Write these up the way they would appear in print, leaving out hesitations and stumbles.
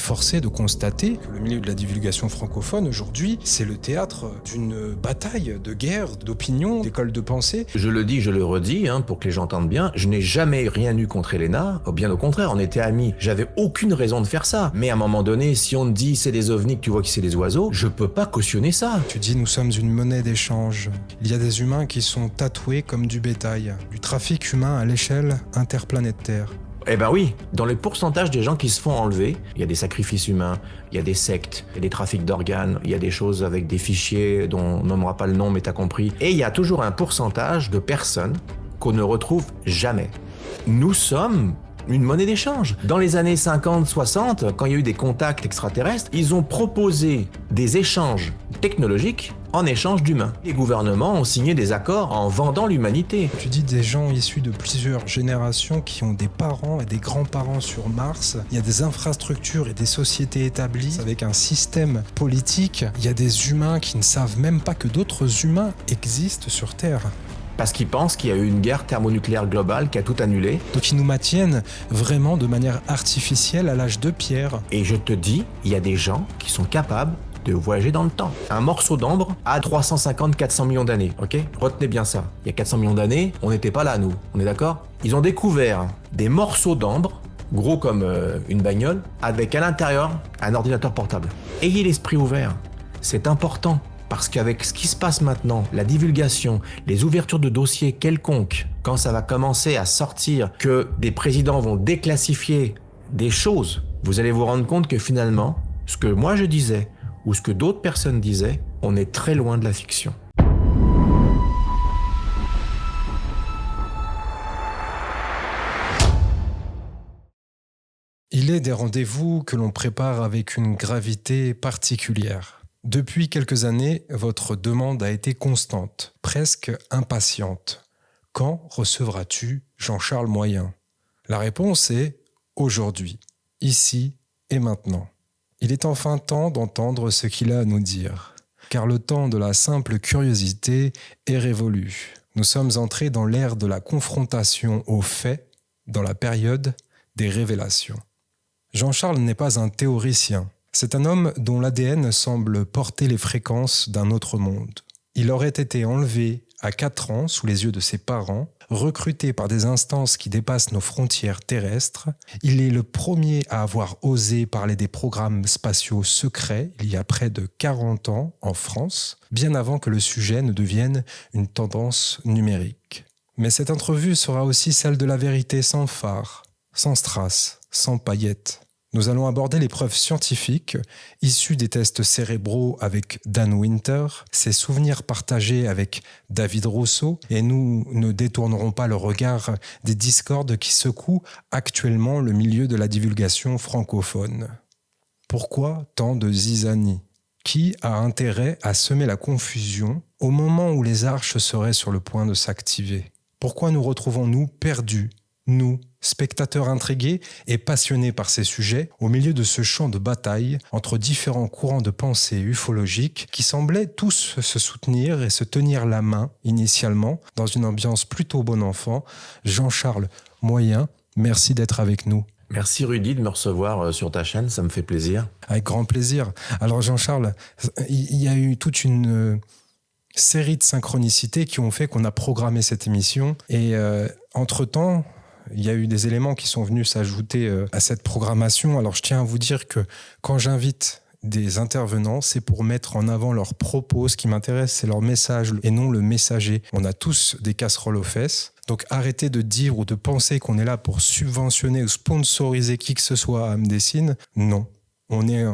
forcé de constater que le milieu de la divulgation francophone, aujourd'hui, c'est le théâtre d'une bataille, de guerre, d'opinion, d'école de pensée. Je le dis, je le redis, pour que les gens entendent bien, je n'ai jamais rien eu contre Elena, bien au contraire, on était amis. J'avais aucune raison de faire ça. Mais à un moment donné, si on te dit c'est des ovnis, que tu vois que c'est des oiseaux, je peux pas cautionner ça. Tu dis nous sommes une monnaie d'échange. Il y a des humains qui sont tatoués comme du bétail, du trafic humain à l'échelle interplanétaire. Eh ben oui, dans le pourcentage des gens qui se font enlever, il y a des sacrifices humains, il y a des sectes, il y a des trafics d'organes, il y a des choses avec des fichiers dont on nommera pas le nom mais t'as compris. Et il y a toujours un pourcentage de personnes qu'on ne retrouve jamais. Nous sommes une monnaie d'échange. Dans les années 50-60, quand il y a eu des contacts extraterrestres, ils ont proposé des échanges technologiques en échange d'humains. Les gouvernements ont signé des accords en vendant l'humanité. Tu dis des gens issus de plusieurs générations qui ont des parents et des grands-parents sur Mars. Il y a des infrastructures et des sociétés établies avec un système politique. Il y a des humains qui ne savent même pas que d'autres humains existent sur Terre. Parce qu'ils pensent qu'il y a eu une guerre thermonucléaire globale qui a tout annulé. Donc ils nous maintiennent vraiment de manière artificielle à l'âge de pierre. Et je te dis, il y a des gens qui sont capables de voyager dans le temps. Un morceau d'ambre a 350-400 millions d'années, ok? Retenez bien ça. Il y a 400 millions d'années, on n'était pas là, nous. On est d'accord? Ils ont découvert des morceaux d'ambre, gros comme une bagnole, avec à l'intérieur un ordinateur portable. Ayez l'esprit ouvert. C'est important. Parce qu'avec ce qui se passe maintenant, la divulgation, les ouvertures de dossiers quelconques, quand ça va commencer à sortir que des présidents vont déclassifier des choses, vous allez vous rendre compte que finalement, ce que moi je disais, ou ce que d'autres personnes disaient, on est très loin de la fiction. Il est des rendez-vous que l'on prépare avec une gravité particulière. Depuis quelques années, votre demande a été constante, presque impatiente. Quand recevras-tu Jean-Charles Moyen ? La réponse est aujourd'hui, ici et maintenant. Il est enfin temps d'entendre ce qu'il a à nous dire, car le temps de la simple curiosité est révolu. Nous sommes entrés dans l'ère de la confrontation aux faits, dans la période des révélations. Jean-Charles n'est pas un théoricien. C'est un homme dont l'ADN semble porter les fréquences d'un autre monde. Il aurait été enlevé à 4 ans sous les yeux de ses parents, recruté par des instances qui dépassent nos frontières terrestres. Il est le premier à avoir osé parler des programmes spatiaux secrets il y a près de 40 ans en France, bien avant que le sujet ne devienne une tendance numérique. Mais cette entrevue sera aussi celle de la vérité sans phare, sans strass, sans paillettes. Nous allons aborder les preuves scientifiques issues des tests cérébraux avec Dan Winter, ses souvenirs partagés avec David Rousseau, et nous ne détournerons pas le regard des discordes qui secouent actuellement le milieu de la divulgation francophone. Pourquoi tant de zizanie ? Qui a intérêt à semer la confusion au moment où les arches seraient sur le point de s'activer ? Pourquoi nous retrouvons-nous perdus, nous, spectateurs intrigués et passionnés par ces sujets, au milieu de ce champ de bataille entre différents courants de pensée ufologiques qui semblaient tous se soutenir et se tenir la main initialement dans une ambiance plutôt bon enfant. Jean-Charles Moyen, merci d'être avec nous. Merci Rudy de me recevoir sur ta chaîne, ça me fait plaisir. Avec grand plaisir. Alors Jean-Charles, il y a eu toute une série de synchronicités qui ont fait qu'on a programmé cette émission et entre-temps, il y a eu des éléments qui sont venus s'ajouter à cette programmation. Alors, je tiens à vous dire que quand j'invite des intervenants, c'est pour mettre en avant leurs propos. Ce qui m'intéresse, c'est leur message et non le messager. On a tous des casseroles aux fesses. Donc, arrêtez de dire ou de penser qu'on est là pour subventionner ou sponsoriser qui que ce soit à Amdessine. Non, on est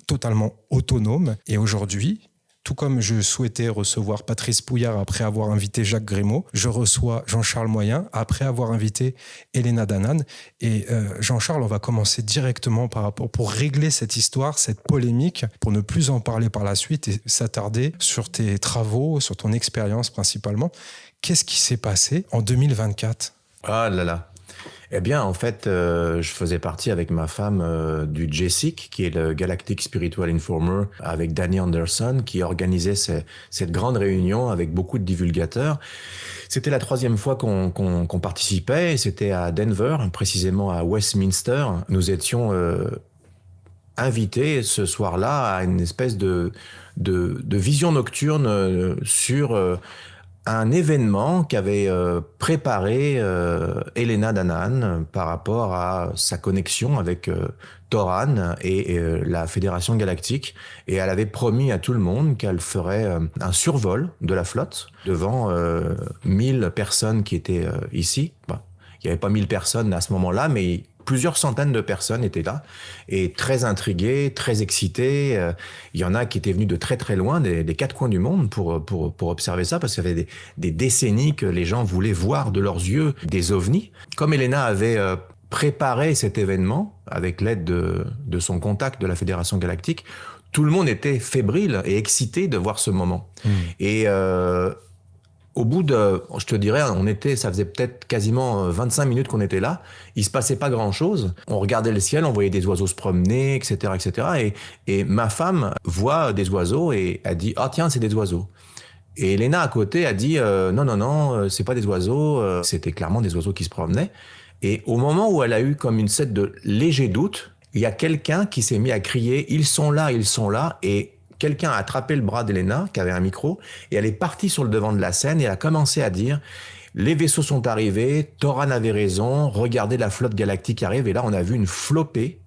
totalement autonome. Et aujourd'hui, tout comme je souhaitais recevoir Patrice Pouillard après avoir invité Jacques Grémaud, je reçois Jean-Charles Moyen après avoir invité Elena Danaan. Et Jean-Charles, on va commencer directement pour régler cette histoire, cette polémique, pour ne plus en parler par la suite et s'attarder sur tes travaux, sur ton expérience principalement. Qu'est-ce qui s'est passé en 2024 ? Ah là là. Eh bien, en fait, je faisais partie avec ma femme du GSIC, qui est le Galactic Spiritual Informer, avec Danny Anderson, qui organisait cette grande réunion avec beaucoup de divulgateurs. C'était la 3e fois qu'on participait, et c'était à Denver, précisément à Westminster. Nous étions invité ce soir-là à une espèce de vision nocturne sur un événement qu'avait préparé Elena Danaan par rapport à sa connexion avec Toran et la Fédération Galactique. Et elle avait promis à tout le monde qu'elle ferait un survol de la flotte devant 1000 personnes qui étaient ici. Bon, il n'y avait pas 1000 personnes à ce moment-là, mais plusieurs centaines de personnes étaient là et très intriguées, très excitées. Il y en a qui étaient venus de très très loin, des quatre coins du monde pour observer ça, parce qu'il y avait des décennies que les gens voulaient voir de leurs yeux des ovnis. Comme Elena avait préparé cet événement avec l'aide de son contact de la Fédération Galactique, tout le monde était fébrile et excité de voir ce moment. Et au bout de, je te dirais, ça faisait peut-être quasiment 25 minutes qu'on était là. Il se passait pas grand-chose. On regardait le ciel, on voyait des oiseaux se promener, etc., etc. Et ma femme voit des oiseaux et a dit, ah tiens, c'est des oiseaux. Et Elena à côté a dit, non, c'est pas des oiseaux. C'était clairement des oiseaux qui se promenaient. Et au moment où elle a eu comme une sorte de léger doute, il y a quelqu'un qui s'est mis à crier, ils sont là, et quelqu'un a attrapé le bras d'Elena, qui avait un micro, et elle est partie sur le devant de la scène et elle a commencé à dire « Les vaisseaux sont arrivés, Toran avait raison, regardez la flotte galactique arrive ». Et là, on a vu une flopée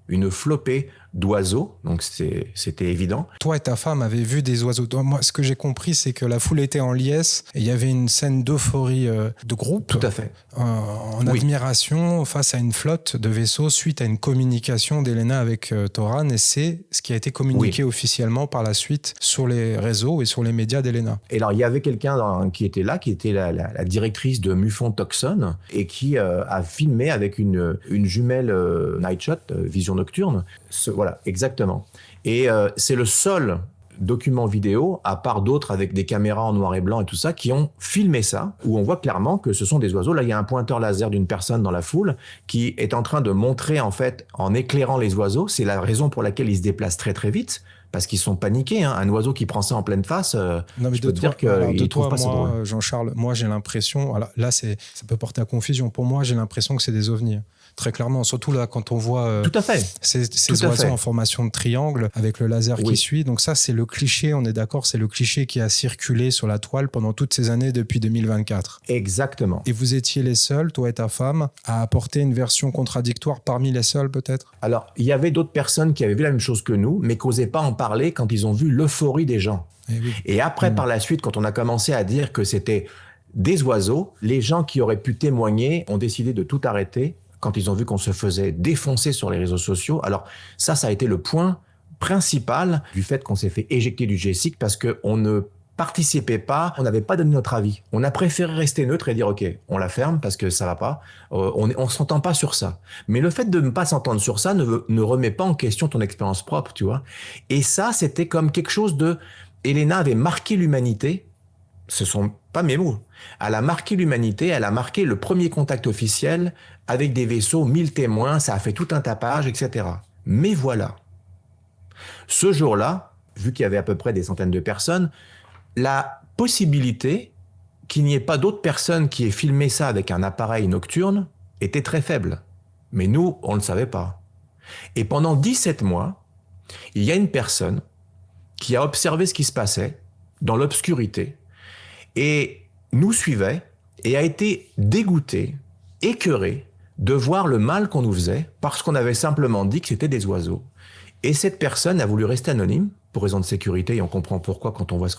d'oiseaux, donc c'était évident. Toi et ta femme avez vu des oiseaux. Moi, ce que j'ai compris, c'est que la foule était en liesse et il y avait une scène d'euphorie de groupe. Tout à fait. En admiration face à une flotte de vaisseaux suite à une communication d'Elena avec Toran, et c'est ce qui a été communiqué officiellement par la suite sur les réseaux et sur les médias d'Elena. Et alors, il y avait quelqu'un qui était là, qui était la directrice de MUFON Tucson et qui a filmé avec une jumelle Nightshot, vision nocturne. Voilà, exactement. Et c'est le seul document vidéo, à part d'autres avec des caméras en noir et blanc et tout ça, qui ont filmé ça, où on voit clairement que ce sont des oiseaux. Là, il y a un pointeur laser d'une personne dans la foule qui est en train de montrer, en fait, en éclairant les oiseaux. C'est la raison pour laquelle ils se déplacent très très vite, parce qu'ils sont paniqués. Hein. Un oiseau qui prend ça en pleine face, je peux te dire qu'il ne trouve pas ça drôle. Jean-Charles, moi j'ai l'impression, là ça peut porter à confusion, pour moi j'ai l'impression que c'est des ovnis. Très clairement, surtout là quand on voit Tout à fait. ces oiseaux en formation de triangle avec le laser qui suit. Donc ça, c'est le cliché, on est d'accord, c'est le cliché qui a circulé sur la toile pendant toutes ces années depuis 2024. Exactement. Et vous étiez les seuls, toi et ta femme, à apporter une version contradictoire parmi les seuls peut-être? Alors, il y avait d'autres personnes qui avaient vu la même chose que nous, mais qui n'osaient pas en parler quand ils ont vu l'euphorie des gens. Et après, par la suite, quand on a commencé à dire que c'était des oiseaux, les gens qui auraient pu témoigner ont décidé de tout arrêter quand ils ont vu qu'on se faisait défoncer sur les réseaux sociaux. Alors ça a été le point principal du fait qu'on s'est fait éjecter du G-SIC, parce qu'on ne participait pas, on n'avait pas donné notre avis. On a préféré rester neutre et dire ok, on la ferme parce que ça va pas, on s'entend pas sur ça. Mais le fait de ne pas s'entendre sur ça ne remet pas en question ton expérience propre, tu vois. Et ça, c'était comme quelque chose de... Elena avait marqué l'humanité, ce sont pas mes mots. Elle a marqué l'humanité, elle a marqué le premier contact officiel avec des vaisseaux, 1000 témoins, ça a fait tout un tapage, etc. Mais voilà. Ce jour-là, vu qu'il y avait à peu près des centaines de personnes, la possibilité qu'il n'y ait pas d'autres personnes qui aient filmé ça avec un appareil nocturne était très faible. Mais nous, on ne le savait pas. Et pendant 17 mois, il y a une personne qui a observé ce qui se passait dans l'obscurité et nous suivait et a été dégoûté, écœuré de voir le mal qu'on nous faisait parce qu'on avait simplement dit que c'était des oiseaux. Et cette personne a voulu rester anonyme pour raison de sécurité, et on comprend pourquoi quand on voit ce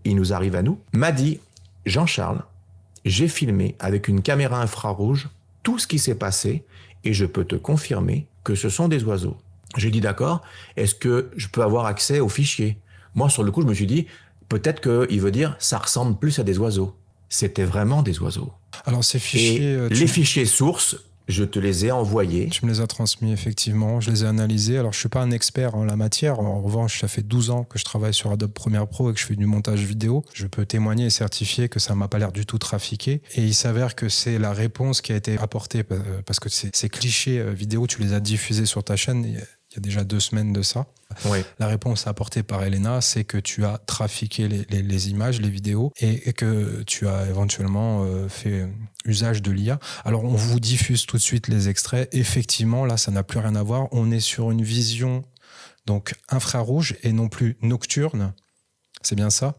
il nous arrive à nous, m'a dit « Jean-Charles, j'ai filmé avec une caméra infrarouge tout ce qui s'est passé et je peux te confirmer que ce sont des oiseaux. » J'ai dit « D'accord, est-ce que je peux avoir accès aux fichiers ?» Moi, sur le coup, je me suis dit « Peut-être qu'il veut dire ça ressemble plus à des oiseaux. » C'était vraiment des oiseaux. Alors ces fichiers... les fichiers sources, je te les ai envoyés. Tu me les as transmis, effectivement. Je les ai analysés. Alors, je ne suis pas un expert en la matière. En revanche, ça fait 12 ans que je travaille sur Adobe Premiere Pro et que je fais du montage vidéo. Je peux témoigner et certifier que ça ne m'a pas l'air du tout trafiqué. Et il s'avère que c'est la réponse qui a été apportée, parce que ces clichés vidéo, tu les as diffusés sur ta chaîne il y a déjà 2 semaines de ça. Oui. La réponse apportée par Elena, c'est que tu as trafiqué les images, les vidéos, et que tu as éventuellement fait usage de l'IA. Alors, on vous diffuse tout de suite les extraits. Effectivement, là, ça n'a plus rien à voir. On est sur une vision donc infrarouge et non plus nocturne. C'est bien ça?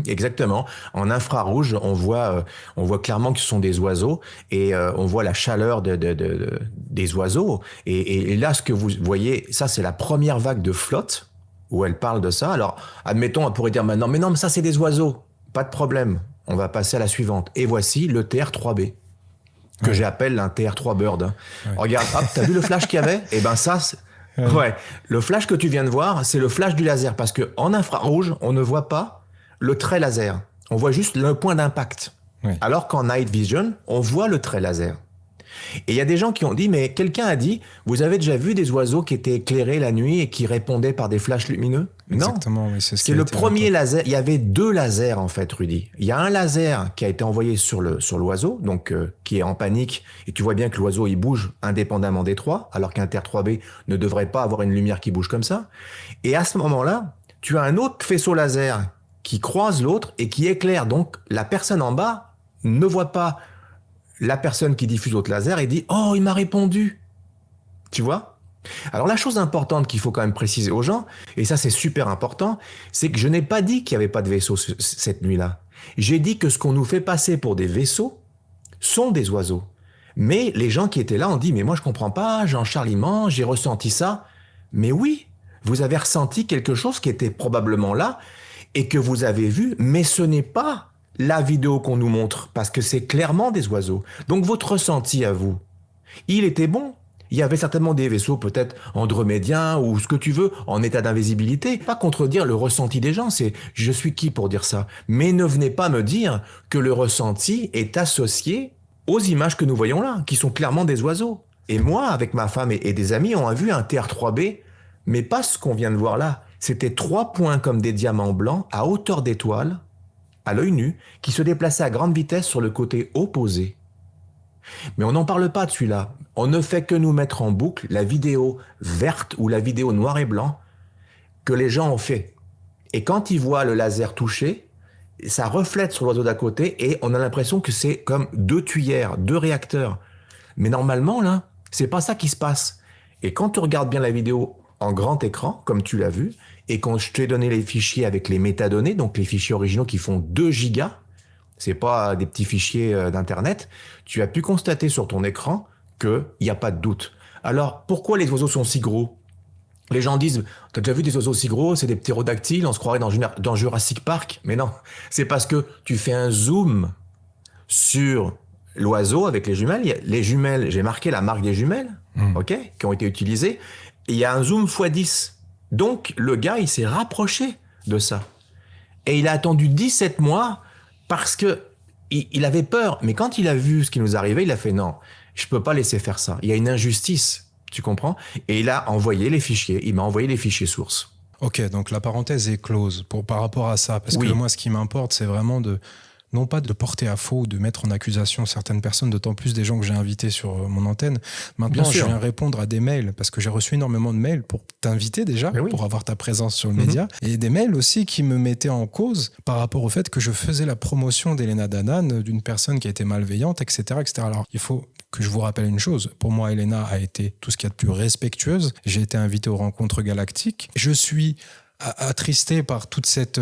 Exactement. En infrarouge, on voit clairement que ce sont des oiseaux et on voit la chaleur des oiseaux. Et là, ce que vous voyez, ça, c'est la première vague de flotte où elle parle de ça. Alors, admettons, on pourrait dire maintenant, mais non, mais ça, c'est des oiseaux. Pas de problème. On va passer à la suivante. Et voici le TR3B, que j'appelle un TR3 Bird. Ouais. Regarde, hop, t'as vu le flash qu'il y avait? Eh ben ça, ouais. Le flash que tu viens de voir, c'est le flash du laser. Parce qu'en infrarouge, on ne voit pas le trait laser. On voit juste le point d'impact. Oui. Alors qu'en night vision, on voit le trait laser. Et il y a des gens qui ont dit, mais quelqu'un a dit, vous avez déjà vu des oiseaux qui étaient éclairés la nuit et qui répondaient par des flashs lumineux? Exactement, non. Oui, c'est le premier laser. Il y avait 2 lasers en fait, Rudy. Il y a un laser qui a été envoyé sur l'oiseau, donc qui est en panique, et tu vois bien que l'oiseau il bouge indépendamment des 3, alors qu'un TR3B ne devrait pas avoir une lumière qui bouge comme ça. Et à ce moment-là, tu as un autre faisceau laser qui croise l'autre et qui éclaire. Donc, la personne en bas ne voit pas la personne qui diffuse l'autre laser et dit « Oh, il m'a répondu !» Tu vois? Alors, la chose importante qu'il faut quand même préciser aux gens, et ça c'est super important, c'est que je n'ai pas dit qu'il n'y avait pas de vaisseau cette nuit-là. J'ai dit que ce qu'on nous fait passer pour des vaisseaux sont des oiseaux. Mais les gens qui étaient là ont dit « Mais moi je comprends pas, Jean-Charles il ment, j'ai ressenti ça. » Mais oui, vous avez ressenti quelque chose qui était probablement là, et que vous avez vu, mais ce n'est pas la vidéo qu'on nous montre, parce que c'est clairement des oiseaux. Donc votre ressenti à vous, il était bon. Il y avait certainement des vaisseaux peut-être andromédiens ou ce que tu veux, en état d'invisibilité. Pas contredire le ressenti des gens, c'est je suis qui pour dire ça. Mais ne venez pas me dire que le ressenti est associé aux images que nous voyons là, qui sont clairement des oiseaux. Et moi, avec ma femme et des amis, on a vu un TR3B, mais pas ce qu'on vient de voir là. C'était 3 points comme des diamants blancs à hauteur d'étoile, à l'œil nu, qui se déplaçaient à grande vitesse sur le côté opposé. Mais on n'en parle pas de celui-là. On ne fait que nous mettre en boucle la vidéo verte ou la vidéo noir et blanc que les gens ont fait. Et quand ils voient le laser toucher, ça reflète sur l'oiseau d'à côté et on a l'impression que c'est comme 2 tuyères, 2 réacteurs. Mais normalement, là, c'est pas ça qui se passe. Et quand tu regardes bien la vidéo en grand écran, comme tu l'as vu, et quand je t'ai donné les fichiers avec les métadonnées, donc les fichiers originaux qui font 2 gigas, c'est pas des petits fichiers d'internet, tu as pu constater sur ton écran qu'il n'y a pas de doute. Alors, pourquoi les oiseaux sont si gros? Les gens disent, t'as déjà vu des oiseaux si gros, c'est des ptérodactyles, on se croirait dans Jurassic Park. Mais non, c'est parce que tu fais un zoom sur l'oiseau avec les jumelles. Les jumelles, j'ai marqué la marque des jumelles, ok, qui ont été utilisées. Et il y a un zoom x10. Donc, le gars, il s'est rapproché de ça. Et il a attendu 17 mois parce que il avait peur. Mais quand il a vu ce qui nous arrivait, il a fait non, je peux pas laisser faire ça. Il y a une injustice, tu comprends? Et il a envoyé les fichiers. Il m'a envoyé les fichiers sources. Ok, donc la parenthèse est close par rapport à ça. Parce que moi, ce qui m'importe, c'est vraiment non pas de porter à faux ou de mettre en accusation certaines personnes, d'autant plus des gens que j'ai invités sur mon antenne. Maintenant, je viens répondre à des mails, parce que j'ai reçu énormément de mails pour t'inviter déjà, pour avoir ta présence sur le média, et des mails aussi qui me mettaient en cause par rapport au fait que je faisais la promotion d'Elena Danaan, d'une personne qui a été malveillante, etc., etc. Alors, il faut que je vous rappelle une chose. Pour moi, Elena a été tout ce qu'il y a de plus respectueuse. J'ai été invité aux rencontres galactiques. Je suis attristé par toute cette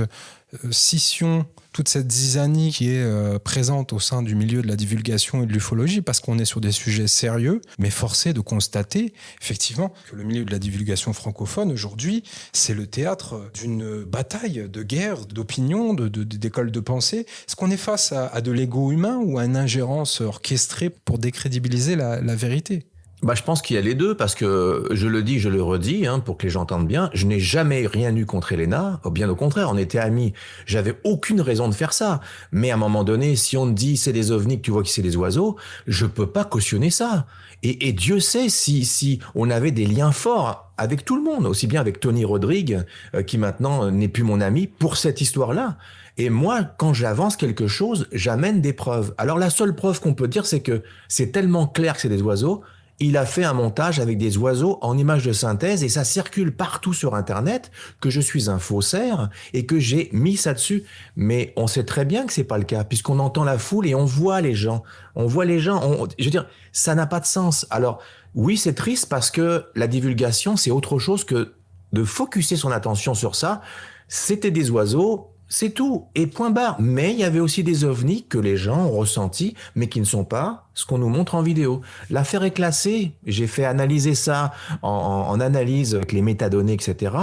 scission, toute cette zizanie qui est présente au sein du milieu de la divulgation et de l'ufologie, parce qu'on est sur des sujets sérieux, mais forcé de constater effectivement que le milieu de la divulgation francophone aujourd'hui, c'est le théâtre d'une bataille de guerre, d'opinion, d'écoles de pensée. Est-ce qu'on est face à de l'ego humain ou à une ingérence orchestrée pour décrédibiliser la vérité ? Je pense qu'il y a les deux, parce que je le dis, je le redis, pour que les gens entendent bien, je n'ai jamais rien eu contre Elena, bien au contraire, on était amis, j'avais aucune raison de faire ça, mais à un moment donné, si on te dit c'est des ovnis, que tu vois que c'est des oiseaux, je peux pas cautionner ça, et Dieu sait si on avait des liens forts avec tout le monde, aussi bien avec Tony Rodrigue, qui maintenant n'est plus mon ami, pour cette histoire-là. Et moi, quand j'avance quelque chose, j'amène des preuves. Alors la seule preuve qu'on peut dire, c'est que c'est tellement clair que c'est des oiseaux. Il a fait un montage avec des oiseaux en images de synthèse et ça circule partout sur Internet que je suis un faussaire et que j'ai mis ça dessus. Mais on sait très bien que c'est pas le cas puisqu'on entend la foule et on voit les gens. Je veux dire, ça n'a pas de sens. Alors, Oui, c'est triste parce que la divulgation, c'est autre chose que de focuser son attention sur ça. C'était des oiseaux, c'est tout, et point barre. Mais il y avait aussi des ovnis que les gens ont ressentis, mais qui ne sont pas ce qu'on nous montre en vidéo. L'affaire est classée, j'ai fait analyser ça en analyse avec les métadonnées, etc.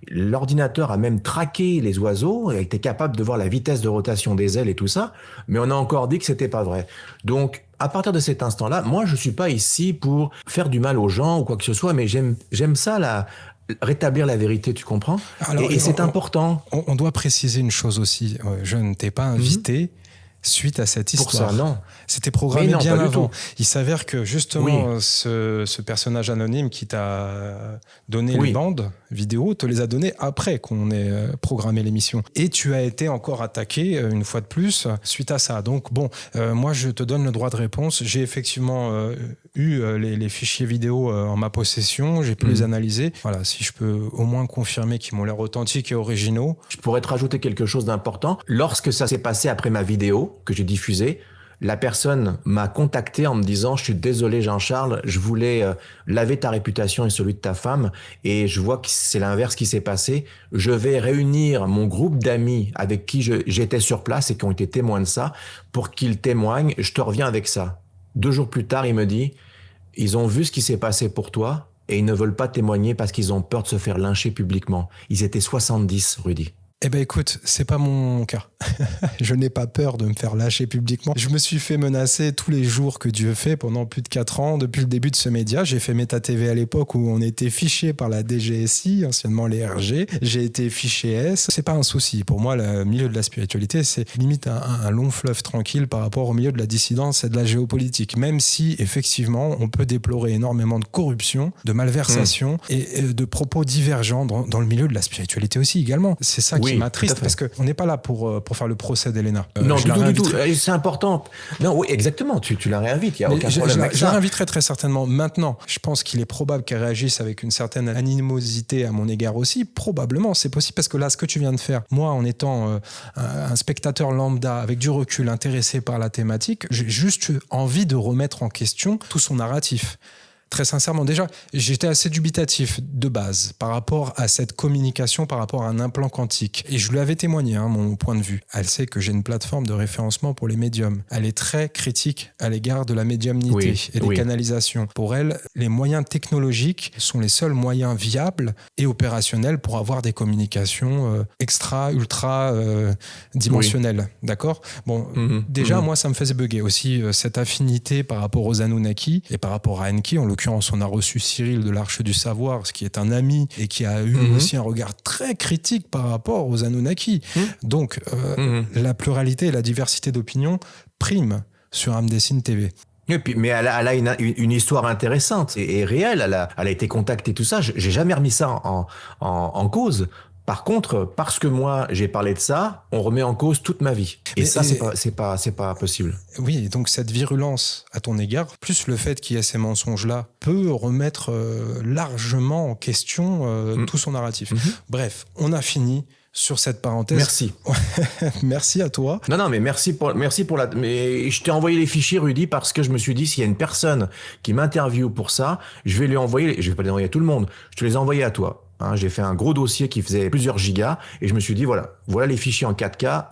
L'ordinateur a même traqué les oiseaux, a été capable de voir la vitesse de rotation des ailes et tout ça, mais on a encore dit que c'était pas vrai. Donc, à partir de cet instant-là, moi, je suis pas ici pour faire du mal aux gens ou quoi que ce soit, mais j'aime ça, rétablir la vérité, tu comprends? Alors, Et c'est important. On doit préciser une chose aussi. Je ne t'ai pas invité suite à cette Pour histoire. ça, non. C'était programmé non, bien pas du avant. tout. Il s'avère que justement, ce personnage anonyme qui t'a donné les bandes vidéo te les a données après qu'on ait programmé l'émission. Et tu as été encore attaqué une fois de plus suite à ça. Donc bon, moi je te donne le droit de réponse. J'ai effectivement eu les fichiers vidéo en ma possession. J'ai pu les analyser. Voilà, si je peux au moins confirmer qu'ils m'ont l'air authentiques et originaux. Je pourrais te rajouter quelque chose d'important. Lorsque ça s'est passé après ma vidéo que j'ai diffusée, la personne m'a contacté en me disant « Je suis désolé Jean-Charles, je voulais laver ta réputation et celui de ta femme et je vois que c'est l'inverse qui s'est passé. Je vais réunir mon groupe d'amis avec qui j'étais sur place et qui ont été témoins de ça pour qu'ils témoignent. Je te reviens avec ça. » 2 jours plus tard, il me dit « Ils ont vu ce qui s'est passé pour toi et ils ne veulent pas témoigner parce qu'ils ont peur de se faire lyncher publiquement. » Ils étaient 70, Rudy. Eh ben écoute, c'est pas mon cas. Je n'ai pas peur de me faire lâcher publiquement. Je me suis fait menacer tous les jours que Dieu fait pendant plus de 4 ans, depuis le début de ce média. J'ai fait Méta TV à l'époque où on était fiché par la DGSI, anciennement les RG. J'ai été fiché S. C'est pas un souci. Pour moi, le milieu de la spiritualité, c'est limite un long fleuve tranquille par rapport au milieu de la dissidence et de la géopolitique. Même si, effectivement, on peut déplorer énormément de corruption, de malversation et de propos divergents dans le milieu de la spiritualité aussi également. C'est ça qui m'attriste parce qu'on n'est pas là pour faire le procès d'Elena. Non, du tout. C'est important. Non, oui, exactement. Tu la réinvites. Il n'y a aucun problème avec ça. Je la réinviterai très certainement. Maintenant, je pense qu'il est probable qu'elle réagisse avec une certaine animosité à mon égard aussi. Probablement, c'est possible parce que là, ce que tu viens de faire, moi, en étant un spectateur lambda avec du recul, intéressé par la thématique, j'ai juste envie de remettre en question tout son narratif. Très sincèrement, déjà, j'étais assez dubitatif de base par rapport à cette communication, par rapport à un implant quantique. Et je lui avais témoigné, mon point de vue. Elle sait que j'ai une plateforme de référencement pour les médiums. Elle est très critique à l'égard de la médiumnité et des canalisations. Pour elle, les moyens technologiques sont les seuls moyens viables et opérationnels pour avoir des communications ultra dimensionnelles. D'accord ? Bon, déjà, moi, ça me faisait bugger aussi cette affinité par rapport aux Anunnaki et par rapport à Enki, en l'occurrence, on a reçu Cyril de l'Arche du Savoir, ce qui est un ami et qui a eu aussi un regard très critique par rapport aux Anunnaki. Donc, la pluralité et la diversité d'opinions priment sur Amdessine TV. Et puis, mais elle a une histoire intéressante et réelle. Elle a été contactée, tout ça. J'ai jamais remis ça en cause. Par contre, parce que moi, j'ai parlé de ça, on remet en cause toute ma vie. Et ça, c'est pas possible. Oui, donc cette virulence à ton égard, plus le fait qu'il y ait ces mensonges-là, peut remettre largement en question tout son narratif. Bref, on a fini sur cette parenthèse. Merci. Merci à toi. Non, mais merci pour la. Mais je t'ai envoyé les fichiers, Rudy, parce que je me suis dit, s'il y a une personne qui m'interviewe pour ça, je vais lui envoyer. Je vais pas les envoyer à tout le monde. Je te les ai envoyés à toi. J'ai fait un gros dossier qui faisait plusieurs gigas et je me suis dit, voilà les fichiers en 4K,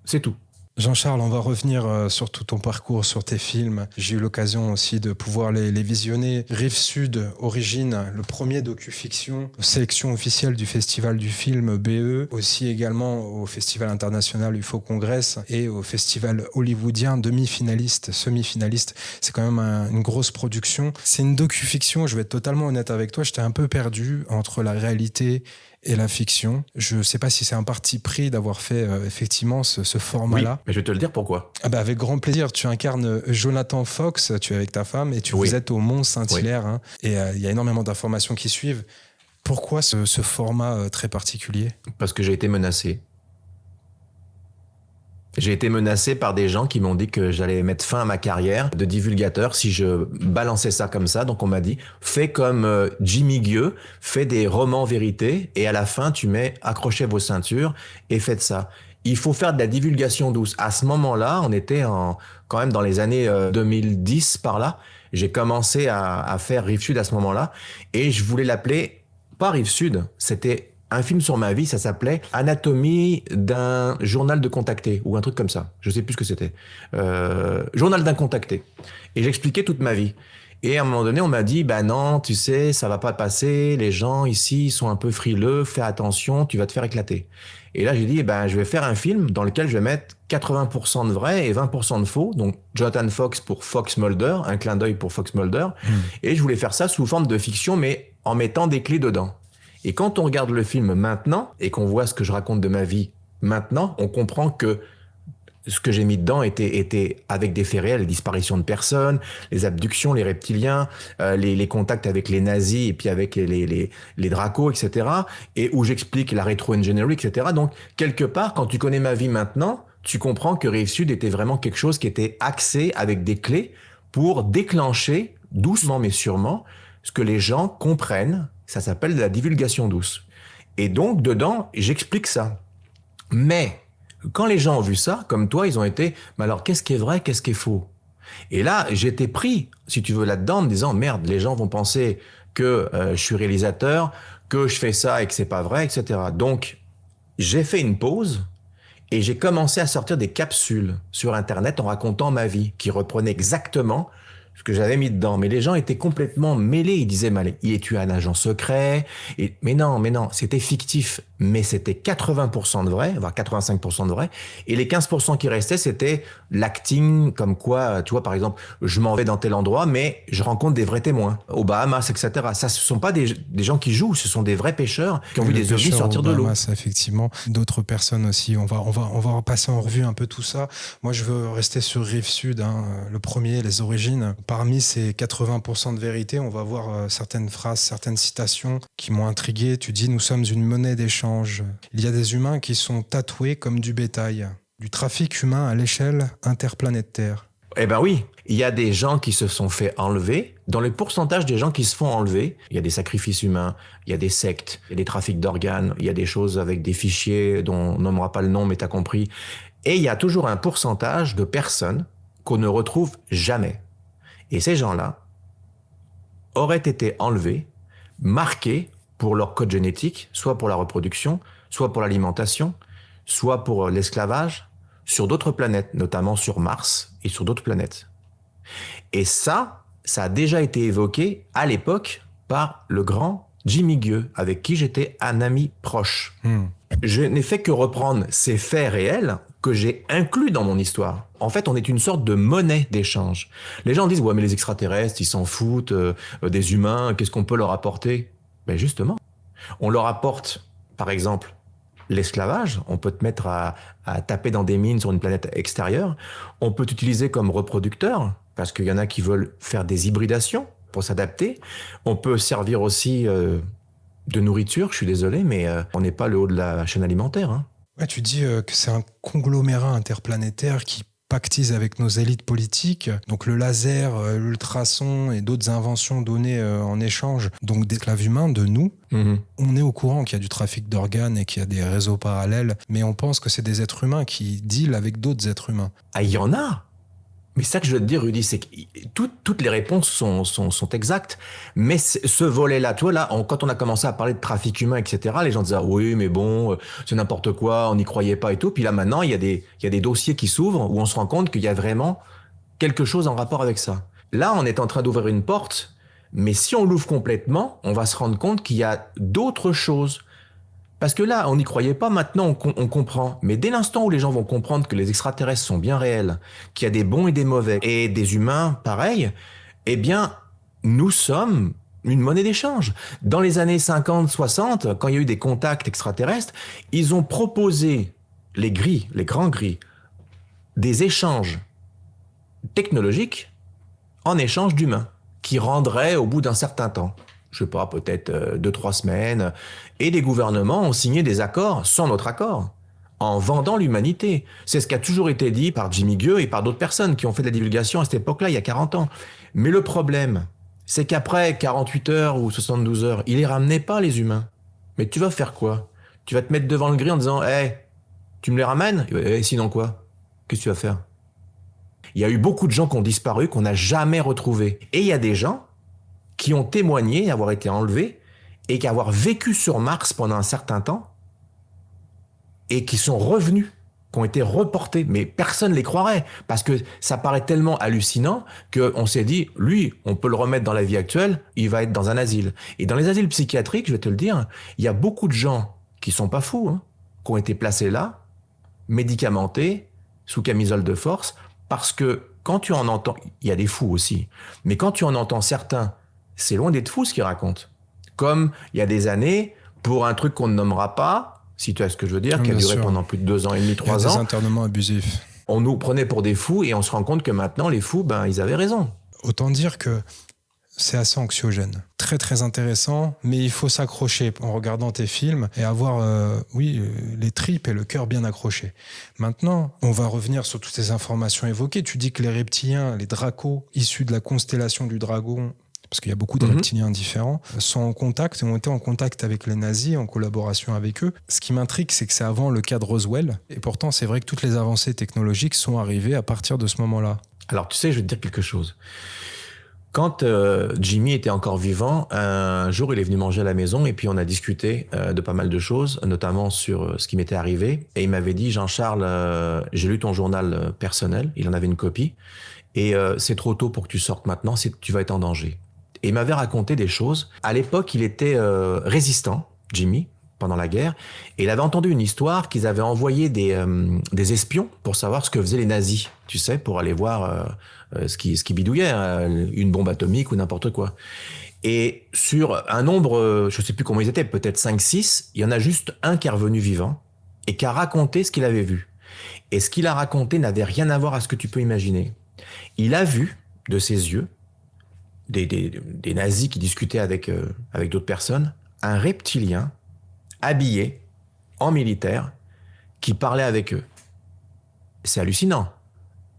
c'est tout. Jean-Charles, on va revenir sur tout ton parcours, sur tes films. J'ai eu l'occasion aussi de pouvoir les visionner. Rive Sud, Origine, le premier docu-fiction, sélection officielle du Festival du film BE, aussi également au Festival international UFO Congress et au Festival hollywoodien, demi-finaliste, semi-finaliste. C'est quand même une grosse production. C'est une docu-fiction, je vais être totalement honnête avec toi, j'étais un peu perdu entre la réalité et la fiction. Je ne sais pas si c'est un parti pris d'avoir fait effectivement ce format-là. Oui, mais je vais te le dire pourquoi. Avec grand plaisir. Tu incarnes Jonathan Fox, tu es avec ta femme et vous êtes au Mont Saint-Hilaire. Et il y a énormément d'informations qui suivent. Pourquoi ce format très particulier ? Parce que j'ai été menacé. J'ai été menacé par des gens qui m'ont dit que j'allais mettre fin à ma carrière de divulgateur si je balançais ça comme ça. Donc on m'a dit, fais comme Jimmy Gueux, fais des romans vérités et à la fin tu mets accrochez vos ceintures et faites ça. Il faut faire de la divulgation douce. À ce moment-là, on était quand même dans les années 2010 par là. J'ai commencé à faire Rive Sud à ce moment-là et je voulais l'appeler, pas Rive Sud, c'était un film sur ma vie, ça s'appelait Anatomie d'un journal de contacté ou un truc comme ça. Je sais plus ce que c'était. Journal d'un contacté. Et j'expliquais toute ma vie. Et à un moment donné, on m'a dit, bah non, tu sais, ça va pas passer, les gens ici sont un peu frileux, fais attention, tu vas te faire éclater. Et là, j'ai dit, ben, je vais faire un film dans lequel je vais mettre 80% de vrai et 20% de faux. Donc, Jonathan Fox pour Fox Mulder, un clin d'œil pour Fox Mulder. Et je voulais faire ça sous forme de fiction, mais en mettant des clés dedans. Et quand on regarde le film maintenant et qu'on voit ce que je raconte de ma vie maintenant, on comprend que ce que j'ai mis dedans était avec des faits réels, les disparitions de personnes, les abductions, les reptiliens, les contacts avec les nazis et puis avec les dracos, etc. Et où j'explique la rétro-ingénierie, etc. Donc, quelque part, quand tu connais ma vie maintenant, tu comprends que Rive Sud était vraiment quelque chose qui était axé avec des clés pour déclencher, doucement mais sûrement, ce que les gens comprennent. Ça s'appelle de la divulgation douce. Et donc, dedans, j'explique ça. Mais quand les gens ont vu ça, comme toi, ils ont été, mais alors qu'est-ce qui est vrai, qu'est-ce qui est faux? Et là, j'étais pris, si tu veux, là-dedans, en me disant, merde, les gens vont penser que je suis réalisateur, que je fais ça et que c'est pas vrai, etc. Donc, j'ai fait une pause et j'ai commencé à sortir des capsules sur Internet en racontant ma vie, qui reprenaient exactement ce que j'avais mis dedans. Mais les gens étaient complètement mêlés. Ils disaient, mais il est tué un agent secret. Mais non, c'était fictif. Mais c'était 80% de vrai, voire 85% de vrai. Et les 15% qui restaient, c'était l'acting, comme quoi, tu vois, par exemple, je m'en vais dans tel endroit, mais je rencontre des vrais témoins, aux Bahamas, etc. Ça, ce sont pas des gens qui jouent, ce sont des vrais pêcheurs qui ont vu des ovnis sortir de l'eau. Effectivement, d'autres personnes aussi. On va repasser en revue un peu tout ça. Moi, je veux rester sur Rive Sud, hein, le premier, les origines. Parmi ces 80% de vérité, on va voir certaines phrases, certaines citations qui m'ont intrigué. Tu dis, nous sommes une monnaie d'échange. Il y a des humains qui sont tatoués comme du bétail. Du trafic humain à l'échelle interplanétaire. Eh ben oui, il y a des gens qui se sont fait enlever. Dans le pourcentage des gens qui se font enlever, il y a des sacrifices humains, il y a des sectes, il y a des trafics d'organes, il y a des choses avec des fichiers dont on nommera pas le nom, mais t'as compris. Et il y a toujours un pourcentage de personnes qu'on ne retrouve jamais. Et ces gens-là auraient été enlevés, marqués pour leur code génétique, soit pour la reproduction, soit pour l'alimentation, soit pour l'esclavage, sur d'autres planètes, notamment sur Mars et sur d'autres planètes. Et ça a déjà été évoqué à l'époque par le grand Jimmy Gueux, avec qui j'étais un ami proche. Je n'ai fait que reprendre ces faits réels que j'ai inclus dans mon histoire. En fait, on est une sorte de monnaie d'échange. Les gens disent, ouais, mais les extraterrestres, ils s'en foutent, des humains, qu'est-ce qu'on peut leur apporter? Ben justement, on leur apporte, par exemple, l'esclavage. On peut te mettre à taper dans des mines sur une planète extérieure. On peut t'utiliser comme reproducteur, parce qu'il y en a qui veulent faire des hybridations pour s'adapter. On peut servir aussi de nourriture, je suis désolé, mais on n'est pas le haut de la chaîne alimentaire. Hein. Ouais, tu dis que c'est un conglomérat interplanétaire qui pactise avec nos élites politiques, donc le laser, l'ultrason et d'autres inventions données en échange, donc d'esclaves humains, de nous. On est au courant qu'il y a du trafic d'organes et qu'il y a des réseaux parallèles, mais on pense que c'est des êtres humains qui dealent avec d'autres êtres humains. Ah, il y en a. Mais ça que je veux te dire, Rudy, c'est que toutes les réponses sont exactes. Mais ce volet-là, toi, là, quand on a commencé à parler de trafic humain, etc., les gens disaient, ah, oui, mais bon, c'est n'importe quoi, on n'y croyait pas et tout. Puis là, maintenant, il y a des dossiers qui s'ouvrent où on se rend compte qu'il y a vraiment quelque chose en rapport avec ça. Là, on est en train d'ouvrir une porte, mais si on l'ouvre complètement, on va se rendre compte qu'il y a d'autres choses. Parce que là, on n'y croyait pas, maintenant on comprend. Mais dès l'instant où les gens vont comprendre que les extraterrestres sont bien réels, qu'il y a des bons et des mauvais, et des humains pareils, eh bien, nous sommes une monnaie d'échange. Dans les années 50-60, quand il y a eu des contacts extraterrestres, ils ont proposé les grands gris, des échanges technologiques en échange d'humains, qui rendraient au bout d'un certain temps. Je sais pas, peut-être 2-3 semaines, et les gouvernements ont signé des accords sans notre accord, en vendant l'humanité. C'est ce qui a toujours été dit par Jimmy Gueux et par d'autres personnes qui ont fait de la divulgation à cette époque-là, il y a 40 ans. Mais le problème, c'est qu'après 48 heures ou 72 heures, ils les ramenaient pas, les humains. Mais tu vas faire quoi? Tu vas te mettre devant le gris en disant, hey, tu me les ramènes? Et sinon quoi? Qu'est-ce que tu vas faire? Il y a eu beaucoup de gens qui ont disparu, qu'on n'a jamais retrouvés. Et il y a des gens qui ont témoigné avoir été enlevés et qui avoir vécu sur Mars pendant un certain temps et qui sont revenus, qui ont été reportés. Mais personne ne les croirait parce que ça paraît tellement hallucinant qu'on s'est dit, lui, on peut le remettre dans la vie actuelle, il va être dans un asile. Et dans les asiles psychiatriques, je vais te le dire, il y a beaucoup de gens qui sont pas fous, hein, qui ont été placés là, médicamentés, sous camisole de force, parce que quand tu en entends, il y a des fous aussi, mais quand tu en entends certains, c'est loin d'être fou ce qu'ils racontent. Comme il y a des années, pour un truc qu'on ne nommera pas, si tu vois ce que je veux dire, qui a duré pendant plus de 2 ans et demi, 3 ans. Des internements abusifs. On nous prenait pour des fous et on se rend compte que maintenant, les fous, ils avaient raison. Autant dire que c'est assez anxiogène. Très, très intéressant, mais il faut s'accrocher en regardant tes films et avoir, les tripes et le cœur bien accrochés. Maintenant, on va revenir sur toutes ces informations évoquées. Tu dis que les reptiliens, les dracos, issus de la constellation du dragon, parce qu'il y a beaucoup de reptiliens différents, sont en contact et ont été en contact avec les nazis, en collaboration avec eux. Ce qui m'intrigue, c'est que c'est avant le cas de Roswell. Et pourtant, c'est vrai que toutes les avancées technologiques sont arrivées à partir de ce moment-là. Alors, tu sais, je vais te dire quelque chose. Quand Jimmy était encore vivant, un jour, il est venu manger à la maison et puis on a discuté de pas mal de choses, notamment sur ce qui m'était arrivé. Et il m'avait dit, Jean-Charles, j'ai lu ton journal personnel, il en avait une copie, et c'est trop tôt pour que tu sortes maintenant, tu vas être en danger. Et il m'avait raconté des choses. À l'époque, il était résistant, Jimmy, pendant la guerre, et il avait entendu une histoire qu'ils avaient envoyé des espions pour savoir ce que faisaient les nazis, tu sais, pour aller voir ce qui bidouillait, une bombe atomique ou n'importe quoi. Et sur un nombre, je sais plus comment ils étaient, peut-être 5-6, il y en a juste un qui est revenu vivant et qui a raconté ce qu'il avait vu. Et ce qu'il a raconté n'avait rien à voir à ce que tu peux imaginer. Il a vu, de ses yeux, des nazis qui discutaient avec d'autres personnes, un reptilien habillé en militaire qui parlait avec eux. C'est hallucinant.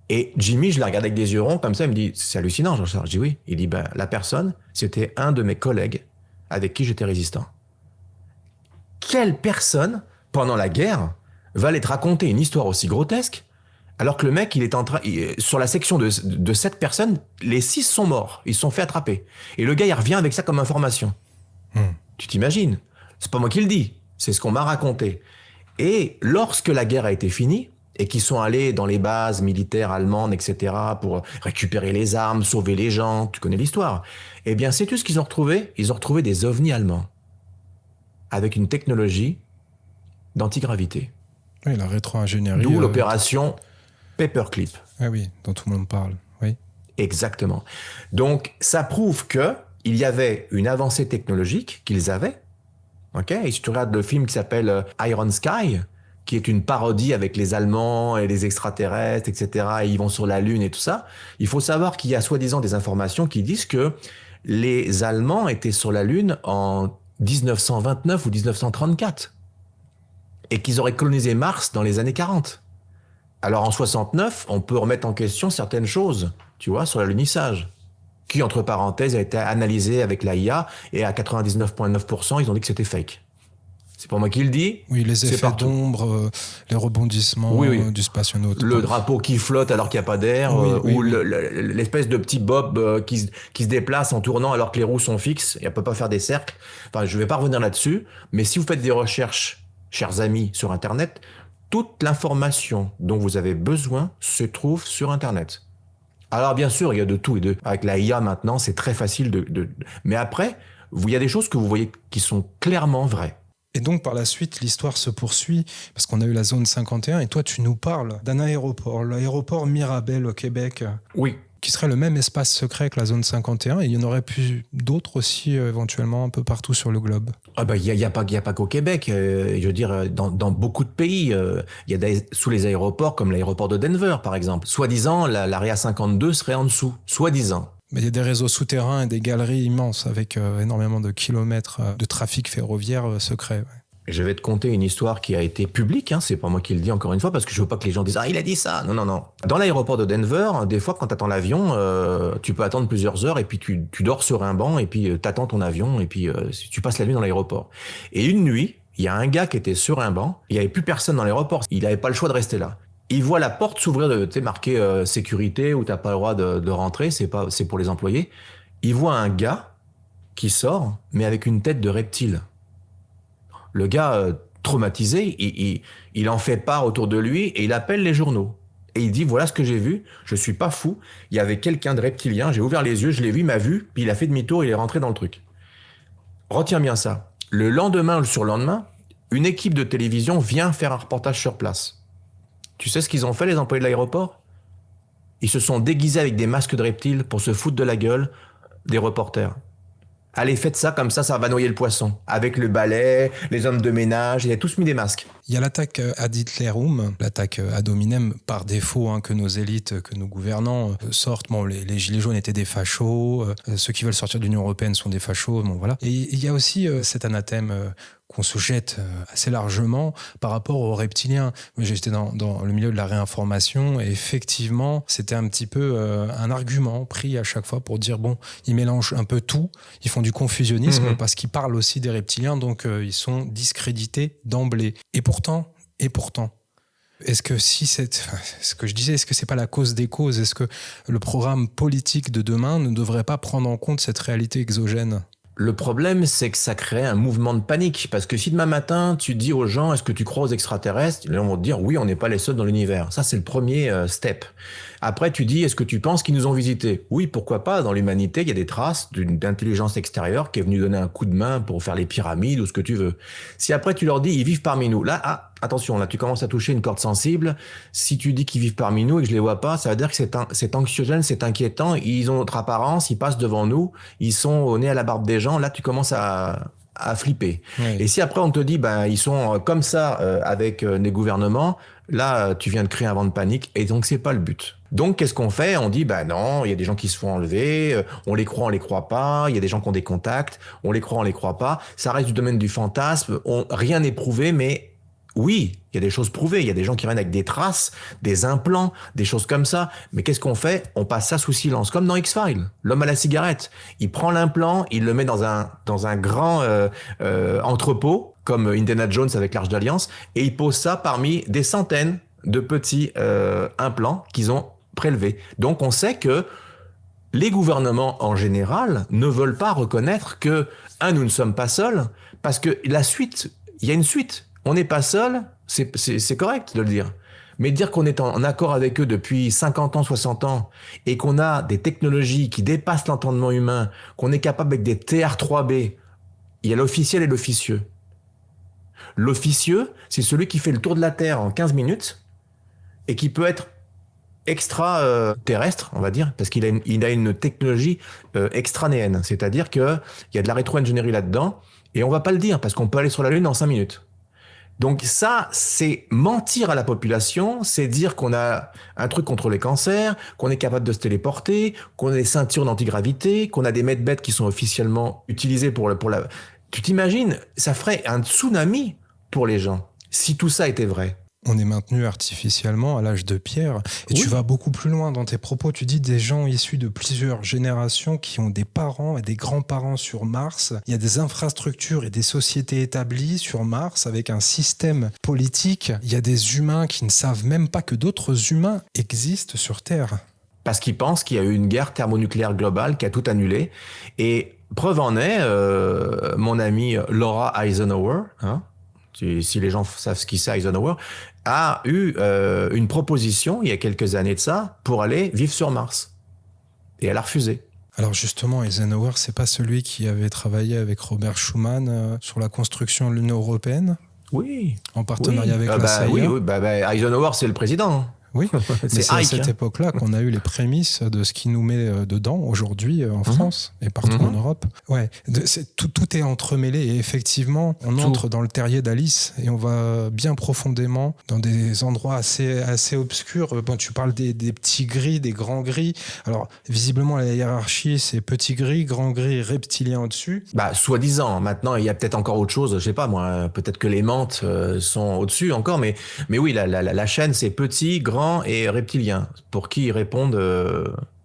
Et Jimmy, je l'ai regardé avec des yeux ronds comme ça, il me dit « C'est hallucinant, Jean-Charles ». Je dis « Oui ». Il dit « La personne, c'était un de mes collègues avec qui j'étais résistant ». Quelle personne, pendant la guerre, va aller te raconter une histoire aussi grotesque alors que le mec, il est en train, sur la section de 7 personnes, les 6 sont morts. Ils se sont fait attraper. Et le gars, il revient avec ça comme information. Tu t'imagines? C'est pas moi qui le dis. C'est ce qu'on m'a raconté. Et lorsque la guerre a été finie, et qu'ils sont allés dans les bases militaires allemandes, etc., pour récupérer les armes, sauver les gens, tu connais l'histoire. Eh bien, sais-tu ce qu'ils ont retrouvé? Ils ont retrouvé des ovnis allemands. Avec une technologie d'antigravité. Oui, la rétro-ingénierie. D'où l'opération Paperclip. Ah oui, dont tout le monde parle, oui. Exactement. Donc, ça prouve que il y avait une avancée technologique qu'ils avaient. Ok. Et si tu regardes le film qui s'appelle Iron Sky, qui est une parodie avec les Allemands et les extraterrestres, etc., et ils vont sur la Lune et tout ça, il faut savoir qu'il y a soi-disant des informations qui disent que les Allemands étaient sur la Lune en 1929 ou 1934 et qu'ils auraient colonisé Mars dans les années 40. Alors en 69, on peut remettre en question certaines choses, tu vois, sur l'alunissage, qui, entre parenthèses, a été analysé avec la IA, et à 99,9%, ils ont dit que c'était fake. C'est pas moi qui le dis. Oui, les effets d'ombre, les rebondissements du spatio-naute. Le drapeau qui flotte alors qu'il n'y a pas d'air, ou l'espèce de petit bob qui se déplace en tournant alors que les roues sont fixes et elle peut pas faire des cercles. Enfin, je vais pas revenir là-dessus, mais si vous faites des recherches, chers amis, sur Internet, toute l'information dont vous avez besoin se trouve sur Internet. Alors bien sûr, il y a de tout. Avec la IA maintenant, c'est très facile Mais après, il y a des choses que vous voyez qui sont clairement vraies. Et donc, par la suite, l'histoire se poursuit, parce qu'on a eu la zone 51, et toi, tu nous parles d'un aéroport, l'aéroport Mirabel au Québec. Oui. Qui serait le même espace secret que la zone 51, et il y en aurait plus d'autres aussi, éventuellement, un peu partout sur le globe. Ah bah, il y a pas qu'au Québec. Je veux dire, dans beaucoup de pays, il y a sous les aéroports, comme l'aéroport de Denver, par exemple. Soi-disant, l'Area 52 serait en dessous. Soi-disant. Mais il y a des réseaux souterrains et des galeries immenses avec énormément de kilomètres de trafic ferroviaire secret. Ouais. Je vais te conter une histoire qui a été publique, hein, c'est pas moi qui le dis encore une fois, parce que je veux pas que les gens disent « Ah, il a dit ça !» Non. Dans l'aéroport de Denver, des fois, quand t'attends l'avion, tu peux attendre plusieurs heures et puis tu dors sur un banc et puis t'attends ton avion et puis tu passes la nuit dans l'aéroport. Et une nuit, il y a un gars qui était sur un banc, il y avait plus personne dans l'aéroport, il avait pas le choix de rester là. Il voit la porte s'ouvrir, tu sais, marqué sécurité où t'as pas le droit de rentrer, c'est pour les employés. Il voit un gars qui sort, mais avec une tête de reptile. Le gars, traumatisé, il en fait part autour de lui et il appelle les journaux. Et il dit, voilà ce que j'ai vu, je suis pas fou, il y avait quelqu'un de reptilien, j'ai ouvert les yeux, je l'ai vu, il m'a vu, puis il a fait demi-tour, il est rentré dans le truc. Retiens bien ça. Le lendemain ou le surlendemain, une équipe de télévision vient faire un reportage sur place. Tu sais ce qu'ils ont fait, les employés de l'aéroport? Ils se sont déguisés avec des masques de reptiles pour se foutre de la gueule des reporters. Allez, faites ça, comme ça va noyer le poisson. Avec le balai, les hommes de ménage, ils avaient tous mis des masques. Il y a l'attaque ad Hitlerum, l'attaque ad hominem par défaut, que nos élites, que nos gouvernants sortent. Bon, les gilets jaunes étaient des fachos, ceux qui veulent sortir de l'Union européenne sont des fachos, bon voilà. Et il y a aussi cet anathème qu'on se jette assez largement par rapport aux reptiliens. J'étais dans le milieu de la réinformation et effectivement, c'était un petit peu un argument pris à chaque fois pour dire, bon, ils mélangent un peu tout, ils font du confusionnisme parce qu'ils parlent aussi des reptiliens, donc ils sont discrédités d'emblée. Et pourtant, est-ce que ce que je disais, est-ce que c'est pas la cause des causes? Est-ce que le programme politique de demain ne devrait pas prendre en compte cette réalité exogène? Le problème, c'est que ça crée un mouvement de panique. Parce que si demain matin, tu dis aux gens, est-ce que tu crois aux extraterrestres? Les gens vont te dire, oui, on n'est pas les seuls dans l'univers. Ça, c'est le premier step. Après, tu dis, est-ce que tu penses qu'ils nous ont visités? Oui, pourquoi pas? Dans l'humanité, il y a des traces d'intelligence extérieure qui est venue donner un coup de main pour faire les pyramides ou ce que tu veux. Si après, tu leur dis, ils vivent parmi nous. Là, attention, là, tu commences à toucher une corde sensible. Si tu dis qu'ils vivent parmi nous et que je les vois pas, ça veut dire que c'est anxiogène, c'est inquiétant. Ils ont notre apparence, ils passent devant nous, ils sont au nez à la barbe des gens. Là, tu commences à flipper. Oui. Et si après on te dit, ils sont comme ça avec les gouvernements, là, tu viens de créer un vent de panique et donc c'est pas le but. Donc, qu'est-ce qu'on fait? On dit, non, il y a des gens qui se font enlever, on les croit pas, il y a des gens qui ont des contacts, on les croit pas. Ça reste du domaine du fantasme, rien n'est prouvé, mais oui, il y a des choses prouvées, il y a des gens qui viennent avec des traces, des implants, des choses comme ça. Mais qu'est-ce qu'on fait? On passe ça sous silence, comme dans X-Files, l'homme à la cigarette. Il prend l'implant, il le met dans un grand entrepôt, comme Indiana Jones avec l'Arche d'Alliance, et il pose ça parmi des centaines de petits implants qu'ils ont prélevés. Donc on sait que les gouvernements en général ne veulent pas reconnaître que, nous ne sommes pas seuls, parce que la suite, il y a une suite. On n'est pas seul, c'est correct de le dire. Mais dire qu'on est en accord avec eux depuis 50 ans, 60 ans, et qu'on a des technologies qui dépassent l'entendement humain, qu'on est capable avec des TR-3B, il y a l'officiel et l'officieux. L'officieux, c'est celui qui fait le tour de la Terre en 15 minutes, et qui peut être extraterrestre, on va dire, parce qu'il a une technologie extranéenne. C'est-à-dire qu'il y a de la rétro-ingénierie là-dedans, et on va pas le dire, parce qu'on peut aller sur la Lune en 5 minutes. Donc ça, c'est mentir à la population, c'est dire qu'on a un truc contre les cancers, qu'on est capable de se téléporter, qu'on a des ceintures d'antigravité, qu'on a des medbeds qui sont officiellement utilisés pour la... Tu t'imagines, ça ferait un tsunami pour les gens, si tout ça était vrai. On est maintenu artificiellement à l'âge de pierre. Et oui. Tu vas beaucoup plus loin dans tes propos. Tu dis des gens issus de plusieurs générations qui ont des parents et des grands-parents sur Mars. Il y a des infrastructures et des sociétés établies sur Mars avec un système politique. Il y a des humains qui ne savent même pas que d'autres humains existent sur Terre. Parce qu'ils pensent qu'il y a eu une guerre thermonucléaire globale qui a tout annulé. Et preuve en est, mon amie Laura Eisenhower, si les gens savent ce qui c'est Eisenhower, a eu une proposition il y a quelques années de ça pour aller vivre sur Mars. Et elle a refusé. Alors justement, Eisenhower, c'est pas celui qui avait travaillé avec Robert Schuman sur la construction de l'Union européenne? Oui. En partenariat avec la CIA? Oui, Eisenhower, c'est le président. Oui, mais c'est à cette époque-là qu'on a eu les prémices de ce qui nous met dedans aujourd'hui en France et partout en Europe. Ouais, tout est entremêlé et effectivement, on entre dans le terrier d'Alice et on va bien profondément dans des endroits assez obscurs. Bon, tu parles des petits gris, des grands gris. Alors, visiblement, la hiérarchie, c'est petit gris, grand gris, reptilien au-dessus. Soi-disant. Maintenant, il y a peut-être encore autre chose. Je sais pas, moi. Peut-être que les mantes sont au-dessus encore, mais oui, la chaîne, c'est petit, grand et reptiliens, pour qui ils répondent,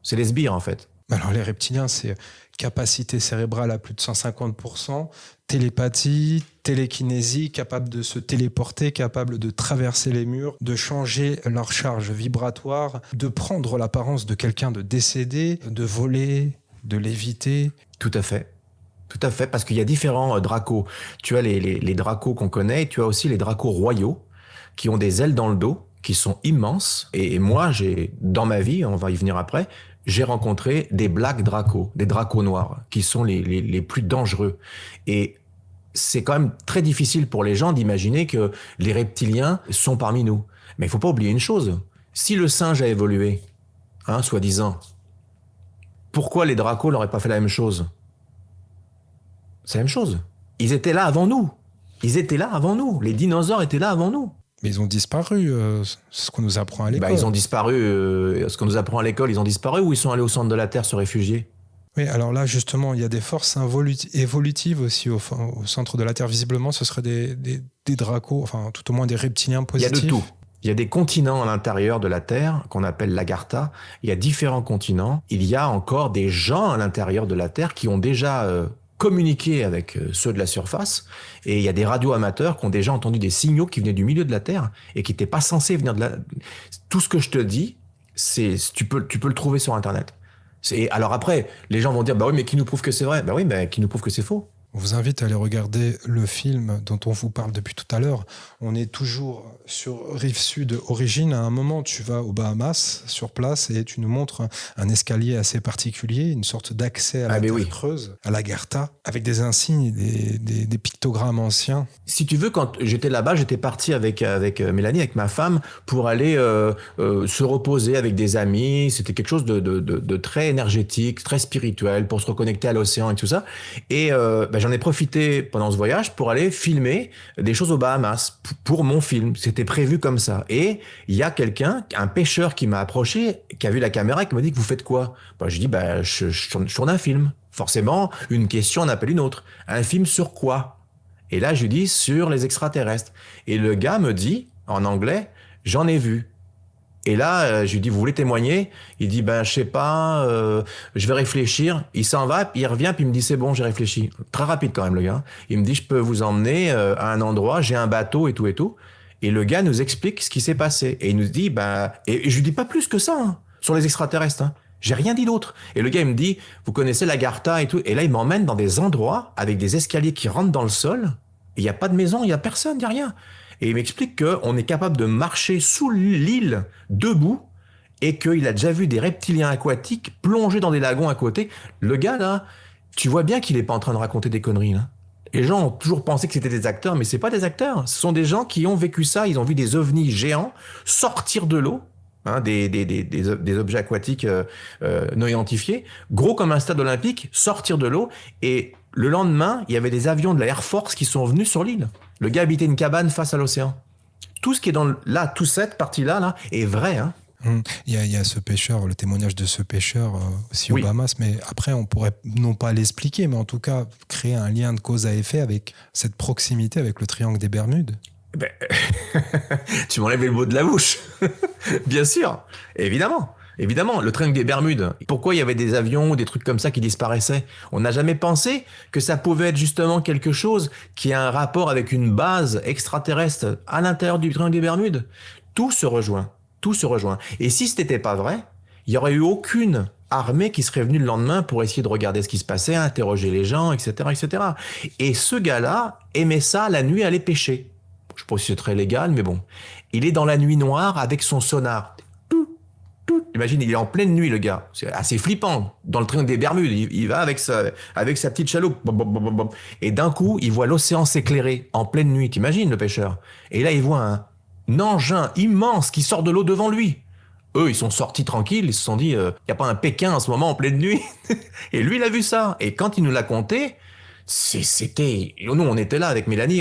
c'est les sbires en fait. Alors les reptiliens, c'est capacité cérébrale à plus de 150%, télépathie, télékinésie, capable de se téléporter, capable de traverser les murs, de changer leur charge vibratoire, de prendre l'apparence de quelqu'un de décédé, de voler, de léviter. Tout à fait. Tout à fait, parce qu'il y a différents dracos. Tu as les dracos qu'on connaît, et tu as aussi les dracos royaux, qui ont des ailes dans le dos, qui sont immenses. Et moi, dans ma vie, on va y venir après, j'ai rencontré des black dracos, des dracos noirs, qui sont les plus dangereux. Et c'est quand même très difficile pour les gens d'imaginer que les reptiliens sont parmi nous. Mais il faut pas oublier une chose. Si le singe a évolué, soi-disant, pourquoi les dracos n'auraient pas fait la même chose ? C'est la même chose. Ils étaient là avant nous. Les dinosaures étaient là avant nous. Mais ils ont disparu, c'est ce qu'on nous apprend à l'école. Ils ont disparu, ce qu'on nous apprend à l'école, ils ont disparu ou ils sont allés au centre de la Terre se réfugier ? Oui, alors là, justement, il y a des forces évolutives aussi au centre de la Terre. Visiblement, ce seraient des dracos, enfin, tout au moins des reptiliens positifs. Il y a de tout. Il y a des continents à l'intérieur de la Terre, qu'on appelle l'Agartha. Il y a différents continents. Il y a encore des gens à l'intérieur de la Terre qui ont déjà communiqué avec ceux de la surface. Et il y a des radioamateurs qui ont déjà entendu des signaux qui venaient du milieu de la Terre et qui n'étaient pas censés venir de la... Tout ce que je te dis, tu peux le trouver sur Internet. Alors après, les gens vont dire, bah oui, mais qui nous prouve que c'est vrai ? Bah oui, mais qui nous prouve que c'est faux ? On vous invite à aller regarder le film dont on vous parle depuis tout à l'heure. On est toujours sur Rive-Sud Origine. À un moment, tu vas aux Bahamas, sur place, et tu nous montres un escalier assez particulier, une sorte d'accès à la terre creuse, à l'Agartha, avec des insignes, des pictogrammes anciens. Si tu veux, quand j'étais là-bas, j'étais parti avec Mélanie, avec ma femme, pour aller se reposer avec des amis. C'était quelque chose de très énergétique, très spirituel, pour se reconnecter à l'océan et tout ça. Et j'en ai profité pendant ce voyage pour aller filmer des choses aux Bahamas pour mon film. C'était prévu comme ça. Et il y a un pêcheur qui m'a approché, qui a vu la caméra et qui m'a dit que vous faites quoi ? Je dis, je tourne un film. Forcément, une question en appelle une autre. Un film sur quoi ? Et là, je lui dis, sur les extraterrestres. Et le gars me dit, en anglais, j'en ai vu. Et là, je lui dis, vous voulez témoigner ? Il dit, je sais pas, je vais réfléchir. Il s'en va, puis il revient, puis il me dit, c'est bon, j'ai réfléchi. Très rapide quand même, le gars. Il me dit, je peux vous emmener à un endroit, j'ai un bateau et tout et tout. Et le gars nous explique ce qui s'est passé. Et il nous dit, et je lui dis pas plus que ça, sur les extraterrestres, J'ai rien dit d'autre. Et le gars, il me dit, vous connaissez l'Agartha et tout. Et là, il m'emmène dans des endroits avec des escaliers qui rentrent dans le sol. Il n'y a pas de maison, il n'y a personne, il n'y a rien. Et il m'explique qu'on est capable de marcher sous l'île debout et qu'il a déjà vu des reptiliens aquatiques plongés dans des lagons à côté. Le gars, là, tu vois bien qu'il n'est pas en train de raconter des conneries, là. Les gens ont toujours pensé que c'était des acteurs, mais c'est pas des acteurs. Ce sont des gens qui ont vécu ça. Ils ont vu des ovnis géants sortir de l'eau, des objets aquatiques non identifiés, gros comme un stade olympique, sortir de l'eau. Et le lendemain, il y avait des avions de la Air Force qui sont venus sur l'île. Le gars habitait une cabane face à l'océan. Tout ce qui est toute cette partie-là, est vrai, Il y a ce pêcheur, le témoignage de ce pêcheur aussi aux Bahamas, mais après on pourrait non pas l'expliquer, mais en tout cas créer un lien de cause à effet avec cette proximité avec le triangle des Bermudes. Tu m'enlèves le mot de la bouche. Bien sûr, évidemment. Évidemment, le triangle des Bermudes. Pourquoi il y avait des avions ou des trucs comme ça qui disparaissaient ? On n'a jamais pensé que ça pouvait être justement quelque chose qui a un rapport avec une base extraterrestre à l'intérieur du triangle des Bermudes. Tout se rejoint. Et si ce n'était pas vrai, il n'y aurait eu aucune armée qui serait venue le lendemain pour essayer de regarder ce qui se passait, interroger les gens, etc., etc. Et ce gars-là aimait ça la nuit, aller pêcher. Je ne sais pas si c'est très légal, mais bon. Il est dans la nuit noire avec son sonar. Imagine, il est en pleine nuit, le gars. C'est assez flippant. Dans le triangle des Bermudes, il va avec sa petite chaloupe. Et d'un coup, il voit l'océan s'éclairer en pleine nuit. T'imagines, le pêcheur. Et là, il voit un engin immense qui sort de l'eau devant lui. Eux, ils sont sortis tranquilles. Ils se sont dit, il n'y a pas un Pékin en ce moment en pleine nuit. Et lui, il a vu ça. Et quand il nous l'a conté, c'était... Nous, on était là avec Mélanie,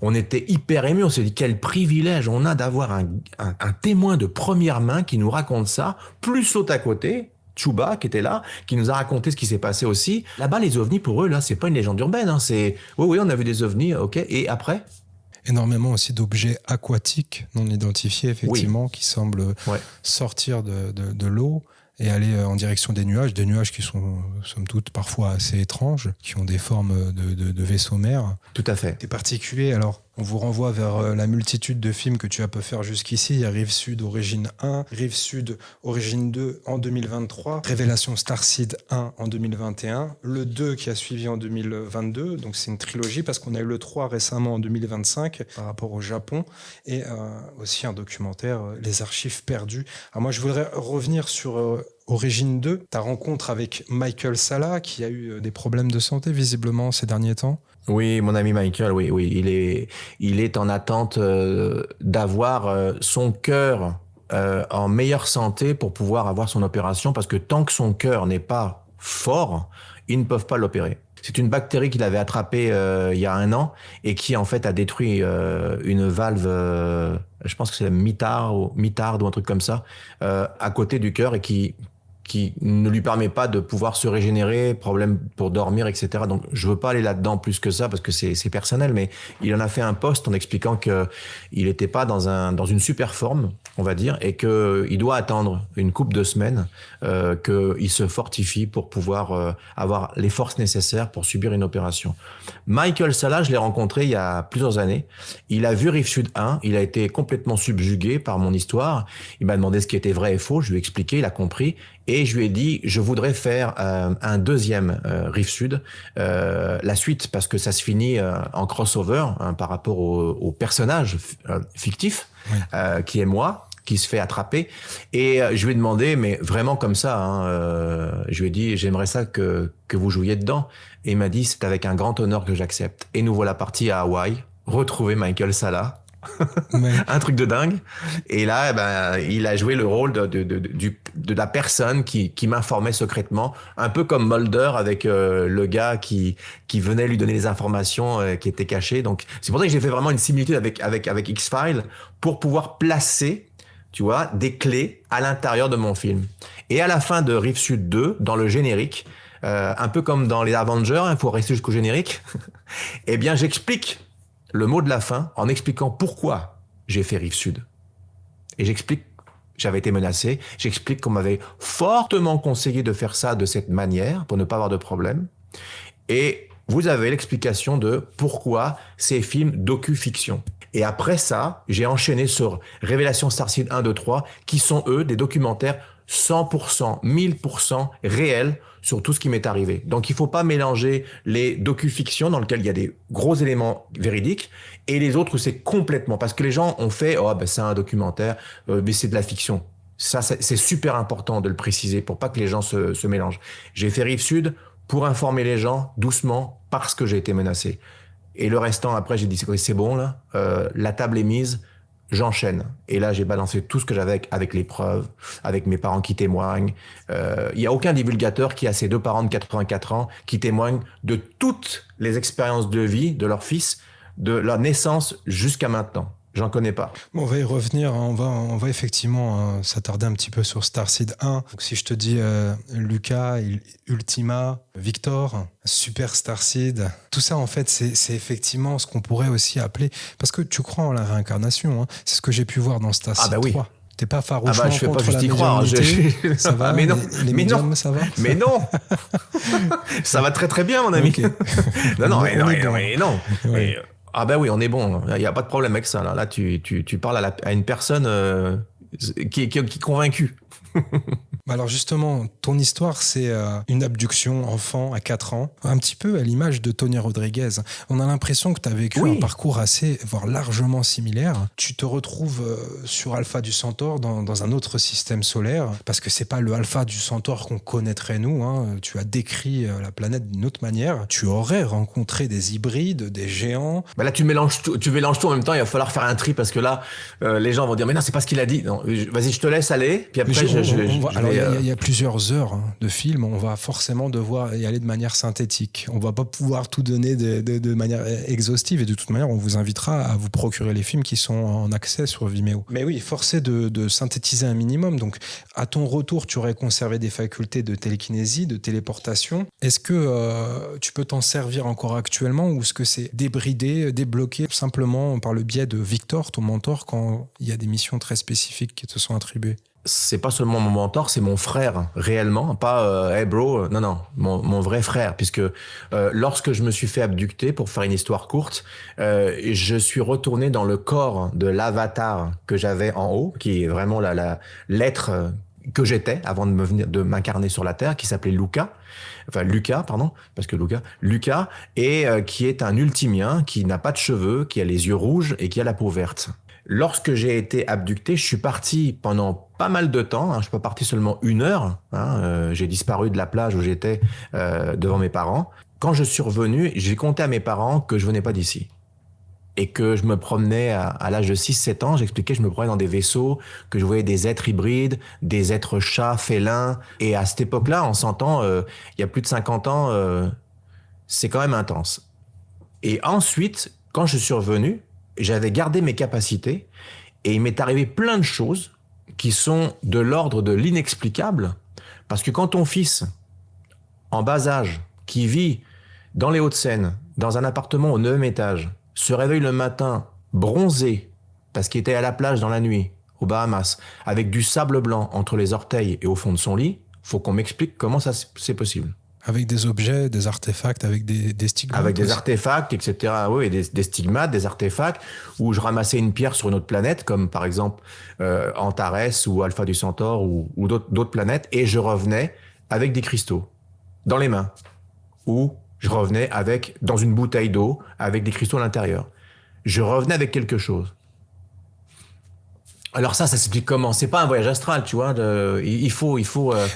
on était hyper émus, on s'est dit quel privilège on a d'avoir un témoin de première main qui nous raconte ça, plus l'autre à côté, Chouba, qui était là, qui nous a raconté ce qui s'est passé aussi. Là-bas, les ovnis, pour eux, là, c'est pas une légende urbaine, c'est... Oui, on a vu des ovnis, ok, et après ? Énormément aussi d'objets aquatiques non identifiés, effectivement, qui semblent sortir de l'eau et aller en direction des nuages qui sont, somme toute, parfois assez étranges, qui ont des formes de vaisseaux mers. Tout à fait. C'est particulier, alors on vous renvoie vers la multitude de films que tu as pu faire jusqu'ici. Il y a Rive Sud, Origine 1, Rive Sud, Origine 2 en 2023, Révélation Starseed 1 en 2021, le 2 qui a suivi en 2022, donc c'est une trilogie parce qu'on a eu le 3 récemment en 2025 par rapport au Japon, et aussi un documentaire, Les Archives perdues. Alors moi je voudrais revenir sur Origine 2, ta rencontre avec Michael Salla qui a eu des problèmes de santé visiblement ces derniers temps. Oui, mon ami Michael, oui, il est en attente d'avoir son cœur en meilleure santé pour pouvoir avoir son opération, parce que tant que son cœur n'est pas fort, ils ne peuvent pas l'opérer. C'est une bactérie qu'il avait attrapée il y a 1 an et qui en fait a détruit une valve, je pense que c'est la mitarde ou un truc comme ça, à côté du cœur, et qui ne lui permet pas de pouvoir se régénérer, problème pour dormir, etc. Donc, je veux pas aller là-dedans plus que ça parce que c'est personnel, mais il en a fait un post en expliquant que il était pas dans une super forme, on va dire, et que il doit attendre une couple de semaines, qu'il se fortifie pour pouvoir avoir les forces nécessaires pour subir une opération. Michael Salla, je l'ai rencontré il y a plusieurs années. Il a vu Rive Sud 1, il a été complètement subjugué par mon histoire. Il m'a demandé ce qui était vrai et faux, je lui ai expliqué, il a compris. Et je lui ai dit, je voudrais faire un deuxième Rive Sud, la suite, parce que ça se finit en crossover par rapport au personnage fictif, Oui. qui est moi, qui se fait attraper. Et je lui ai demandé, mais vraiment comme ça, je lui ai dit, j'aimerais ça que vous jouiez dedans. Et il m'a dit, c'est avec un grand honneur que j'accepte. Et nous voilà partis à Hawaï, retrouver Michael Salla. Mais... un truc de dingue. Et là, il a joué le rôle de la personne qui m'informait secrètement, un peu comme Mulder avec le gars qui venait lui donner les informations qui étaient cachées. Donc c'est pour ça que j'ai fait vraiment une similitude avec X-Files pour pouvoir placer, tu vois, des clés à l'intérieur de mon film. Et à la fin de Rive Sud 2, dans le générique, un peu comme dans les Avengers, il faut rester jusqu'au générique. Eh bien, j'explique le mot de la fin en expliquant pourquoi j'ai fait Rive Sud. Et j'explique, j'avais été menacé, j'explique qu'on m'avait fortement conseillé de faire ça de cette manière pour ne pas avoir de problème. Et vous avez l'explication de pourquoi ces films docu-fiction. Et après ça, j'ai enchaîné sur Révélation Starseed 1, 2, 3, qui sont eux des documentaires 100%, 1000% réels sur tout ce qui m'est arrivé. Donc il faut pas mélanger les docu-fictions dans lesquelles il y a des gros éléments véridiques et les autres où c'est complètement, parce que les gens ont fait c'est un documentaire, mais c'est de la fiction. Ça c'est super important de le préciser pour pas que les gens se mélangent. J'ai fait Rive Sud pour informer les gens doucement parce que j'ai été menacé. Et le restant après j'ai dit c'est bon là, la table est mise. J'enchaîne. Et là, j'ai balancé tout ce que j'avais avec les preuves, avec mes parents qui témoignent. Il y a aucun divulgateur qui a ses 2 parents de 84 ans qui témoignent de toutes les expériences de vie de leur fils, de leur naissance jusqu'à maintenant. J'en connais pas. Bon, on va y revenir, on va effectivement s'attarder un petit peu sur Starseed 1. Donc, si je te dis Lucas, Ultima, Victor, Super Starseed, tout ça en fait c'est effectivement ce qu'on pourrait aussi appeler, parce que tu crois en la réincarnation, hein. C'est ce que j'ai pu voir dans Starseed 3. T'es pas farouchement je fais contre pas juste y croire. Ça va, mais non, les médiums, ça va. Mais non, ça va très très bien, mon ami. Okay. non. Ouais. Oui, on est bon. Il n'y a pas de problème avec ça. Là tu parles à une personne qui est convaincue. Alors justement, ton histoire, c'est une abduction enfant à 4 ans, un petit peu à l'image de Tony Rodriguez. On a l'impression que tu as vécu un parcours assez, voire largement similaire. Tu te retrouves sur Alpha du Centaure dans un autre système solaire, parce que c'est pas le Alpha du Centaure qu'on connaîtrait nous, hein. Tu as décrit la planète d'une autre manière. Tu aurais rencontré des hybrides, des géants. Là, tu mélanges tout en même temps. Il va falloir faire un tri parce que là, les gens vont dire mais non, c'est pas ce qu'il a dit. Non, vas-y, je te laisse aller. Puis après, il y a plusieurs heures de film, on va forcément devoir y aller de manière synthétique. On va pas pouvoir tout donner de manière exhaustive, et de toute manière, on vous invitera à vous procurer les films qui sont en accès sur Vimeo. Mais oui, forcé de synthétiser un minimum. Donc, à ton retour, tu aurais conservé des facultés de télékinésie, de téléportation. Est-ce que tu peux t'en servir encore actuellement, ou est-ce que c'est débridé, débloqué simplement par le biais de Victor, ton mentor, quand il y a des missions très spécifiques qui te sont attribuées? c'est pas seulement mon mentor, c'est mon frère, réellement. Pas hey bro, non, mon vrai frère. Puisque lorsque je me suis fait abducter, pour faire une histoire courte, je suis retourné dans le corps de l'avatar que j'avais en haut, qui est vraiment l'être que j'étais avant de m'incarner sur la Terre, qui s'appelait Lucas. Enfin, Lucas, pardon, parce que Lucas, et qui est un ultimien, qui n'a pas de cheveux, qui a les yeux rouges et qui a la peau verte. Lorsque j'ai été abducté, je suis parti pendant pas mal de temps. Je suis pas parti seulement 1 heure. J'ai disparu de la plage où j'étais devant mes parents. Quand je suis revenu, j'ai compté à mes parents que je venais pas d'ici. Et que je me promenais à l'âge de 6-7 ans, j'expliquais que je me promenais dans des vaisseaux, que je voyais des êtres hybrides, des êtres chats, félins. Et à cette époque-là, en 100 ans, il y a plus de 50 ans, c'est quand même intense. Et ensuite, quand je suis revenu, j'avais gardé mes capacités et il m'est arrivé plein de choses qui sont de l'ordre de l'inexplicable. Parce que quand ton fils, en bas âge, qui vit dans les Hauts-de-Seine, dans un appartement au 9e étage, se réveille le matin bronzé parce qu'il était à la plage dans la nuit, aux Bahamas, avec du sable blanc entre les orteils et au fond de son lit, faut qu'on m'explique comment ça c'est possible. Avec des objets, des artefacts, avec des stigmates. Avec des artefacts, etc. Oui, des stigmates, des artefacts, où je ramassais une pierre sur une autre planète, comme par exemple Antares ou Alpha du Centaure ou d'autres planètes, et je revenais avec des cristaux dans les mains, ou je revenais dans une bouteille d'eau avec des cristaux à l'intérieur. Je revenais avec quelque chose. Alors ça s'explique comment? C'est pas un voyage astral, tu vois. Il faut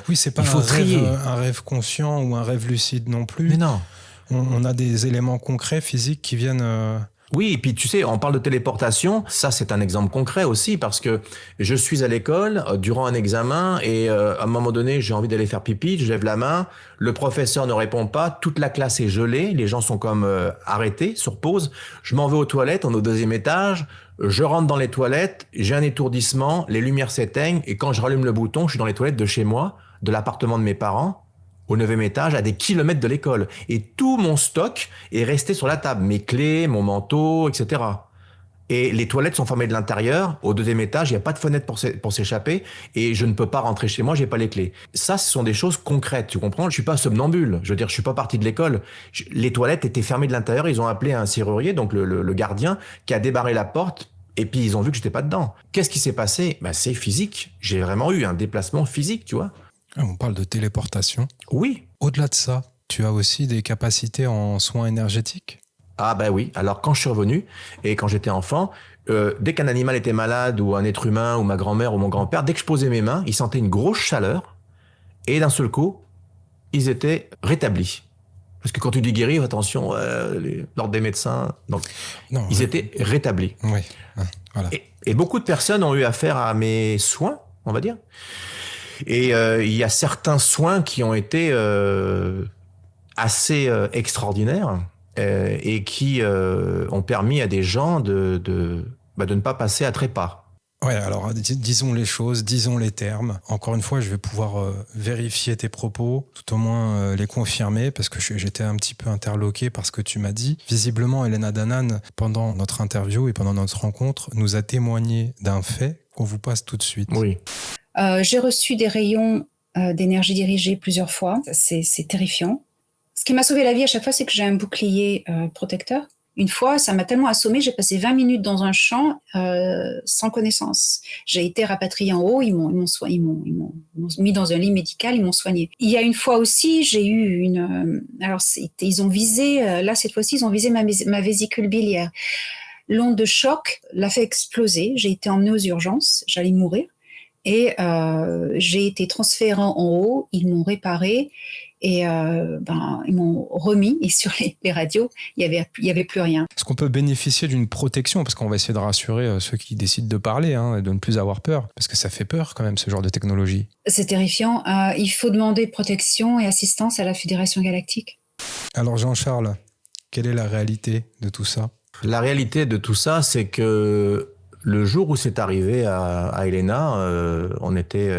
oui, c'est pas un rêve conscient ou un rêve lucide non plus. Mais non. On a des éléments concrets, physiques qui viennent... Oui, et puis tu sais, on parle de téléportation. Ça, c'est un exemple concret aussi parce que je suis à l'école durant un examen et à un moment donné, j'ai envie d'aller faire pipi. Je lève la main, le professeur ne répond pas, toute la classe est gelée, les gens sont comme arrêtés sur pause. Je m'en vais aux toilettes, on est au 2e étage. Je rentre dans les toilettes, j'ai un étourdissement, les lumières s'éteignent et quand je rallume le bouton, je suis dans les toilettes de chez moi, de l'appartement de mes parents, au 9e étage, à des kilomètres de l'école. Et tout mon stock est resté sur la table, mes clés, mon manteau, etc. Et les toilettes sont fermées de l'intérieur, au 2e étage, il n'y a pas de fenêtre pour s'échapper et je ne peux pas rentrer chez moi, j'ai pas les clés. Ça, ce sont des choses concrètes, tu comprends? Je suis pas somnambule, je veux dire, je suis pas parti de l'école. Les toilettes étaient fermées de l'intérieur, ils ont appelé un serrurier, donc le gardien, qui a débarré la porte. Et puis ils ont vu que j'étais pas dedans. Qu'est-ce qui s'est passé? C'est physique. J'ai vraiment eu un déplacement physique, tu vois. On parle de téléportation. Oui. Au-delà de ça, tu as aussi des capacités en soins énergétiques? Ah oui. Alors quand je suis revenu et quand j'étais enfant, dès qu'un animal était malade ou un être humain ou ma grand-mère ou mon grand-père, dès que je posais mes mains, ils sentaient une grosse chaleur et d'un seul coup, ils étaient rétablis. Parce que quand tu dis guérir, attention, l'ordre des médecins, donc ils étaient rétablis. Oui, voilà. Et beaucoup de personnes ont eu affaire à mes soins, on va dire. Et il y a certains soins qui ont été assez extraordinaires et qui ont permis à des gens de ne pas passer à trépas. Ouais, alors disons les choses, disons les termes. Encore une fois, je vais pouvoir vérifier tes propos, tout au moins les confirmer, parce que j'étais un petit peu interloqué par ce que tu m'as dit. Visiblement, Elena Danaan, pendant notre interview et pendant notre rencontre, nous a témoigné d'un fait qu'on vous passe tout de suite. Oui. J'ai reçu des rayons d'énergie dirigée plusieurs fois. C'est terrifiant. Ce qui m'a sauvé la vie à chaque fois, c'est que j'ai un bouclier protecteur. Une fois, ça m'a tellement assommée, j'ai passé 20 minutes dans un champ sans connaissance. J'ai été rapatriée en haut, ils m'ont mis dans un lit médical, ils m'ont soignée. Il y a une fois aussi, j'ai eu ils ont visé, là cette fois-ci, ils ont visé ma vésicule biliaire. L'onde de choc l'a fait exploser, j'ai été emmenée aux urgences, j'allais mourir. Et j'ai été transférée en haut, ils m'ont réparée et ils m'ont remis. Et sur les radios, il y avait plus rien. Est-ce qu'on peut bénéficier d'une protection? Parce qu'on va essayer de rassurer ceux qui décident de parler et de ne plus avoir peur. Parce que ça fait peur quand même, ce genre de technologie. C'est terrifiant. Il faut demander protection et assistance à la Fédération Galactique. Alors Jean-Charles, quelle est la réalité de tout ça? La réalité de tout ça, c'est que le jour où c'est arrivé à Elena, on était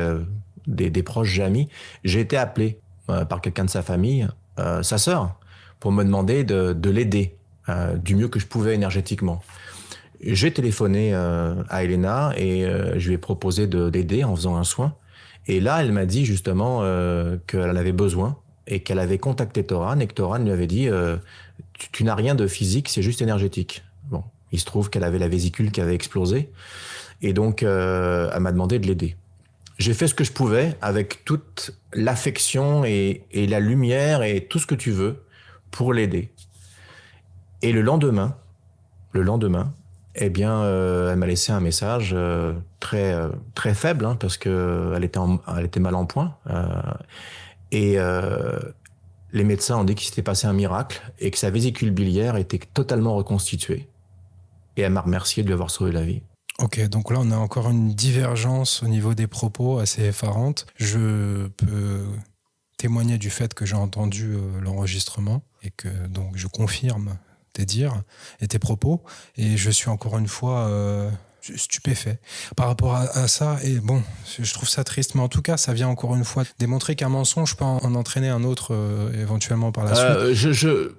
des proches amis, j'ai été appelé par quelqu'un de sa famille, sa sœur, pour me demander de l'aider du mieux que je pouvais énergétiquement. J'ai téléphoné à Elena et je lui ai proposé de l'aider en faisant un soin. Et là, elle m'a dit justement qu'elle en avait besoin et qu'elle avait contacté Toran et que Toran lui avait dit tu n'as rien de physique, c'est juste énergétique. Bon, il se trouve qu'elle avait la vésicule qui avait explosé et donc elle m'a demandé de l'aider. J'ai fait ce que je pouvais avec toute l'affection et la lumière et tout ce que tu veux pour l'aider. Et le lendemain, eh bien, elle m'a laissé un message très faible hein, parce que elle était mal en point. Et les médecins ont dit qu'il s'était passé un miracle et que sa vésicule biliaire était totalement reconstituée. Et elle m'a remercié de lui avoir sauvé la vie. Ok, donc là on a encore une divergence au niveau des propos assez effarante. Je peux témoigner du fait que j'ai entendu l'enregistrement et que donc je confirme tes dires et tes propos et je suis encore une fois stupéfait par rapport à ça. Et bon, je trouve ça triste, mais en tout cas ça vient encore une fois démontrer qu'un mensonge peut en entraîner un autre éventuellement par la suite.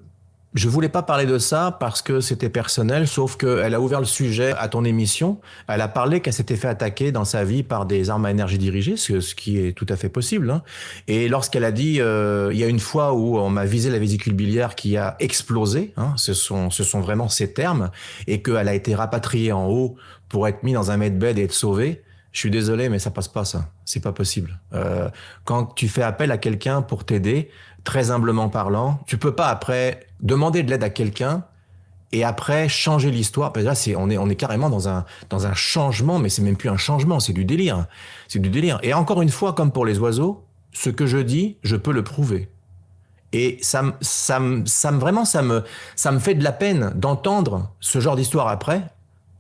Je voulais pas parler de ça parce que c'était personnel, sauf qu'elle a ouvert le sujet à ton émission. Elle a parlé qu'elle s'était fait attaquer dans sa vie par des armes à énergie dirigée, ce qui est tout à fait possible. Hein. Et lorsqu'elle a dit, il y a une fois où on m'a visé la vésicule biliaire qui a explosé, hein, ce sont vraiment ces termes, et qu'elle a été rapatriée en haut pour être mise dans un medbed et être sauvée. Je suis désolé, mais ça passe pas, ça. C'est pas possible. Quand tu fais appel à quelqu'un pour t'aider, très humblement parlant, tu peux pas après demander de l'aide à quelqu'un et après changer l'histoire. Parce que là, on est carrément dans un changement, mais c'est même plus un changement, c'est du délire. C'est du délire. Et encore une fois, comme pour les oiseaux, ce que je dis, je peux le prouver. Et ça me fait de la peine d'entendre ce genre d'histoire après.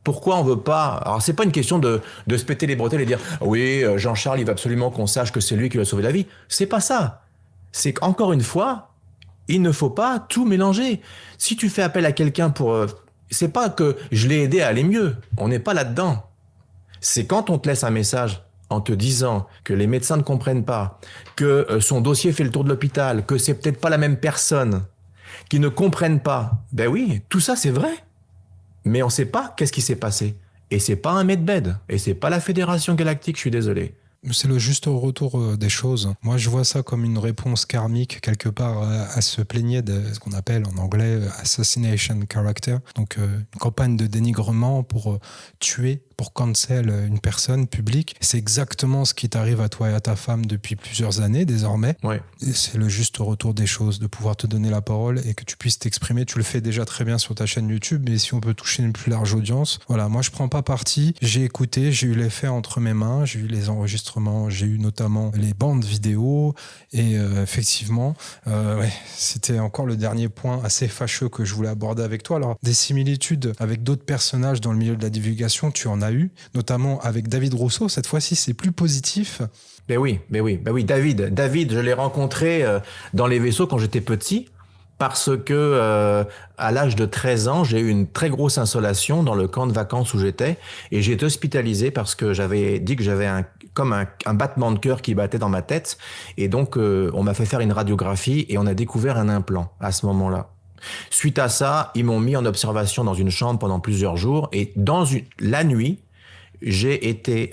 Pourquoi on veut pas... Alors, c'est pas une question de se péter les bretelles et dire « Oui, Jean-Charles, il veut absolument qu'on sache que c'est lui qui lui a sauvé la vie. » C'est pas ça. C'est qu'encore une fois, il ne faut pas tout mélanger. Si tu fais appel à quelqu'un pour... c'est pas que je l'ai aidé à aller mieux. On n'est pas là-dedans. C'est quand on te laisse un message en te disant que les médecins ne comprennent pas, que son dossier fait le tour de l'hôpital, que c'est peut-être pas la même personne, qui ne comprennent pas. Ben oui, tout ça, c'est vrai. Mais on ne sait pas qu'est-ce qui s'est passé. Et c'est pas un medbed. Et c'est pas la Fédération Galactique, je suis désolé. C'est le juste retour des choses. Moi, je vois ça comme une réponse karmique, quelque part, à se plaigner de ce qu'on appelle en anglais assassination character. Donc, une campagne de dénigrement pour tuer, pour cancel une personne publique. C'est exactement ce qui t'arrive à toi et à ta femme depuis plusieurs années, désormais. Ouais. Et c'est le juste retour des choses, de pouvoir te donner la parole et que tu puisses t'exprimer. Tu le fais déjà très bien sur ta chaîne YouTube, mais si on peut toucher une plus large audience, voilà, moi, je prends pas parti. J'ai écouté, j'ai eu les faits entre mes mains, j'ai eu les enregistrements, j'ai eu notamment les bandes vidéo et effectivement, c'était encore le dernier point assez fâcheux que je voulais aborder avec toi. Alors, des similitudes avec d'autres personnages dans le milieu de la divulgation, tu en as eu, notamment avec David Rousseau. Cette fois-ci, c'est plus positif. Ben oui, David, je l'ai rencontré dans les vaisseaux quand j'étais petit. Parce que à l'âge de 13 ans, j'ai eu une très grosse insolation dans le camp de vacances où j'étais et j'ai été hospitalisé parce que j'avais dit que j'avais un battement de cœur qui battait dans ma tête et donc on m'a fait faire une radiographie et on a découvert un implant à ce moment-là. Suite à ça, ils m'ont mis en observation dans une chambre pendant plusieurs jours et la nuit, j'ai été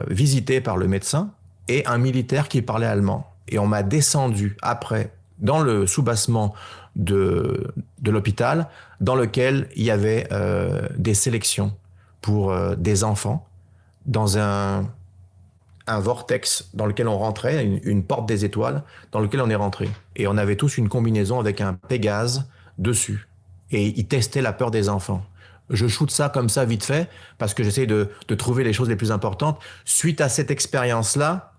visité par le médecin et un militaire qui parlait allemand et on m'a descendu après dans le soubassement de l'hôpital, dans lequel il y avait des sélections pour des enfants, dans un vortex dans lequel on rentrait, une porte des étoiles, dans lequel on est rentré. Et on avait tous une combinaison avec un Pégase dessus. Et ils testaient la peur des enfants. Je shoot ça comme ça vite fait, parce que j'essaie de trouver les choses les plus importantes. Suite à cette expérience-là,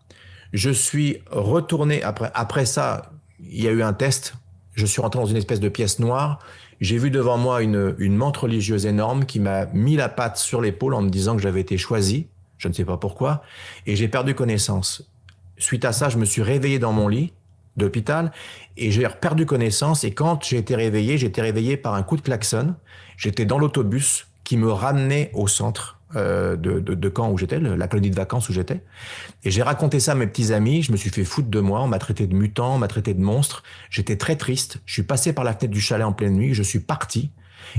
je suis retourné, après ça, il y a eu un test, je suis rentré dans une espèce de pièce noire, j'ai vu devant moi une menthe religieuse énorme qui m'a mis la patte sur l'épaule en me disant que j'avais été choisi, je ne sais pas pourquoi, et j'ai perdu connaissance. Suite à ça, je me suis réveillé dans mon lit d'hôpital et j'ai perdu connaissance et quand j'ai été réveillé par un coup de klaxon, j'étais dans l'autobus qui me ramenait au centre de camp où j'étais, la colonie de vacances où j'étais. Et j'ai raconté ça à mes petits amis, je me suis fait foutre de moi, on m'a traité de mutant, on m'a traité de monstre. J'étais très triste, je suis passé par la fenêtre du chalet en pleine nuit, je suis parti.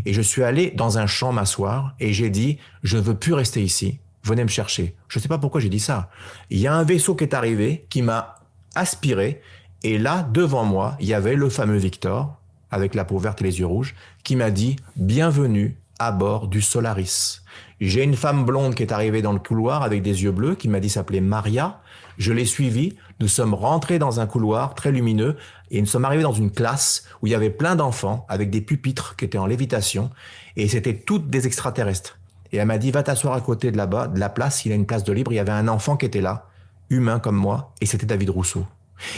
Et je suis allé dans un champ m'asseoir et j'ai dit, je ne veux plus rester ici. Venez me chercher. Je ne sais pas pourquoi j'ai dit ça. Il y a un vaisseau qui est arrivé, qui m'a aspiré. Et là, devant moi, il y avait le fameux Victor, avec la peau verte et les yeux rouges, qui m'a dit « Bienvenue à bord du Solaris ». J'ai une femme blonde qui est arrivée dans le couloir avec des yeux bleus, qui m'a dit s'appeler Maria. Je l'ai suivie. Nous sommes rentrés dans un couloir très lumineux et nous sommes arrivés dans une classe où il y avait plein d'enfants avec des pupitres qui étaient en lévitation et c'était toutes des extraterrestres. Et elle m'a dit, va t'asseoir à côté de là-bas, de la place, il y a une place de libre. Il y avait un enfant qui était là, humain comme moi, et c'était David Rousseau.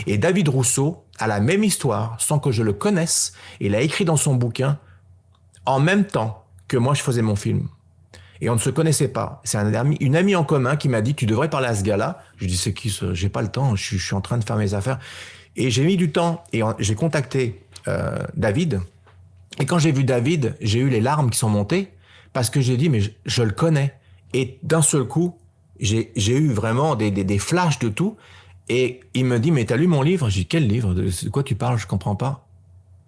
Et David Rousseau a la même histoire, sans que je le connaisse. Il a écrit dans son bouquin, en même temps que moi je faisais mon film. Et on ne se connaissait pas. C'est une amie en commun qui m'a dit, tu devrais parler à ce gars-là. Je dis, c'est qui ce? J'ai pas le temps, je suis en train de faire mes affaires. Et j'ai mis du temps, et j'ai contacté David. Et quand j'ai vu David, j'ai eu les larmes qui sont montées, parce que j'ai dit, mais je le connais. Et d'un seul coup, j'ai eu vraiment des flashs de tout. Et il me dit, mais t'as lu mon livre? J'ai dit, quel livre? De quoi tu parles? Je comprends pas.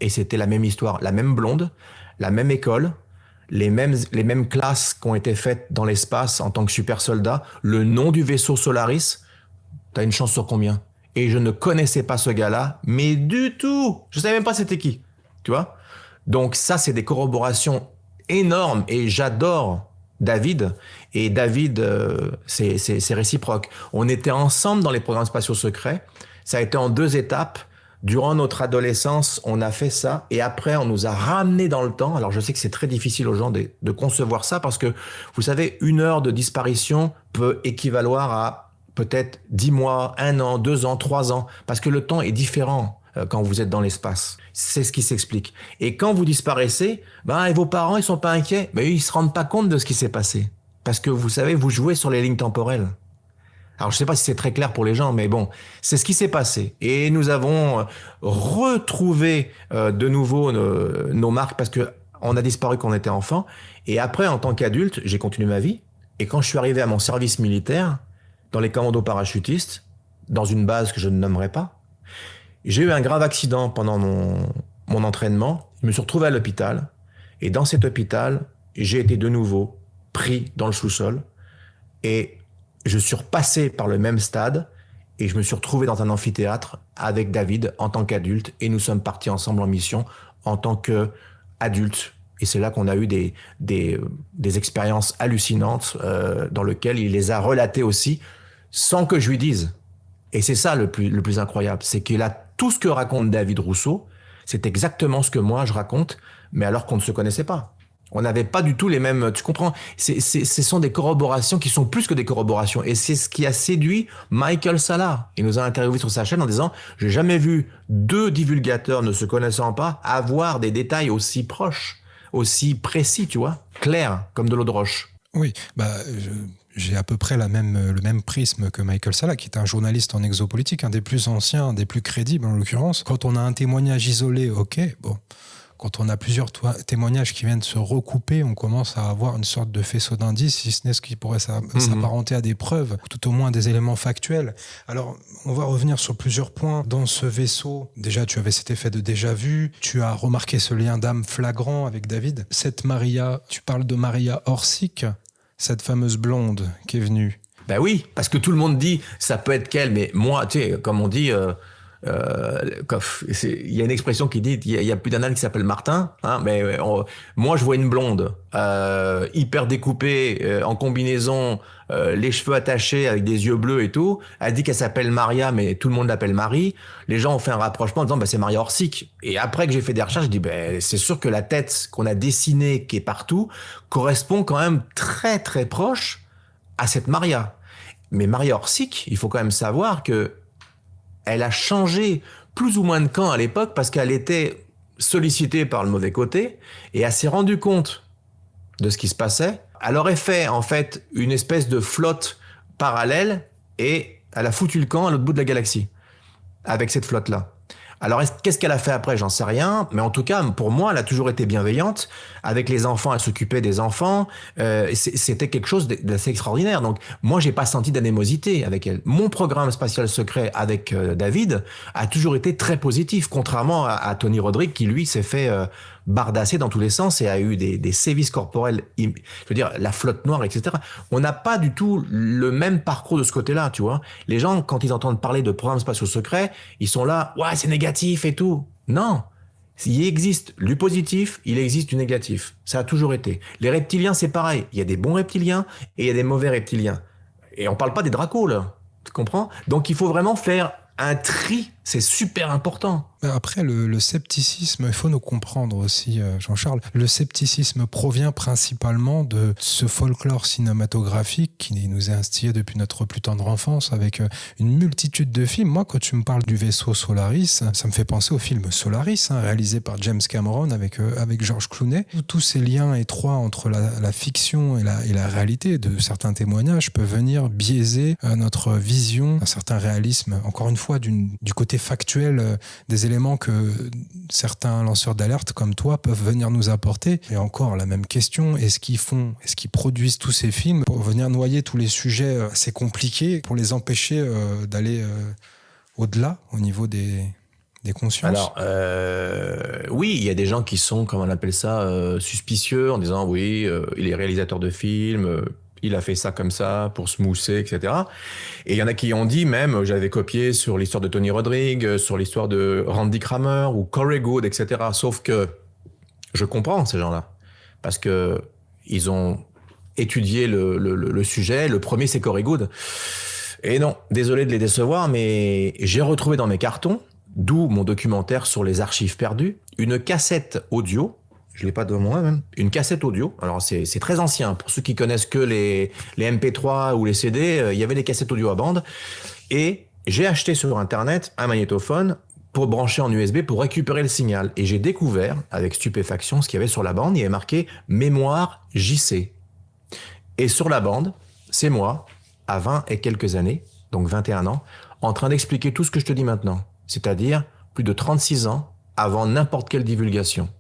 Et c'était la même histoire, la même blonde, la même école, les mêmes classes qui ont été faites dans l'espace en tant que super soldat, le nom du vaisseau Solaris. T'as une chance sur combien? Et je ne connaissais pas ce gars-là, mais du tout. Je savais même pas c'était qui, tu vois? Donc ça, c'est des corroborations énormes et j'adore David. Et David, c'est réciproque. On était ensemble dans les programmes spatiaux secrets. Ça a été en 2 étapes. Durant notre adolescence, on a fait ça. Et après, on nous a ramenés dans le temps. Alors, je sais que c'est très difficile aux gens de concevoir ça parce que, vous savez, 1 heure de disparition peut équivaloir à peut-être 10 mois, 1 an, 2 ans, 3 ans. Parce que le temps est différent quand vous êtes dans l'espace. C'est ce qui s'explique. Et quand vous disparaissez, et vos parents, ils sont pas inquiets. Mais ils se rendent pas compte de ce qui s'est passé. Parce que vous savez, vous jouez sur les lignes temporelles. Alors, je sais pas si c'est très clair pour les gens, mais bon, c'est ce qui s'est passé. Et nous avons retrouvé de nouveau nos marques parce que on a disparu quand on était enfant. Et après, en tant qu'adulte, j'ai continué ma vie. Et quand je suis arrivé à mon service militaire, dans les commandos parachutistes, dans une base que je ne nommerai pas, j'ai eu un grave accident pendant mon entraînement. Je me suis retrouvé à l'hôpital. Et dans cet hôpital, j'ai été de nouveau pris dans le sous-sol. Et je suis repassé par le même stade et je me suis retrouvé dans un amphithéâtre avec David en tant qu'adulte et nous sommes partis ensemble en mission en tant qu'adultes. Et c'est là qu'on a eu des expériences hallucinantes dans lesquelles il les a relatées aussi sans que je lui dise. Et c'est ça le plus incroyable, c'est qu'il a tout ce que raconte David Rousseau, c'est exactement ce que moi je raconte, mais alors qu'on ne se connaissait pas. On n'avait pas du tout les mêmes... Tu comprends? Ce sont des corroborations qui sont plus que des corroborations. Et c'est ce qui a séduit Michael Salla. Il nous a interviewé sur sa chaîne en disant « J'ai jamais vu 2 divulgateurs ne se connaissant pas avoir des détails aussi proches, aussi précis, tu vois, clairs, comme de l'eau de roche. » Oui, j'ai à peu près le même prisme que Michael Salla, qui est un journaliste en exopolitique, un des plus anciens, un des plus crédibles en l'occurrence. Quand on a un témoignage isolé, ok, bon... Quand on a plusieurs témoignages qui viennent se recouper, on commence à avoir une sorte de faisceau d'indices, si ce n'est ce qui pourrait s'apparenter à des preuves, tout au moins des éléments factuels. Alors, on va revenir sur plusieurs points. Dans ce vaisseau, déjà, tu avais cet effet de déjà-vu, tu as remarqué ce lien d'âme flagrant avec David. Cette Maria, tu parles de Maria Orsic, cette fameuse blonde qui est venue. Ben oui, parce que tout le monde dit, ça peut être qu'elle, mais moi, tu sais, comme on dit... il y a une expression qui dit il y a plus d'un âne qui s'appelle Martin, hein, mais moi je vois une blonde hyper découpée en combinaison, les cheveux attachés avec des yeux bleus et tout. Elle dit qu'elle s'appelle Maria, mais tout le monde l'appelle Marie. Les gens ont fait un rapprochement en disant c'est Maria Orsic. Et après que j'ai fait des recherches, je dis c'est sûr que la tête qu'on a dessinée qui est partout correspond quand même très très proche à cette Maria. Mais Maria Orsic, il faut quand même savoir que elle a changé plus ou moins de camp à l'époque parce qu'elle était sollicitée par le mauvais côté et elle s'est rendue compte de ce qui se passait. Elle aurait fait en fait une espèce de flotte parallèle et elle a foutu le camp à l'autre bout de la galaxie avec cette flotte-là. Alors, qu'est-ce qu'elle a fait après? J'en sais rien. Mais en tout cas, pour moi, elle a toujours été bienveillante. Avec les enfants, elle s'occupait des enfants. C'était quelque chose d'assez extraordinaire. Donc, moi, j'ai pas senti d'anémosité avec elle. Mon programme spatial secret avec David a toujours été très positif, contrairement à Tony Roderick, qui, lui, s'est fait bardassé dans tous les sens et a eu des sévices corporels, je veux dire, la flotte noire, etc. On n'a pas du tout le même parcours de ce côté-là, tu vois. Les gens, quand ils entendent parler de programmes spatiaux secrets, ils sont là, ouais, c'est négatif et tout. Non. Il existe du positif, il existe du négatif. Ça a toujours été. Les reptiliens, c'est pareil. Il y a des bons reptiliens et il y a des mauvais reptiliens. Et on parle pas des dracos, là. Tu comprends? Donc, il faut vraiment faire un tri. C'est super important. Après, le scepticisme, il faut nous comprendre aussi, Jean-Charles. Le scepticisme provient principalement de ce folklore cinématographique qui nous est instillé depuis notre plus tendre enfance avec une multitude de films. Moi, quand tu me parles du vaisseau Solaris, ça me fait penser au film Solaris, réalisé par James Cameron avec George Clooney. Tous ces liens étroits entre la fiction et la réalité de certains témoignages peuvent venir biaiser notre vision d'un certain réalisme, encore une fois, du côté factuel des éléments que certains lanceurs d'alerte comme toi peuvent venir nous apporter. Et encore, la même question, est-ce qu'ils produisent tous ces films pour venir noyer tous les sujets assez compliqués, pour les empêcher d'aller au-delà, au niveau des consciences? Alors, oui, il y a des gens qui sont, comment on appelle ça, suspicieux, en disant, oui, il est réalisateur de films, il a fait ça comme ça pour se mousser, etc. Et il y en a qui ont dit même, j'avais copié sur l'histoire de Tony Rodriguez, sur l'histoire de Randy Kramer ou Corey Goode, etc. Sauf que je comprends ces gens-là, parce que ils ont étudié le sujet. Le premier, c'est Corey Goode. Et non, désolé de les décevoir, mais j'ai retrouvé dans mes cartons, d'où mon documentaire sur les archives perdues, une cassette audio. Je l'ai pas devant moi même. Une cassette audio. Alors c'est très ancien. Pour ceux qui connaissent que les MP3 ou les CD, il y avait des cassettes audio à bande. Et j'ai acheté sur Internet un magnétophone pour brancher en USB pour récupérer le signal. Et j'ai découvert, avec stupéfaction, ce qu'il y avait sur la bande. Il y avait marqué « Mémoire JC ». Et sur la bande, c'est moi, à 20 et quelques années, donc 21 ans, en train d'expliquer tout ce que je te dis maintenant. C'est-à-dire plus de 36 ans avant n'importe quelle divulgation.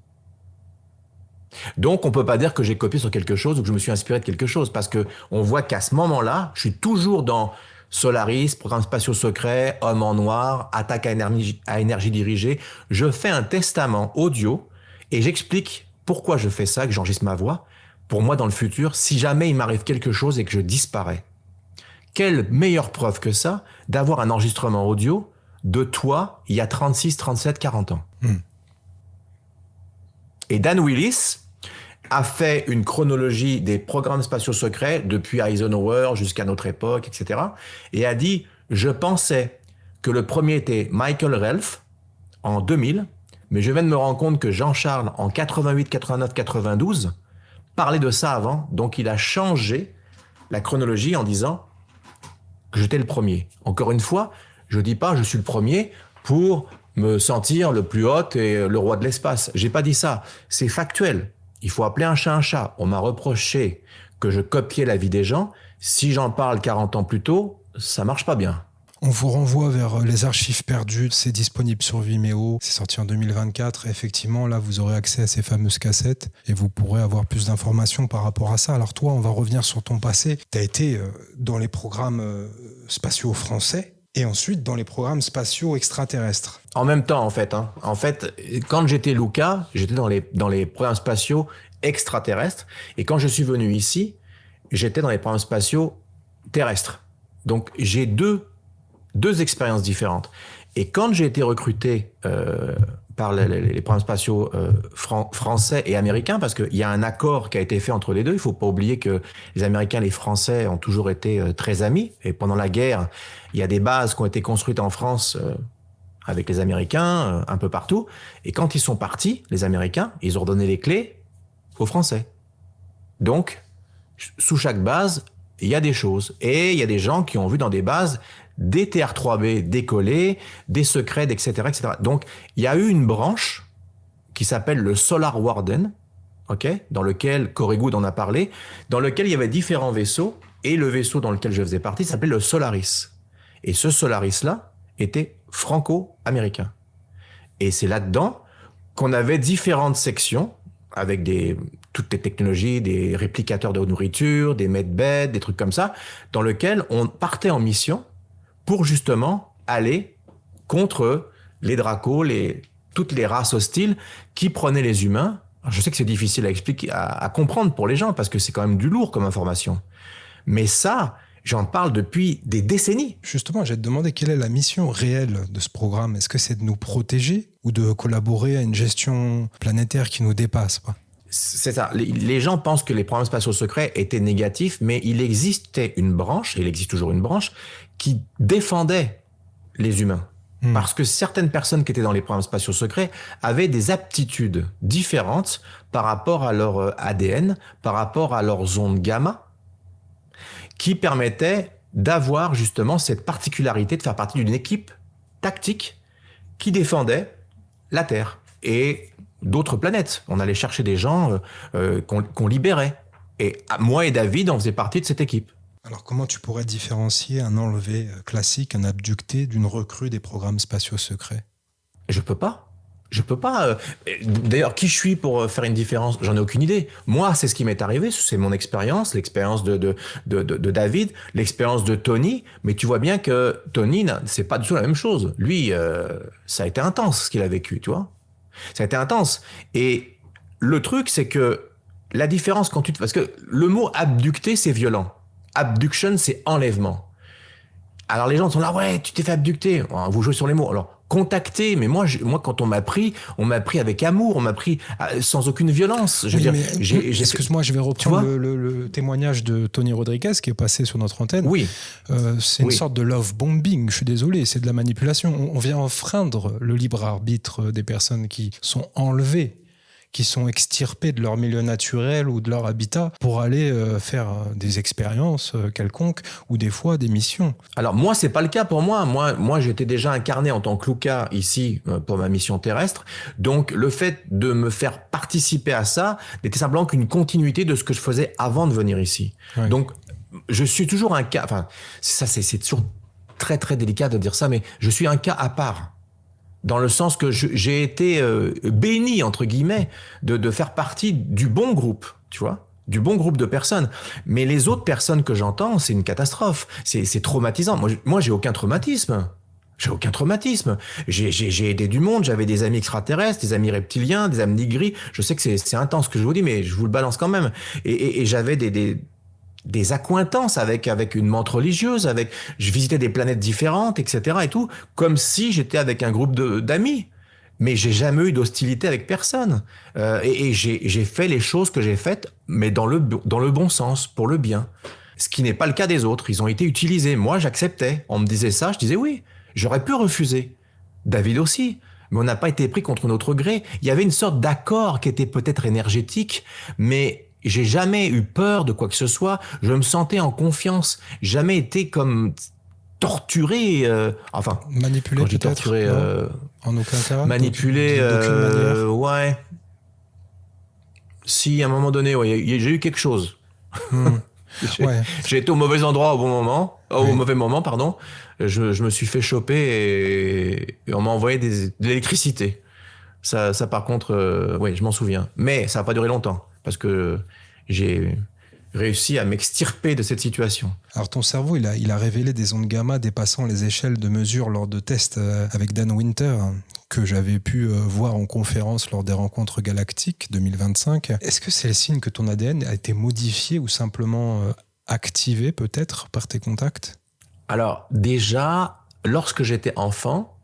Donc, on peut pas dire que j'ai copié sur quelque chose ou que je me suis inspiré de quelque chose, parce que on voit qu'à ce moment-là, je suis toujours dans Solaris, programme spatiaux secrets, Homme en noir, attaque à énergie dirigée. Je fais un testament audio et j'explique pourquoi je fais ça, que j'enregistre ma voix, pour moi dans le futur, si jamais il m'arrive quelque chose et que je disparais. Quelle meilleure preuve que ça d'avoir un enregistrement audio de toi il y a 36, 37, 40 ans. Et Dan Willis a fait une chronologie des programmes spatiaux secrets depuis Eisenhower jusqu'à notre époque, etc. Et a dit, je pensais que le premier était Michael Relf en 2000, mais je viens de me rendre compte que Jean-Charles en 88, 89, 92 parlait de ça avant, donc il a changé la chronologie en disant que j'étais le premier. Encore une fois, je dis pas je suis le premier pour me sentir le plus haut et le roi de l'espace. J'ai pas dit ça. C'est factuel. Il faut appeler un chat un chat. On m'a reproché que je copiais la vie des gens. Si j'en parle 40 ans plus tôt, ça marche pas bien. On vous renvoie vers les archives perdues. C'est disponible sur Vimeo. C'est sorti en 2024. Effectivement, là, vous aurez accès à ces fameuses cassettes et vous pourrez avoir plus d'informations par rapport à ça. Alors toi, on va revenir sur ton passé. Tu as été dans les programmes spatiaux français et ensuite dans les programmes spatiaux extraterrestres. En même temps, en fait. En fait, quand j'étais Luca, j'étais dans les programmes spatiaux extraterrestres. Et quand je suis venu ici, j'étais dans les programmes spatiaux terrestres. Donc, j'ai deux expériences différentes. Et quand j'ai été recruté par les programmes spatiaux français et américains, parce qu'il y a un accord qui a été fait entre les deux, il ne faut pas oublier que les Américains et les Français ont toujours été très amis. Et pendant la guerre, il y a des bases qui ont été construites en France avec les Américains, un peu partout. Et quand ils sont partis, les Américains, ils ont redonné les clés aux Français. Donc, sous chaque base, il y a des choses. Et il y a des gens qui ont vu dans des bases des TR-3B décollés, des secrets, etc., etc. Donc, il y a eu une branche qui s'appelle le Solar Warden, dans lequel Corey Goode en a parlé, dans lequel il y avait différents vaisseaux, et le vaisseau dans lequel je faisais partie s'appelait le Solaris. Et ce Solaris-là était franco-américain. Et c'est là-dedans qu'on avait différentes sections, avec toutes les technologies, des réplicateurs de nourriture, des medbeds, des trucs comme ça, dans lequel on partait en mission pour justement aller contre les dracos, les toutes les races hostiles qui prenaient les humains. Alors, je sais que c'est difficile à expliquer, à comprendre pour les gens, parce que c'est quand même du lourd comme information. Mais ça, j'en parle depuis des décennies. Justement, j'ai te demandé quelle est la mission réelle de ce programme. Est-ce que c'est de nous protéger ou de collaborer à une gestion planétaire qui nous dépasse, quoi? C'est ça. Les gens pensent que les programmes spatiaux secrets étaient négatifs, mais il existait une branche, et il existe toujours une branche, qui défendait les humains. Parce que certaines personnes qui étaient dans les programmes spatiaux secrets avaient des aptitudes différentes par rapport à leur ADN, par rapport à leurs ondes gamma, qui permettaient d'avoir justement cette particularité de faire partie d'une équipe tactique qui défendait la Terre et d'autres planètes. On allait chercher des gens qu'on libérait. Et moi et David, on faisait partie de cette équipe. Alors comment tu pourrais différencier un enlevé classique, un abducté, d'une recrue des programmes spatiaux secrets? Je peux pas. D'ailleurs, qui je suis pour faire une différence? J'en ai aucune idée. Moi, c'est ce qui m'est arrivé, c'est mon expérience, l'expérience de David, l'expérience de Tony. Mais tu vois bien que Tony, c'est pas du tout la même chose. Lui, ça a été intense ce qu'il a vécu, tu vois. Ça a été intense. Et le truc, c'est que la différence parce que le mot abducté, c'est violent. Abduction, c'est enlèvement. Alors les gens sont là, ouais, tu t'es fait abducter. Vous jouez sur les mots. Alors, contacter, mais moi, quand on m'a pris avec amour, on m'a pris sans aucune violence. Je veux dire, excuse-moi, je vais reprendre le témoignage de Tony Rodriguez qui est passé sur notre antenne. Oui. C'est une sorte de love bombing, je suis désolé, c'est de la manipulation. On vient enfreindre le libre arbitre des personnes qui sont enlevées, qui sont extirpés de leur milieu naturel ou de leur habitat pour aller faire des expériences quelconques ou des fois des missions. Alors moi, c'est pas le cas pour moi. Moi, j'étais déjà incarné en tant que Luca ici pour ma mission terrestre. Donc le fait de me faire participer à ça n'était simplement qu'une continuité de ce que je faisais avant de venir ici. Oui. Donc je suis toujours un cas. Enfin, c'est toujours très très délicat de dire ça, mais je suis un cas à part. Dans le sens que j'ai été béni, entre guillemets, de faire partie du bon groupe, tu vois, du bon groupe de personnes. Mais les autres personnes que j'entends, c'est une catastrophe. C'est traumatisant. Moi, j'ai aucun traumatisme. J'ai aidé du monde, j'avais des amis extraterrestres, des amis reptiliens, des amis gris. Je sais que c'est intense ce que je vous dis, mais je vous le balance quand même. Et j'avais des accointances avec une menthe religieuse, je visitais des planètes différentes, etc. et tout, comme si j'étais avec un groupe d'amis. Mais j'ai jamais eu d'hostilité avec personne. Et j'ai fait les choses que j'ai faites, mais dans le bon sens, pour le bien. Ce qui n'est pas le cas des autres. Ils ont été utilisés. Moi, j'acceptais. On me disait ça, je disais oui. J'aurais pu refuser. David aussi. Mais on n'a pas été pris contre notre gré. Il y avait une sorte d'accord qui était peut-être énergétique, mais j'ai jamais eu peur de quoi que ce soit. Je me sentais en confiance. Jamais été comme torturé. Manipulé peut-être. Torturé. En aucun cas. Manipulé. Ouais. Si à un moment donné, ouais, j'ai eu quelque chose. J'ai été au mauvais endroit au bon moment, au mauvais moment, pardon. Je me suis fait choper et on m'a envoyé de l'électricité. Ça par contre, je m'en souviens. Mais ça n'a pas duré longtemps. Parce que j'ai réussi à m'extirper de cette situation. Alors ton cerveau, il a révélé des ondes gamma dépassant les échelles de mesure lors de tests avec Dan Winter, que j'avais pu voir en conférence lors des rencontres galactiques 2025. Est-ce que c'est le signe que ton ADN a été modifié ou simplement activé peut-être par tes contacts? Alors déjà, lorsque j'étais enfant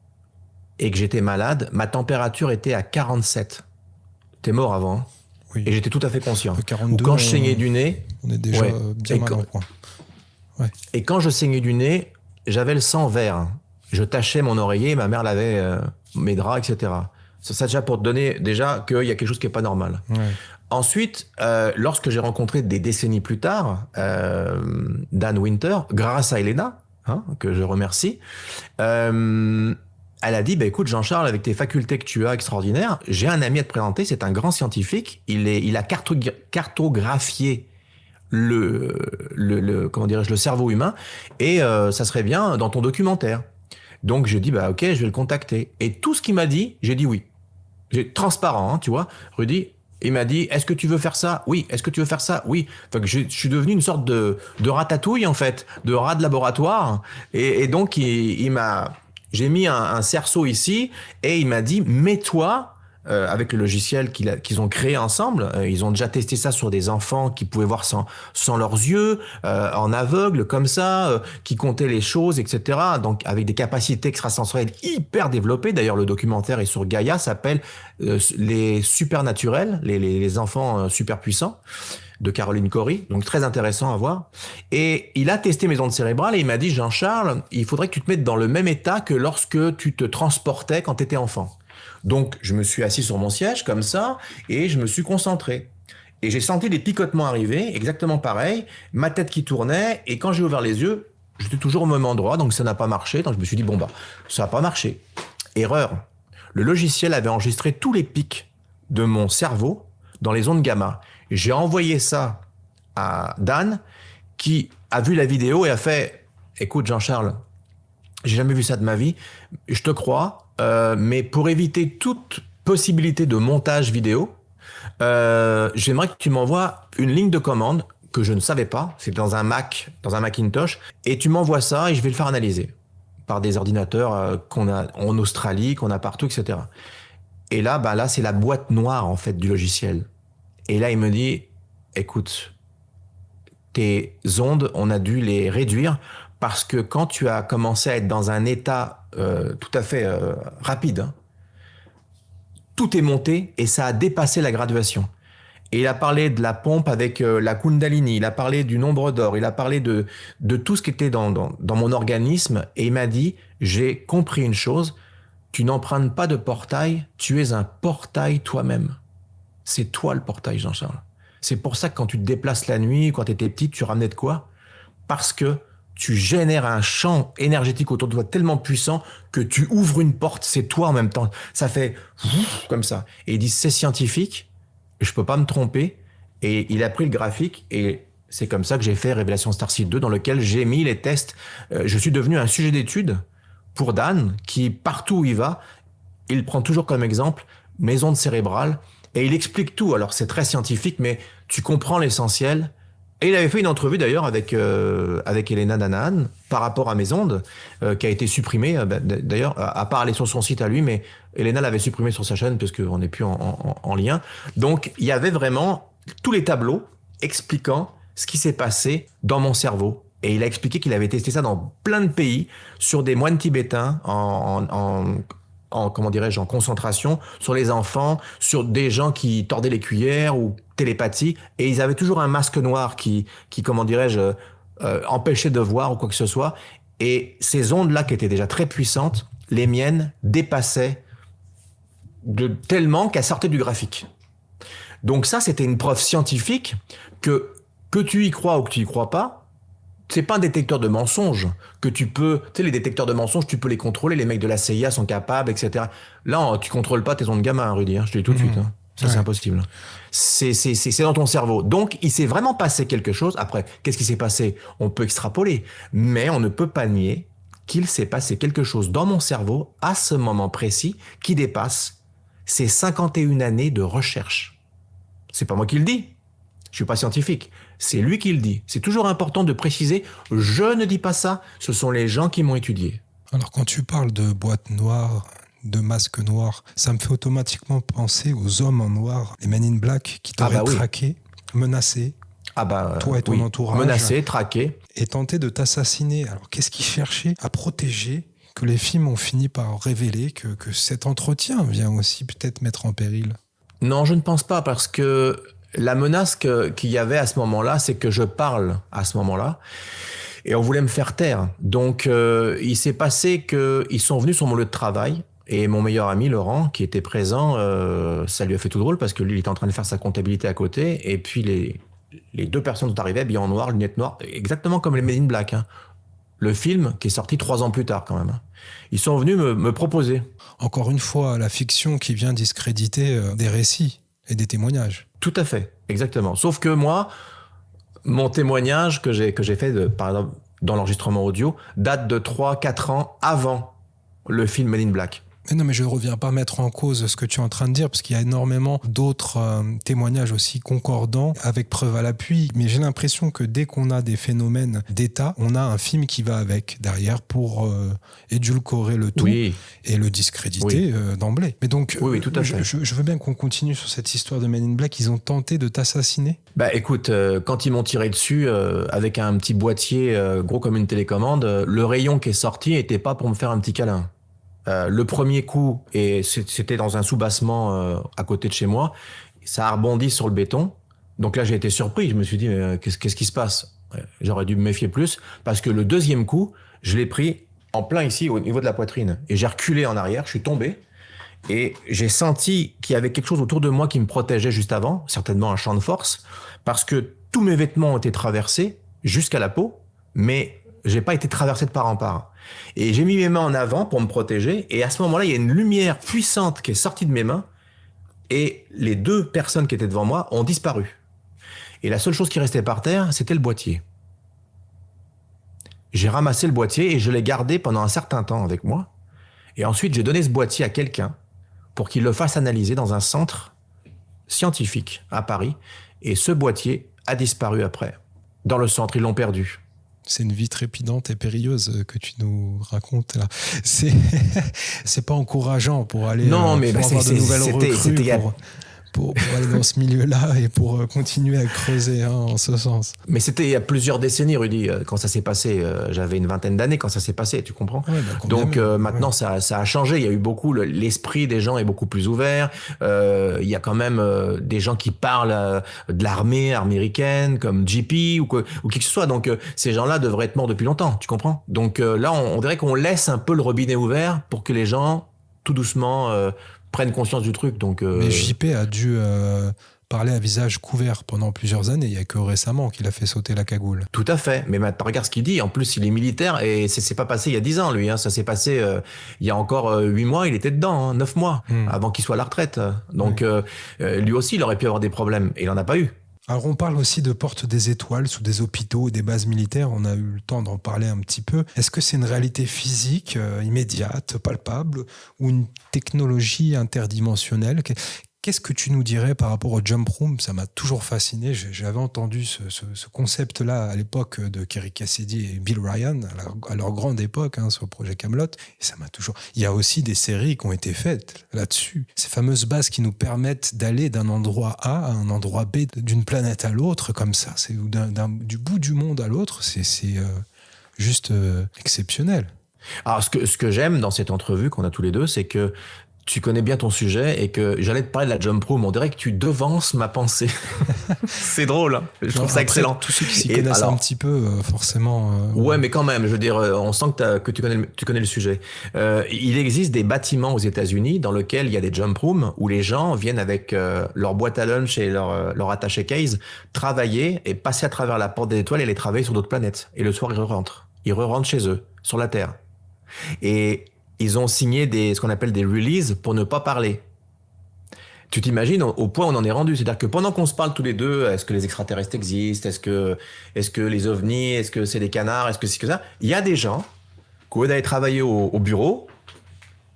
et que j'étais malade, ma température était à 47. T'es mort avant, hein? Oui. Et j'étais tout à fait conscient. 42, ou quand je saignais du nez... On est déjà bien mal en point. Ouais. Et quand je saignais du nez, j'avais le sang vert. Je tachais mon oreiller, ma mère lavait mes draps, etc. Ça déjà pour te donner déjà qu'il y a quelque chose qui n'est pas normal. Ouais. Ensuite, lorsque j'ai rencontré des décennies plus tard, Dan Winter, grâce à Elena, que je remercie, elle a dit, écoute Jean-Charles, avec tes facultés que tu as extraordinaires, j'ai un ami à te présenter, c'est un grand scientifique, il a cartographié le cerveau humain, et ça serait bien dans ton documentaire. Donc j'ai dit, ok, je vais le contacter. Et tout ce qu'il m'a dit, j'ai dit oui. J'ai transparent, tu vois, Rudy. Il m'a dit, est-ce que tu veux faire ça? Oui. Est-ce que tu veux faire ça? Oui. Enfin, je suis devenu une sorte de ratatouille, en fait, de rat de laboratoire. Et donc, il m'a J'ai mis un cerceau ici et il m'a dit, mets-toi avec le logiciel qu'ils ont créé ensemble. Ils ont déjà testé ça sur des enfants qui pouvaient voir sans leurs yeux, en aveugle, comme ça, qui comptaient les choses, etc. Donc avec des capacités extrasensorielles hyper développées. D'ailleurs, le documentaire est sur Gaïa, s'appelle les supernaturels, les enfants super puissants, de Caroline Cory, donc très intéressant à voir. Et il a testé mes ondes cérébrales et il m'a dit, Jean-Charles, il faudrait que tu te mettes dans le même état que lorsque tu te transportais quand tu étais enfant. Donc, je me suis assis sur mon siège, comme ça, et je me suis concentré. Et j'ai senti des picotements arriver, exactement pareil, ma tête qui tournait, et quand j'ai ouvert les yeux, j'étais toujours au même endroit, donc ça n'a pas marché. Donc je me suis dit, bon, ça n'a pas marché. Erreur. Le logiciel avait enregistré tous les pics de mon cerveau dans les ondes gamma. J'ai envoyé ça à Dan, qui a vu la vidéo et a fait, écoute Jean-Charles, j'ai jamais vu ça de ma vie, je te crois, mais pour éviter toute possibilité de montage vidéo, j'aimerais que tu m'envoies une ligne de commande que je ne savais pas, c'est dans un Macintosh, et tu m'envoies ça et je vais le faire analyser par des ordinateurs qu'on a en Australie, qu'on a partout, etc. Et là, là, c'est la boîte noire en fait du logiciel. Et là, il me dit, écoute, tes ondes, on a dû les réduire parce que quand tu as commencé à être dans un état tout à fait rapide, tout est monté et ça a dépassé la graduation. Et il a parlé de la pompe avec la Kundalini, il a parlé du nombre d'or, il a parlé de tout ce qui était dans mon organisme et il m'a dit, j'ai compris une chose, tu n'empruntes pas de portail, tu es un portail toi-même. C'est toi le portail, Jean-Charles. C'est pour ça que quand tu te déplaces la nuit, quand tu étais petit, tu ramenais de quoi? Parce que tu génères un champ énergétique autour de toi tellement puissant que tu ouvres une porte, c'est toi en même temps. Ça fait comme ça. Et il dit, c'est scientifique, je peux pas me tromper. Et il a pris le graphique et c'est comme ça que j'ai fait Révélation Starseed 2 dans lequel j'ai mis les tests. Je suis devenu un sujet d'étude pour Dan qui, partout où il va, il prend toujours comme exemple mes ondes cérébrales et il explique tout. Alors c'est très scientifique, mais tu comprends l'essentiel. Et il avait fait une entrevue d'ailleurs avec Elena Danaan par rapport à mes ondes, qui a été supprimée d'ailleurs, à part aller sur son site à lui, mais Elena l'avait supprimée sur sa chaîne parce qu'on n'est plus en lien. Donc il y avait vraiment tous les tableaux expliquant ce qui s'est passé dans mon cerveau. Et il a expliqué qu'il avait testé ça dans plein de pays, sur des moines tibétains, comment dirais-je, en concentration, sur les enfants, sur des gens qui tordaient les cuillères ou télépathie, et ils avaient toujours un masque noir qui comment dirais-je, empêchait de voir ou quoi que ce soit. Et ces ondes-là, qui étaient déjà très puissantes, les miennes dépassaient tellement qu'elles sortaient du graphique. Donc ça, c'était une preuve scientifique que tu y crois ou que tu y crois pas, c'est pas un détecteur de mensonges que tu peux, tu sais, les détecteurs de mensonges, tu peux les contrôler, les mecs de la CIA sont capables, etc. Là, tu contrôles pas tes ondes gamma, hein, Rudy, hein, je te dis tout de suite. Hein. Ça, c'est impossible. C'est dans ton cerveau. Donc, il s'est vraiment passé quelque chose. Après, qu'est-ce qui s'est passé? On peut extrapoler, mais on ne peut pas nier qu'il s'est passé quelque chose dans mon cerveau à ce moment précis qui dépasse ces 51 années de recherche. C'est pas moi qui le dis. Je suis pas scientifique. C'est lui qui le dit. C'est toujours important de préciser, je ne dis pas ça, ce sont les gens qui m'ont étudié. Alors quand tu parles de boîte noire, de masque noir, ça me fait automatiquement penser aux hommes en noir, les Men in Black qui t'auraient traqué, menacé, toi et ton entourage. Menacé, traqué. Et tenté de t'assassiner. Alors qu'est-ce qu'ils cherchaient à protéger, que les films ont fini par révéler que cet entretien vient aussi peut-être mettre en péril? Non, je ne pense pas, parce que la menace qu'il y avait à ce moment-là, c'est que je parle à ce moment-là. Et on voulait me faire taire. Donc, il s'est passé qu'ils sont venus sur mon lieu de travail. Et mon meilleur ami, Laurent, qui était présent, ça lui a fait tout drôle parce que lui, il était en train de faire sa comptabilité à côté. Et puis, les deux personnes sont arrivées, habillées en noir, lunettes noires, exactement comme les Men in Black. Hein. Le film qui est sorti 3 ans plus tard, quand même. Hein. Ils sont venus me proposer. Encore une fois, la fiction qui vient discréditer des récits et des témoignages. Tout à fait, exactement. Sauf que moi, mon témoignage que j'ai fait, par exemple, dans l'enregistrement audio, date de 3-4 ans avant le film Men in Black. Mais non, mais je ne reviens pas mettre en cause ce que tu es en train de dire, parce qu'il y a énormément d'autres témoignages aussi concordants, avec preuve à l'appui. Mais j'ai l'impression que dès qu'on a des phénomènes d'état, on a un film qui va avec derrière pour édulcorer le tout et le discréditer d'emblée. Mais donc, oui, tout à fait. Je veux bien qu'on continue sur cette histoire de Men in Black. Ils ont tenté de t'assassiner ? Bah écoute, quand ils m'ont tiré dessus avec un petit boîtier gros comme une télécommande, le rayon qui est sorti était pas pour me faire un petit câlin. Le premier coup, et c'était dans un soubassement à côté de chez moi, ça a rebondi sur le béton. Donc là, j'ai été surpris. Je me suis dit, mais qu'est-ce qui se passe ? J'aurais dû me méfier plus, parce que le deuxième coup, je l'ai pris en plein ici, au niveau de la poitrine. Et j'ai reculé en arrière, je suis tombé. Et j'ai senti qu'il y avait quelque chose autour de moi qui me protégeait juste avant, certainement un champ de force, parce que tous mes vêtements ont été traversés jusqu'à la peau, mais j'ai pas été traversé de part en part. Et j'ai mis mes mains en avant pour me protéger, et à ce moment-là, il y a une lumière puissante qui est sortie de mes mains, et les deux personnes qui étaient devant moi ont disparu. Et la seule chose qui restait par terre, c'était le boîtier. J'ai ramassé le boîtier et je l'ai gardé pendant un certain temps avec moi. Et ensuite, j'ai donné ce boîtier à quelqu'un pour qu'il le fasse analyser dans un centre scientifique à Paris. Et ce boîtier a disparu après. Dans le centre, ils l'ont perdu. C'est une vie trépidante et périlleuse que tu nous racontes là. C'est pas encourageant pour aller non, mais pour avoir de nouvelles recrues pour aller dans ce milieu-là et pour continuer à creuser en ce sens. Mais c'était il y a plusieurs décennies, Rudy, quand ça s'est passé. J'avais une vingtaine d'années quand ça s'est passé, tu comprends ? Donc maintenant, ça a changé. Il y a eu beaucoup, l'esprit des gens est beaucoup plus ouvert. Il y a quand même des gens qui parlent de l'armée américaine, comme JP ou qui que ce soit. Donc ces gens-là devraient être morts depuis longtemps, tu comprends ? Donc là, on dirait qu'on laisse un peu le robinet ouvert pour que les gens, tout doucement, prennent conscience du truc. Donc, Mais JP a dû parler à visage couvert pendant plusieurs années. Il n'y a que récemment qu'il a fait sauter la cagoule. Tout à fait. Mais maintenant, regarde ce qu'il dit. En plus, il est militaire et c'est pas passé il y a 10 ans, lui. Hein. Ça s'est passé il y a encore 8 mois. Il était dedans, 9 mois, avant qu'il soit à la retraite. Donc, lui aussi, il aurait pu avoir des problèmes. Et il n'en a pas eu. Alors on parle aussi de portes des étoiles sous des hôpitaux et des bases militaires, on a eu le temps d'en parler un petit peu. Est-ce que c'est une réalité physique, immédiate, palpable, ou une technologie interdimensionnelle ? Qu'est-ce que tu nous dirais par rapport au jump room ? Ça m'a toujours fasciné, j'avais entendu ce concept-là à l'époque de Kerry Cassidy et Bill Ryan, à leur grande époque, sur le projet Kaamelott, et ça m'a toujours... Il y a aussi des séries qui ont été faites là-dessus. Ces fameuses bases qui nous permettent d'aller d'un endroit A à un endroit B, d'une planète à l'autre, comme ça, c'est du bout du monde à l'autre, c'est juste exceptionnel. Alors, ce que j'aime dans cette entrevue qu'on a tous les deux, c'est que tu connais bien ton sujet et que j'allais te parler de la jump room. On dirait que tu devances ma pensée. C'est drôle, hein. Je trouve ça excellent. Tous ceux qui s'y connaissent un petit peu, forcément... Ouais, mais quand même, je veux dire, on sent que tu connais le sujet. Il existe des bâtiments aux États-Unis dans lesquels il y a des jump rooms où les gens viennent avec leur boîte à lunch et leur attaché case travailler et passer à travers la porte des étoiles et aller travailler sur d'autres planètes. Et le soir, ils re-rentrent. Ils re-rentrent chez eux, sur la Terre. Et ils ont signé ce qu'on appelle des releases pour ne pas parler. Tu t'imagines au point où on en est rendu. C'est-à-dire que pendant qu'on se parle tous les deux, est-ce que les extraterrestres existent ? Est-ce que les ovnis ? Est-ce que c'est des canards ? Est-ce que c'est que ça ? Il y a des gens qui, au lieu d'aller travailler au bureau,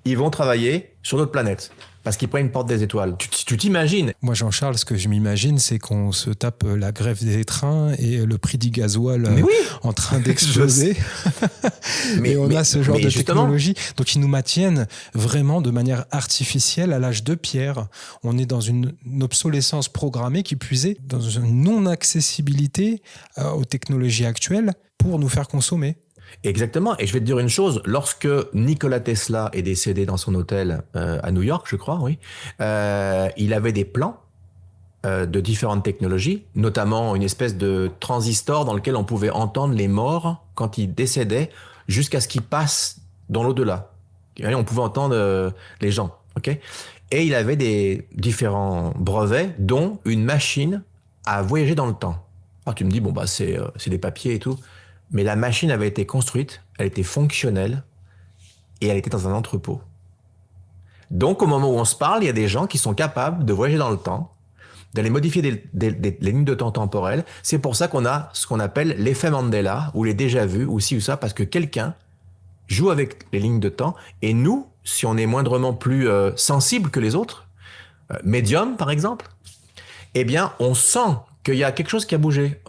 ils vont travailler sur d'autres planètes. Parce qu'ils prennent une porte des étoiles. Tu t'imagines ? Moi, Jean-Charles, ce que je m'imagine, c'est qu'on se tape la grève des trains et le prix du gasoil en train d'exploser. Et on a ce genre de technologie. Donc, ils nous maintiennent vraiment de manière artificielle à l'âge de pierre. On est dans une obsolescence programmée qui puisait dans une non-accessibilité aux technologies actuelles pour nous faire consommer. Exactement. Et je vais te dire une chose. Lorsque Nikola Tesla est décédé dans son hôtel à New York, je crois, oui, il avait des plans de différentes technologies, notamment une espèce de transistor dans lequel on pouvait entendre les morts quand ils décédaient jusqu'à ce qu'ils passent dans l'au-delà. Et on pouvait entendre les gens. Okay ? Et il avait des différents brevets, dont une machine à voyager dans le temps. Alors tu me dis, c'est des papiers et tout. Mais la machine avait été construite, elle était fonctionnelle et elle était dans un entrepôt. Donc, au moment où on se parle, il y a des gens qui sont capables de voyager dans le temps, d'aller modifier les lignes de temps temporelles. C'est pour ça qu'on a ce qu'on appelle l'effet Mandela ou les déjà-vus ou ci ou ça, parce que quelqu'un joue avec les lignes de temps et nous, si on est moindrement plus sensible que les autres, médium par exemple, eh bien on sent qu'il y a quelque chose qui a bougé.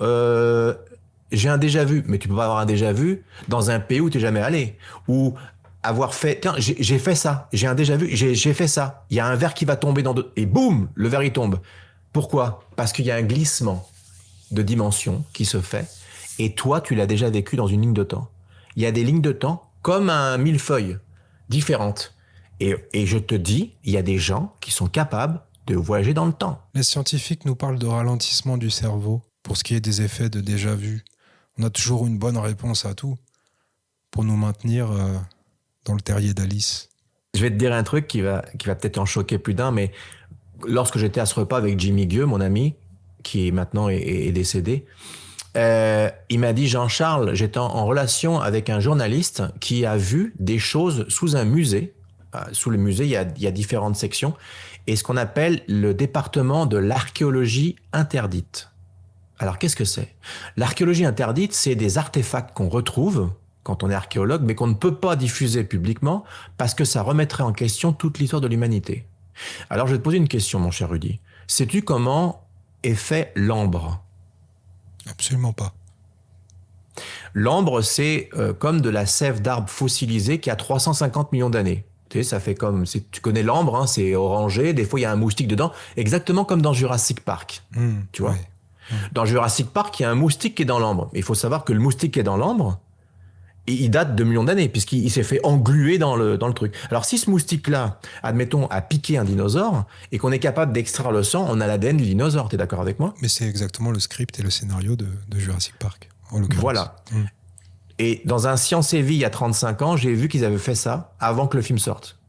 J'ai un déjà vu, mais tu peux pas avoir un déjà vu dans un pays où tu n'es jamais allé. Ou avoir fait, tiens, j'ai fait ça, j'ai un déjà vu, j'ai fait ça. Il y a un verre qui va tomber et boum, le verre il tombe. Pourquoi? Parce qu'il y a un glissement de dimension qui se fait, et toi, tu l'as déjà vécu dans une ligne de temps. Il y a des lignes de temps comme un millefeuille, différentes. Et je te dis, il y a des gens qui sont capables de voyager dans le temps. Les scientifiques nous parlent de ralentissement du cerveau pour ce qui est des effets de déjà vu. On a toujours une bonne réponse à tout pour nous maintenir dans le terrier d'Alice. Je vais te dire un truc qui va peut-être en choquer plus d'un, mais lorsque j'étais à ce repas avec Jimmy Gueux, mon ami, qui maintenant est décédé, il m'a dit, Jean-Charles, j'étais en relation avec un journaliste qui a vu des choses sous un musée. Sous le musée, il y a différentes sections, et ce qu'on appelle le département de l'archéologie interdite. Alors, qu'est-ce que c'est? L'archéologie interdite, c'est des artefacts qu'on retrouve quand on est archéologue, mais qu'on ne peut pas diffuser publiquement parce que ça remettrait en question toute l'histoire de l'humanité. Alors, je vais te poser une question, mon cher Rudy. Sais-tu comment est fait l'ambre? Absolument pas. L'ambre, c'est comme de la sève d'arbre fossilisée qui a 350 millions d'années. Tu sais, ça fait comme... Tu connais l'ambre, hein, c'est orangé, des fois il y a un moustique dedans, exactement comme dans Jurassic Park. Tu vois? Ouais. Dans Jurassic Park, il y a un moustique qui est dans l'ambre. Il faut savoir que le moustique qui est dans l'ambre, il date de millions d'années, puisqu'il s'est fait engluer dans le truc. Alors si ce moustique-là, admettons, a piqué un dinosaure, et qu'on est capable d'extraire le sang, on a l'ADN du dinosaure, t'es d'accord avec moi? Mais c'est exactement le script et le scénario de Jurassic Park, en l'occurrence. Voilà. Et dans un Science et Vie, il y a 35 ans, j'ai vu qu'ils avaient fait ça avant que le film sorte.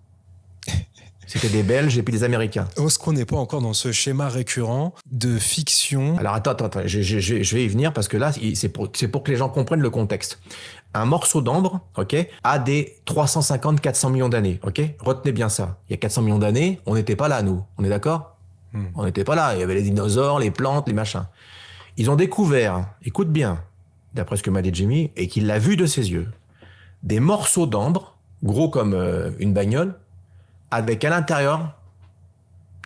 C'était des Belges et puis des Américains. Est-ce qu'on n'est pas encore dans ce schéma récurrent de fiction? Alors attends, je vais y venir parce que là, c'est pour que les gens comprennent le contexte. Un morceau d'ambre, ok, a des 350-400 millions d'années, ok. Retenez bien ça. Il y a 400 millions d'années, on n'était pas là, nous. On est d'accord? On n'était pas là. Il y avait les dinosaures, les plantes, les machins. Ils ont découvert, écoute bien, d'après ce que m'a dit Jimmy, et qu'il l'a vu de ses yeux, des morceaux d'ambre, gros comme une bagnole, avec à l'intérieur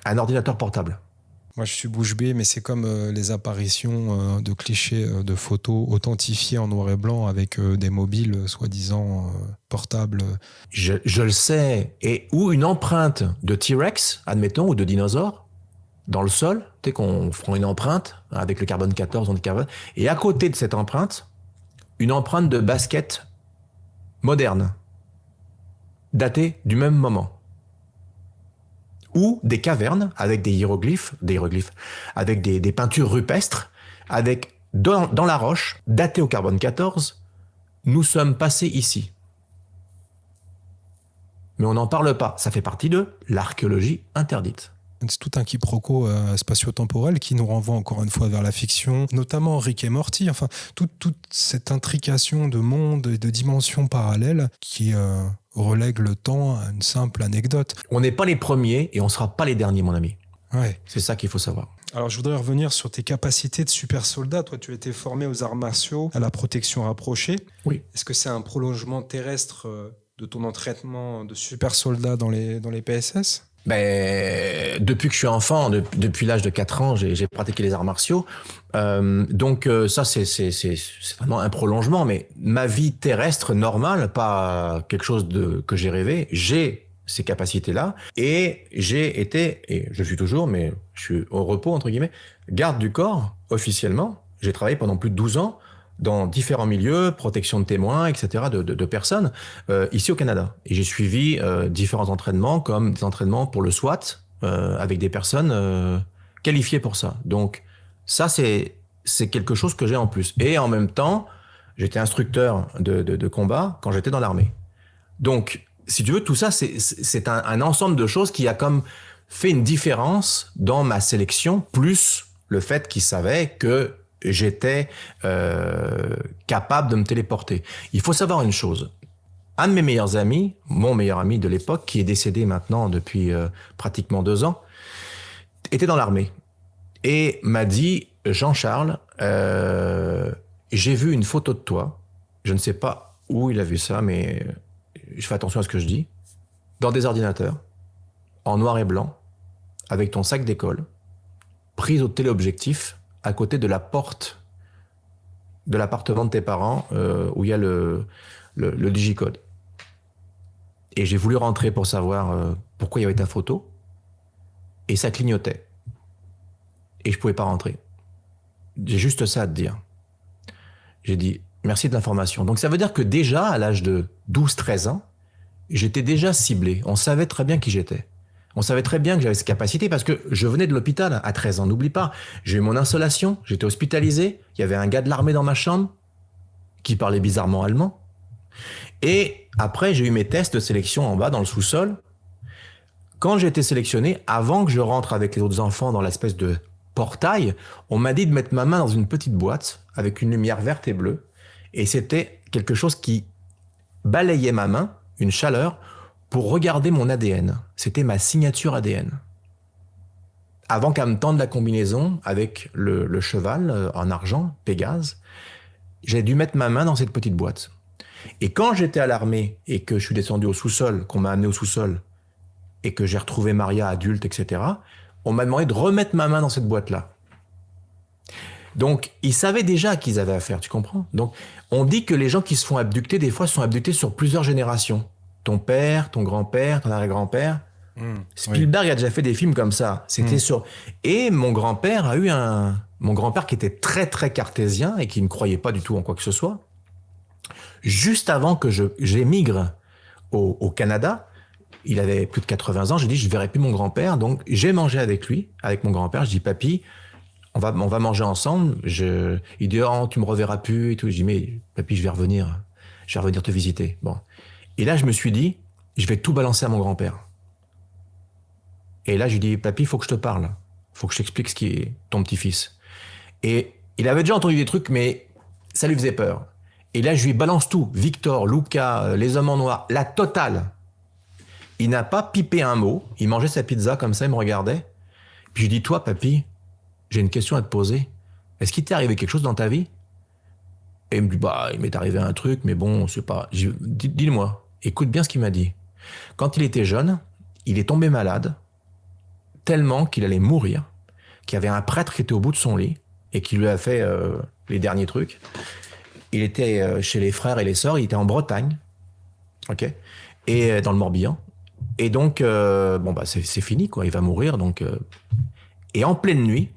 un ordinateur portable. Moi, je suis bouche bée, mais c'est comme les apparitions de clichés de photos authentifiées en noir et blanc avec des mobiles soi-disant portables. Je le sais. Ou une empreinte de T-Rex, admettons, ou de dinosaure, dans le sol. Tu sais qu'on prend une empreinte avec le carbone 14, on dit carbone. Et à côté de cette empreinte, une empreinte de basket moderne, datée du même moment. Ou des cavernes avec des hiéroglyphes, avec des peintures rupestres, avec dans la roche, datées au carbone 14, nous sommes passés ici. Mais on n'en parle pas. Ça fait partie de l'archéologie interdite. C'est tout un quiproquo spatio-temporel qui nous renvoie encore une fois vers la fiction, notamment Rick et Morty. Enfin, toute cette intrication de mondes et de dimensions parallèles qui relègue le temps à une simple anecdote. On n'est pas les premiers et on ne sera pas les derniers, mon ami. Ouais. C'est ça qu'il faut savoir. Alors, je voudrais revenir sur tes capacités de super soldat. Toi, tu as été formé aux arts martiaux, à la protection rapprochée. Oui. Est-ce que c'est un prolongement terrestre de ton entraînement de super soldat dans les PSS ? Depuis que je suis enfant, depuis l'âge de 4 ans, j'ai pratiqué les arts martiaux. Donc ça, c'est vraiment un prolongement. Mais ma vie terrestre normale, pas quelque chose que j'ai rêvé, j'ai ces capacités-là. Et j'ai été, et je suis toujours, mais je suis au repos, entre guillemets, garde du corps, officiellement. J'ai travaillé pendant plus de 12 ans dans différents milieux, protection de témoins, etc., de personnes, ici au Canada. Et j'ai suivi différents entraînements, comme des entraînements pour le SWAT, avec des personnes qualifiées pour ça. Donc ça, c'est quelque chose que j'ai en plus. Et en même temps, j'étais instructeur de combat quand j'étais dans l'armée. Donc, si tu veux, tout ça, c'est un ensemble de choses qui a comme fait une différence dans ma sélection, plus le fait qu'ils savaient que j'étais capable de me téléporter. Il faut savoir une chose. Un de mes meilleurs amis, mon meilleur ami de l'époque, qui est décédé maintenant depuis pratiquement 2 ans, était dans l'armée et m'a dit, Jean-Charles, j'ai vu une photo de toi. Je ne sais pas où il a vu ça, mais je fais attention à ce que je dis. dans des ordinateurs, en noir et blanc, avec ton sac d'école, prise au téléobjectif, à côté de la porte de l'appartement de tes parents, où il y a le digicode. Et j'ai voulu rentrer pour savoir pourquoi il y avait ta photo, et ça clignotait. Et je pouvais pas rentrer. J'ai juste ça à te dire. J'ai dit, merci de l'information. Donc ça veut dire que déjà, à l'âge de 12-13 ans, j'étais déjà ciblé. On savait très bien qui j'étais. On savait très bien que j'avais ces capacités parce que je venais de l'hôpital à 13 ans. N'oublie pas, j'ai eu mon insolation, j'étais hospitalisé, il y avait un gars de l'armée dans ma chambre qui parlait bizarrement allemand. Et après, j'ai eu mes tests de sélection en bas, dans le sous-sol. Quand j'ai été sélectionné, avant que je rentre avec les autres enfants dans l'espèce de portail, on m'a dit de mettre ma main dans une petite boîte avec une lumière verte et bleue. Et c'était quelque chose qui balayait ma main, une chaleur, pour regarder mon ADN. C'était ma signature ADN. Avant qu'à me tendre la combinaison avec le cheval en argent, Pégase, j'ai dû mettre ma main dans cette petite boîte. Et quand j'étais à l'armée et que je suis descendu au sous-sol, qu'on m'a amené au sous-sol, et que j'ai retrouvé Maria adulte, etc., on m'a demandé de remettre ma main dans cette boîte-là. Donc, ils savaient déjà à qui ils avaient affaire, tu comprends? Donc, on dit que les gens qui se font abducter, des fois, se sont abductés sur plusieurs générations. Ton père, ton grand-père, ton arrière-grand-père. Spielberg a déjà fait des films comme ça. C'était sur... Et mon grand-père a eu un... Mon grand-père qui était très, très cartésien et qui ne croyait pas du tout en quoi que ce soit. Juste avant que j'émigre au Canada, il avait plus de 80 ans, j'ai dit, je ne verrai plus mon grand-père. Donc, j'ai mangé avec lui, avec mon grand-père. Je dis, papy, on va manger ensemble. Il dit, oh, tu me reverras plus et tout. Je dis, mais papy, je vais revenir te visiter. Bon. Et là, je me suis dit, je vais tout balancer à mon grand-père. Et là, je lui dis, papy, il faut que je te parle. Il faut que je t'explique ce qui est ton petit-fils. Et il avait déjà entendu des trucs, mais ça lui faisait peur. Et là, je lui balance tout. Victor, Luca, les hommes en noir, la totale. Il n'a pas pipé un mot. Il mangeait sa pizza comme ça, il me regardait. Puis je dis, toi, papy, j'ai une question à te poser. Est-ce qu'il t'est arrivé quelque chose dans ta vie? Et il me dit, bah, il m'est arrivé un truc, mais bon, c'est pas... Dis-le-moi, écoute bien ce qu'il m'a dit. Quand il était jeune, il est tombé malade, tellement qu'il allait mourir, qu'il y avait un prêtre qui était au bout de son lit et qui lui a fait les derniers trucs. Il était chez les frères et les sœurs, il était en Bretagne, ok, et dans le Morbihan. Et donc, bon, bah, c'est fini, quoi, il va mourir, donc... Et en pleine nuit,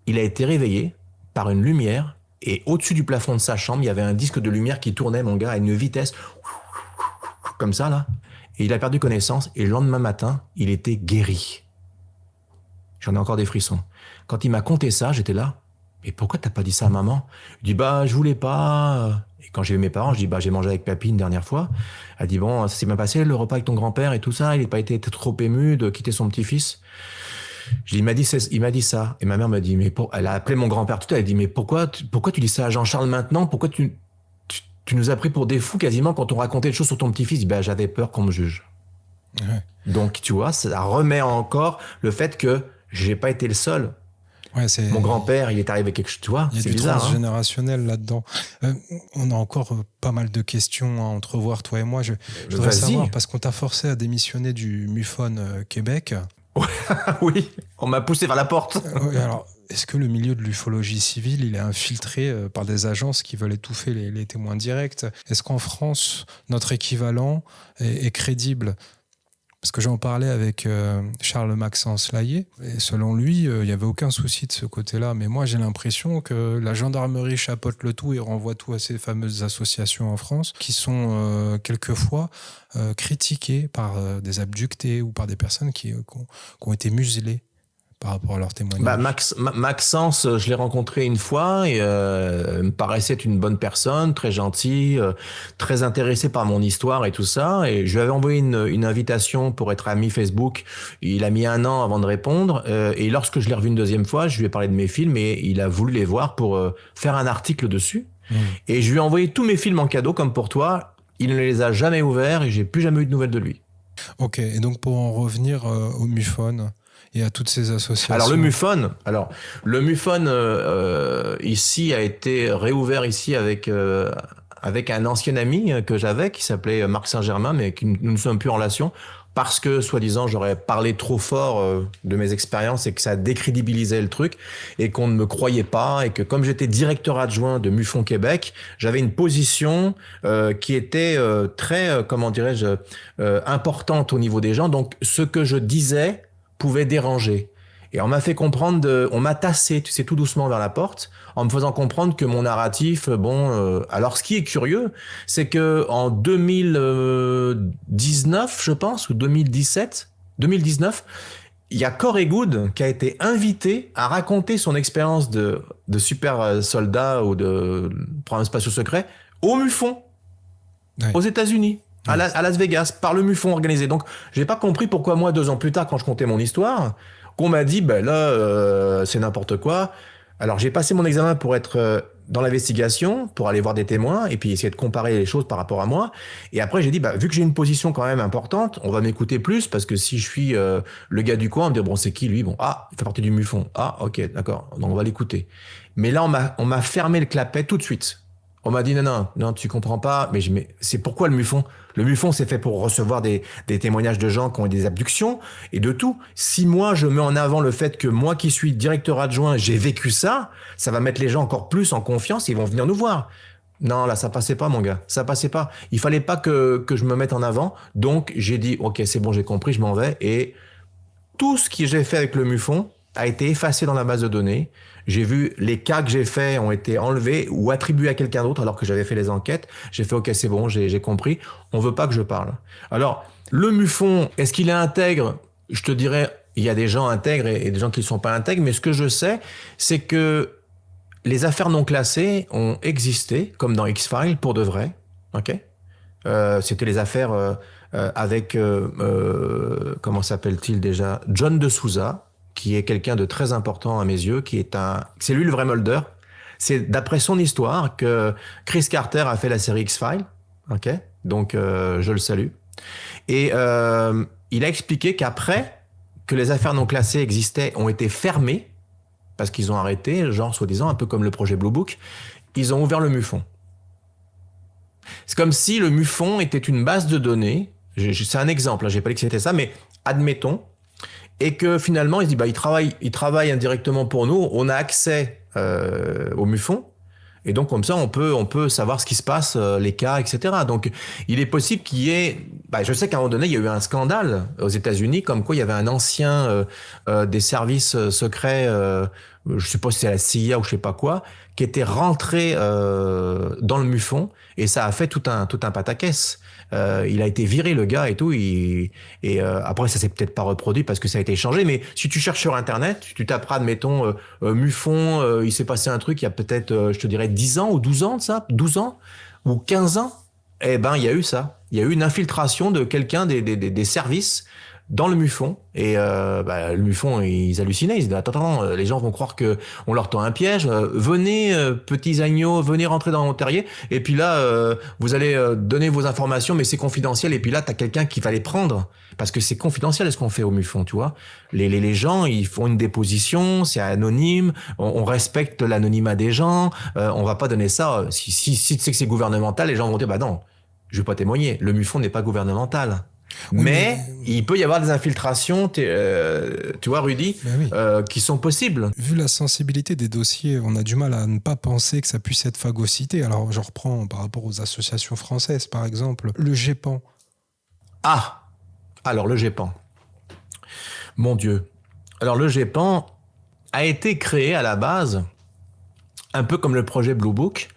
il a été réveillé par une lumière. Et au-dessus du plafond de sa chambre, il y avait un disque de lumière qui tournait, mon gars, à une vitesse comme ça, là. Et il a perdu connaissance. Et le lendemain matin, il était guéri. J'en ai encore des frissons. Quand il m'a conté ça, j'étais là. Mais pourquoi t'as pas dit ça à maman? Il dit, bah, je voulais pas. Et quand j'ai vu mes parents, je dis, bah, j'ai mangé avec papy une dernière fois. Elle dit, bon, ça s'est bien passé, le repas avec ton grand-père et tout ça. Il n'a pas été trop ému de quitter son petit-fils. Il m'a dit ça. Et ma mère m'a dit, mais elle a appelé mon grand-père tout à l'heure. Elle a dit, mais pourquoi tu dis ça à Jean-Charles maintenant? Pourquoi tu nous as pris pour des fous quasiment quand on racontait des choses sur ton petit-fils? Ben, j'avais peur qu'on me juge. Ouais. Donc, tu vois, ça remet encore le fait que j'ai pas été le seul. Ouais, mon grand-père, il est arrivé quelque chose, tu vois, c'est bizarre. Il y a du transgénérationnel là-dedans. On a encore pas mal de questions à entrevoir, toi et moi. Je voudrais savoir, parce qu'on t'a forcé à démissionner du MUFON Québec. Oui, on m'a poussé vers la porte. Oui, alors, est-ce que le milieu de l'ufologie civile, il est infiltré par des agences qui veulent étouffer les témoins directs? Est-ce qu'en France, notre équivalent est crédible? Parce que j'en parlais avec Charles-Maxence Laillé, et selon lui, il n'y avait aucun souci de ce côté-là. Mais moi, j'ai l'impression que la gendarmerie chapeaute le tout et renvoie tout à ces fameuses associations en France qui sont quelquefois critiquées par des abductés ou par des personnes qui ont été muselées par rapport à leur témoignage. Maxence, je l'ai rencontré une fois et me paraissait être une bonne personne, très gentil, très intéressé par mon histoire et tout ça. Et je lui avais envoyé une invitation pour être ami Facebook. Il a mis 1 an avant de répondre. Et lorsque je l'ai revu une deuxième fois, je lui ai parlé de mes films et il a voulu les voir pour faire un article dessus. Et je lui ai envoyé tous mes films en cadeau, comme pour toi. Il ne les a jamais ouverts et j'ai plus jamais eu de nouvelles de lui. Ok, et donc pour en revenir au MUFON et à toutes ces associations. Alors le MUFON ici a été réouvert ici avec un ancien ami que j'avais qui s'appelait Marc Saint-Germain, mais nous ne sommes plus en relation parce que, soi-disant, j'aurais parlé trop fort de mes expériences et que ça décrédibilisait le truc et qu'on ne me croyait pas et que comme j'étais directeur adjoint de MUFON Québec, j'avais une position qui était très, comment dirais-je, importante au niveau des gens. Donc, ce que je disais pouvait déranger. Et on m'a fait comprendre, on m'a tassé, tu sais, tout doucement vers la porte, en me faisant comprendre que mon narratif, alors ce qui est curieux, c'est que en 2019, je pense, ou 2019, il y a Corey Goode qui a été invité à raconter son expérience de super soldat ou de programme spatial secret au MUFON, aux États-Unis. À Las Vegas, par le MUFON organisé. Donc, j'ai pas compris pourquoi moi, 2 ans plus tard, quand je comptais mon histoire, qu'on m'a dit, ben là, c'est n'importe quoi. Alors, j'ai passé mon examen pour être dans l'investigation, pour aller voir des témoins, et puis essayer de comparer les choses par rapport à moi. Et après, j'ai dit, bah, vu que j'ai une position quand même importante, on va m'écouter plus, parce que si je suis le gars du coin, on me dit, bon, c'est qui lui? Bon, il fait partie du MUFON. Ah, ok, d'accord, donc on va l'écouter. Mais là, on m'a fermé le clapet tout de suite. On m'a dit non, tu comprends pas. Mais c'est pourquoi le MUFON? Le MUFON, c'est fait pour recevoir des témoignages de gens qui ont eu des abductions et de tout. Si moi, je mets en avant le fait que moi qui suis directeur adjoint, j'ai vécu ça, ça va mettre les gens encore plus en confiance et ils vont venir nous voir. Non, là, ça passait pas, mon gars. Ça passait pas. Il fallait pas que je me mette en avant. Donc, j'ai dit, ok, c'est bon, j'ai compris, je m'en vais. Et tout ce que j'ai fait avec le MUFON a été effacé dans la base de données. J'ai vu les cas que j'ai faits ont été enlevés ou attribués à quelqu'un d'autre alors que j'avais fait les enquêtes. J'ai fait ok, c'est bon, j'ai compris. On veut pas que je parle. Alors, le MUFON, est-ce qu'il est intègre? Je te dirais, il y a des gens intègres et des gens qui ne sont pas intègres, mais ce que je sais, c'est que les affaires non classées ont existé, comme dans X-Files, pour de vrai. Ok. C'était les affaires avec, comment s'appelle-t-il déjà? John de Souza, qui est quelqu'un de très important à mes yeux, c'est lui le vrai Mulder. C'est d'après son histoire que Chris Carter a fait la série X-Files, ok? Donc je le salue. Et il a expliqué qu'après que les affaires non classées existaient, ont été fermées parce qu'ils ont arrêté, genre soi-disant un peu comme le projet Blue Book, ils ont ouvert le MUFON. C'est comme si le MUFON était une base de données. C'est un exemple, hein, j'ai pas dit que c'était ça, mais admettons. Et que finalement, il se dit, il travaille indirectement pour nous. On a accès au MUFON. Et donc, comme ça, on peut savoir ce qui se passe, les cas, etc. Donc, il est possible qu'il y ait... je sais qu'à un moment donné, il y a eu un scandale aux États-Unis, comme quoi il y avait un ancien des services secrets, je sais pas si c'est la CIA ou je sais pas quoi, qui était rentré dans le MUFON. Et ça a fait tout un pataquès. Il a été viré, le gars, et tout. Après, ça s'est peut-être pas reproduit parce que ça a été changé. Mais si tu cherches sur Internet, tu taperas, admettons, MUFON, il s'est passé un truc il y a peut-être, je te dirais, 10 ans ou 12 ans de ça, 12 ans ou 15 ans. Eh ben, il y a eu ça. Il y a eu une infiltration de quelqu'un des services dans le MUFON. Et le MUFON, ils hallucinaient. Ils se disaient, attends, les gens vont croire que on leur tend un piège. Venez, petits agneaux, venez rentrer dans mon terrier. Et puis là, vous allez donner vos informations, mais c'est confidentiel. Et puis là, t'as quelqu'un qui va les prendre. Parce que c'est confidentiel ce qu'on fait au MUFON, tu vois. Les gens, ils font une déposition, c'est anonyme, on respecte l'anonymat des gens, on va pas donner ça. Si tu sais que c'est gouvernemental, les gens vont dire, non, je vais pas témoigner. Le MUFON n'est pas gouvernemental. Oui, mais il peut y avoir des infiltrations, tu vois, Rudy, qui sont possibles. Vu la sensibilité des dossiers, on a du mal à ne pas penser que ça puisse être phagocyté. Alors, je reprends par rapport aux associations françaises, par exemple, le GEPAN. Alors le GEPAN. Mon Dieu. Alors le GEPAN a été créé à la base, un peu comme le projet Blue Book,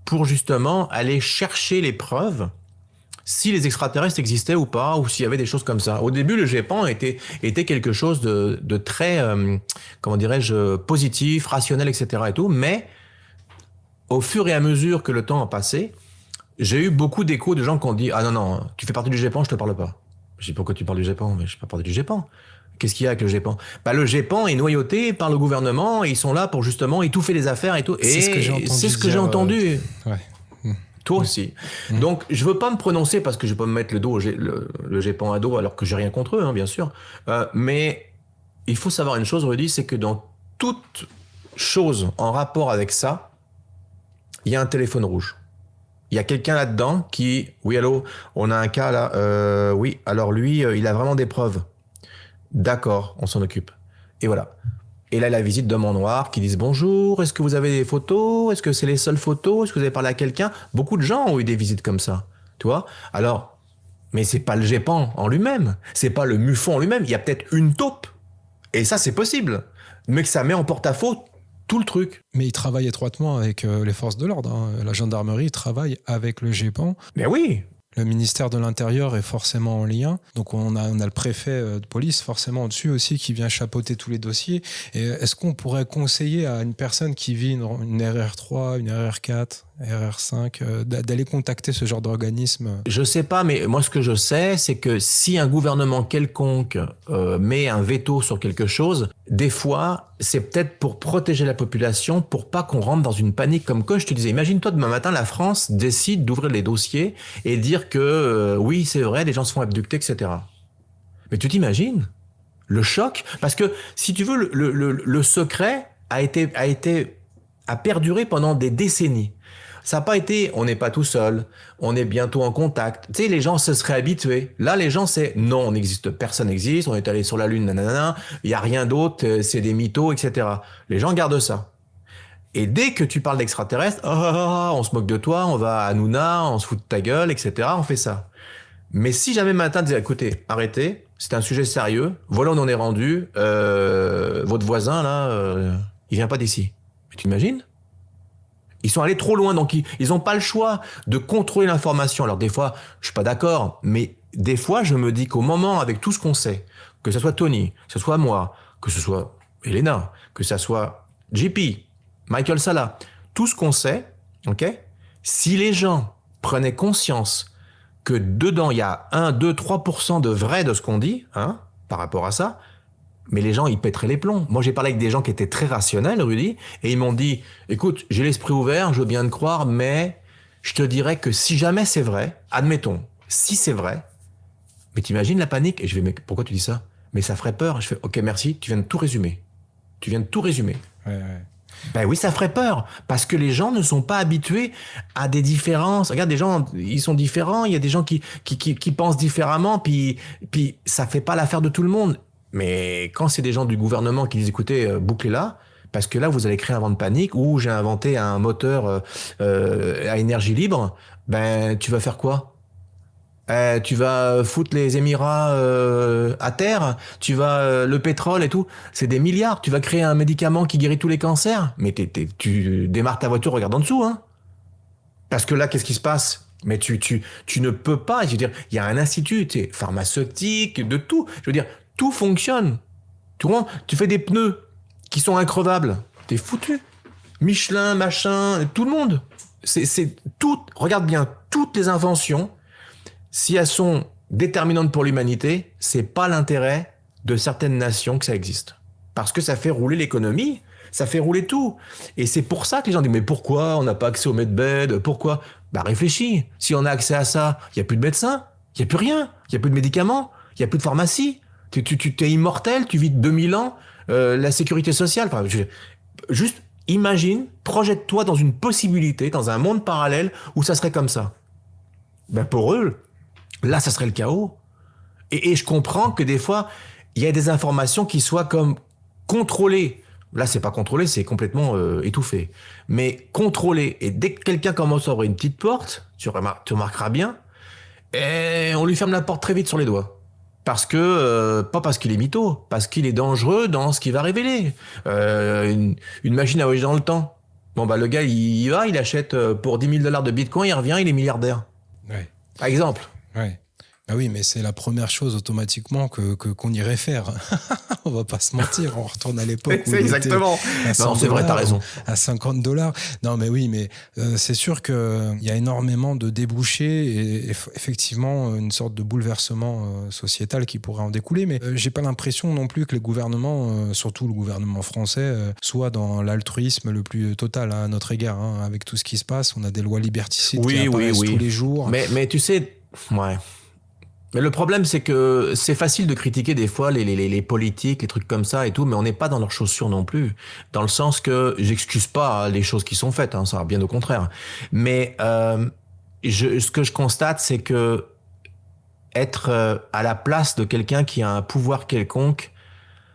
pour justement aller chercher les preuves si les extraterrestres existaient ou pas, ou s'il y avait des choses comme ça. Au début, le GEPAN était quelque chose de très, comment dirais-je, positif, rationnel, etc. et tout, mais au fur et à mesure que le temps a passé, j'ai eu beaucoup d'échos de gens qui ont dit « Ah non, tu fais partie du GEPAN, je te parle pas. » Je dis « Pourquoi tu parles du GEPAN ?» Mais je ne fais pas partie du GEPAN. Qu'est-ce qu'il y a avec le GEPAN? Le GEPAN est noyauté par le gouvernement, et ils sont là pour justement étouffer les affaires et tout. C'est ce que j'ai entendu. Ouais. Toi aussi. Donc, je veux pas me prononcer parce que je vais pas me mettre le GEPAN à dos alors que j'ai rien contre eux, hein, bien sûr. Mais il faut savoir une chose, Rudy, c'est que dans toute chose en rapport avec ça, il y a un téléphone rouge. Il y a quelqu'un là-dedans qui... Oui, allô, on a un cas là. Oui, alors lui, il a vraiment des preuves. D'accord, on s'en occupe. Et voilà. Et là, la visite d'hommes en noir qui disent bonjour, est-ce que vous avez des photos? Est-ce que c'est les seules photos? Est-ce que vous avez parlé à quelqu'un? Beaucoup de gens ont eu des visites comme ça. Tu vois? Alors, mais c'est pas le GEPAN en lui-même. C'est pas le MUFON en lui-même. Il y a peut-être une taupe. Et ça, c'est possible. Mais que ça met en porte-à-faux tout le truc. Mais il travaille étroitement avec les forces de l'ordre. Hein. La gendarmerie travaille avec le GEPAN. Mais oui. Le ministère de l'Intérieur est forcément en lien. Donc on a le préfet de police forcément au-dessus aussi qui vient chapeauter tous les dossiers. Et est-ce qu'on pourrait conseiller à une personne qui vit une RR3, une RR4, RR5, d'aller contacter ce genre d'organisme? Je sais pas, mais moi ce que je sais, c'est que si un gouvernement quelconque met un veto sur quelque chose, des fois, c'est peut-être pour protéger la population, pour pas qu'on rentre dans une panique comme que je te disais. Imagine-toi demain matin, la France décide d'ouvrir les dossiers et dire que oui, c'est vrai, les gens se font abducter, etc. Mais tu t'imagines le choc? Parce que si tu veux, le secret a perduré pendant des décennies. Ça n'a pas été, on n'est pas tout seul, on est bientôt en contact. Tu sais, les gens se seraient habitués. Là, les gens, c'est non, on n'existe, personne n'existe, on est allé sur la Lune, nanana, il n'y a rien d'autre, c'est des mythos, etc. Les gens gardent ça. Et dès que tu parles d'extraterrestres, on se moque de toi, on va à Hanouna, on se fout de ta gueule, etc. On fait ça. Mais si jamais matin, disais, écoutez, arrêtez, c'est un sujet sérieux, voilà où on en est rendu, votre voisin, là, il vient pas d'ici. Mais tu imagines? Ils sont allés trop loin, donc ils n'ont pas le choix de contrôler l'information. Alors des fois, je suis pas d'accord, mais des fois, je me dis qu'au moment, avec tout ce qu'on sait, que ce soit Tony, que ce soit moi, que ce soit Elena, que ce soit JP, Michael Salla, tout ce qu'on sait, ok, si les gens prenaient conscience que dedans, il y a 1, 2, 3% de vrai de ce qu'on dit, hein, par rapport à ça, mais les gens, ils pèteraient les plombs. Moi, j'ai parlé avec des gens qui étaient très rationnels, Rudy, et ils m'ont dit, écoute, j'ai l'esprit ouvert, je veux bien te croire, mais je te dirais que si jamais c'est vrai, admettons, si c'est vrai, mais t'imagines la panique? Et je vais, mais pourquoi tu dis ça? Mais ça ferait peur. Et je fais, ok, merci, tu viens de tout résumer. Tu viens de tout résumer. Ouais. Ben oui, ça ferait peur, parce que les gens ne sont pas habitués à des différences. Regarde, des gens, ils sont différents, il y a des gens qui pensent différemment, puis ça fait pas l'affaire de tout le monde. Mais quand c'est des gens du gouvernement qui disent, écoutez, bouclez-la, parce que là, vous allez créer un vent de panique, ou j'ai inventé un moteur à énergie libre, ben, tu vas faire quoi? Tu vas foutre les Émirats à terre, tu vas le pétrole et tout, c'est des milliards. Tu vas créer un médicament qui guérit tous les cancers, mais tu démarres ta voiture, regarde en dessous, hein. Parce que là, qu'est-ce qui se passe? Mais tu ne peux pas. Je veux dire, il y a un institut pharmaceutique, de tout. Je veux dire, tout fonctionne. Tu vois, tu fais des pneus qui sont increvables, t'es foutu. Michelin, machin, tout le monde. C'est tout. Regarde bien, toutes les inventions, si elles sont déterminantes pour l'humanité, c'est pas l'intérêt de certaines nations que ça existe. Parce que ça fait rouler l'économie, ça fait rouler tout. Et c'est pour ça que les gens disent, mais pourquoi on n'a pas accès au medbed? Pourquoi? Bah réfléchis. Si on a accès à ça, il n'y a plus de médecins, il n'y a plus rien, il n'y a plus de médicaments, il n'y a plus de pharmacie. Tu es immortel, tu vis 2000 ans, la sécurité sociale. Enfin, juste imagine, projette-toi dans une possibilité, dans un monde parallèle où ça serait comme ça. Ben pour eux, là, ça serait le chaos. Et je comprends que des fois, il y a des informations qui soient comme contrôlées. Là, c'est pas contrôlé, c'est complètement étouffé. Mais contrôlé. Et dès que quelqu'un commence à ouvrir une petite porte, tu remarqueras bien, et on lui ferme la porte très vite sur les doigts. Parce que, pas parce qu'il est mytho, parce qu'il est dangereux dans ce qu'il va révéler. Une machine à voyager dans le temps. Bon, bah, le gars, il va, il achète pour $10 000 de bitcoin, il revient, il est milliardaire. Ouais. Par exemple. Ouais. Bah oui, mais c'est la première chose automatiquement qu'on irait faire. On va pas se mentir, on retourne à l'époque où c'est exactement. Non, c'est vrai, t'as raison. À $50. Non, mais oui, mais c'est sûr qu'il y a énormément de débouchés et effectivement une sorte de bouleversement sociétal qui pourrait en découler. Mais j'ai pas l'impression non plus que les gouvernements, surtout le gouvernement français, soient dans l'altruisme le plus total à notre égard. Hein. Avec tout ce qui se passe, on a des lois liberticides qui apparaissent tous les jours. Mais tu sais, ouais. Mais le problème, c'est que c'est facile de critiquer des fois les politiques, les trucs comme ça et tout, mais on n'est pas dans leurs chaussures non plus. Dans le sens que j'excuse pas les choses qui sont faites, hein, ça, bien au contraire. Mais ce que je constate, c'est que être à la place de quelqu'un qui a un pouvoir quelconque,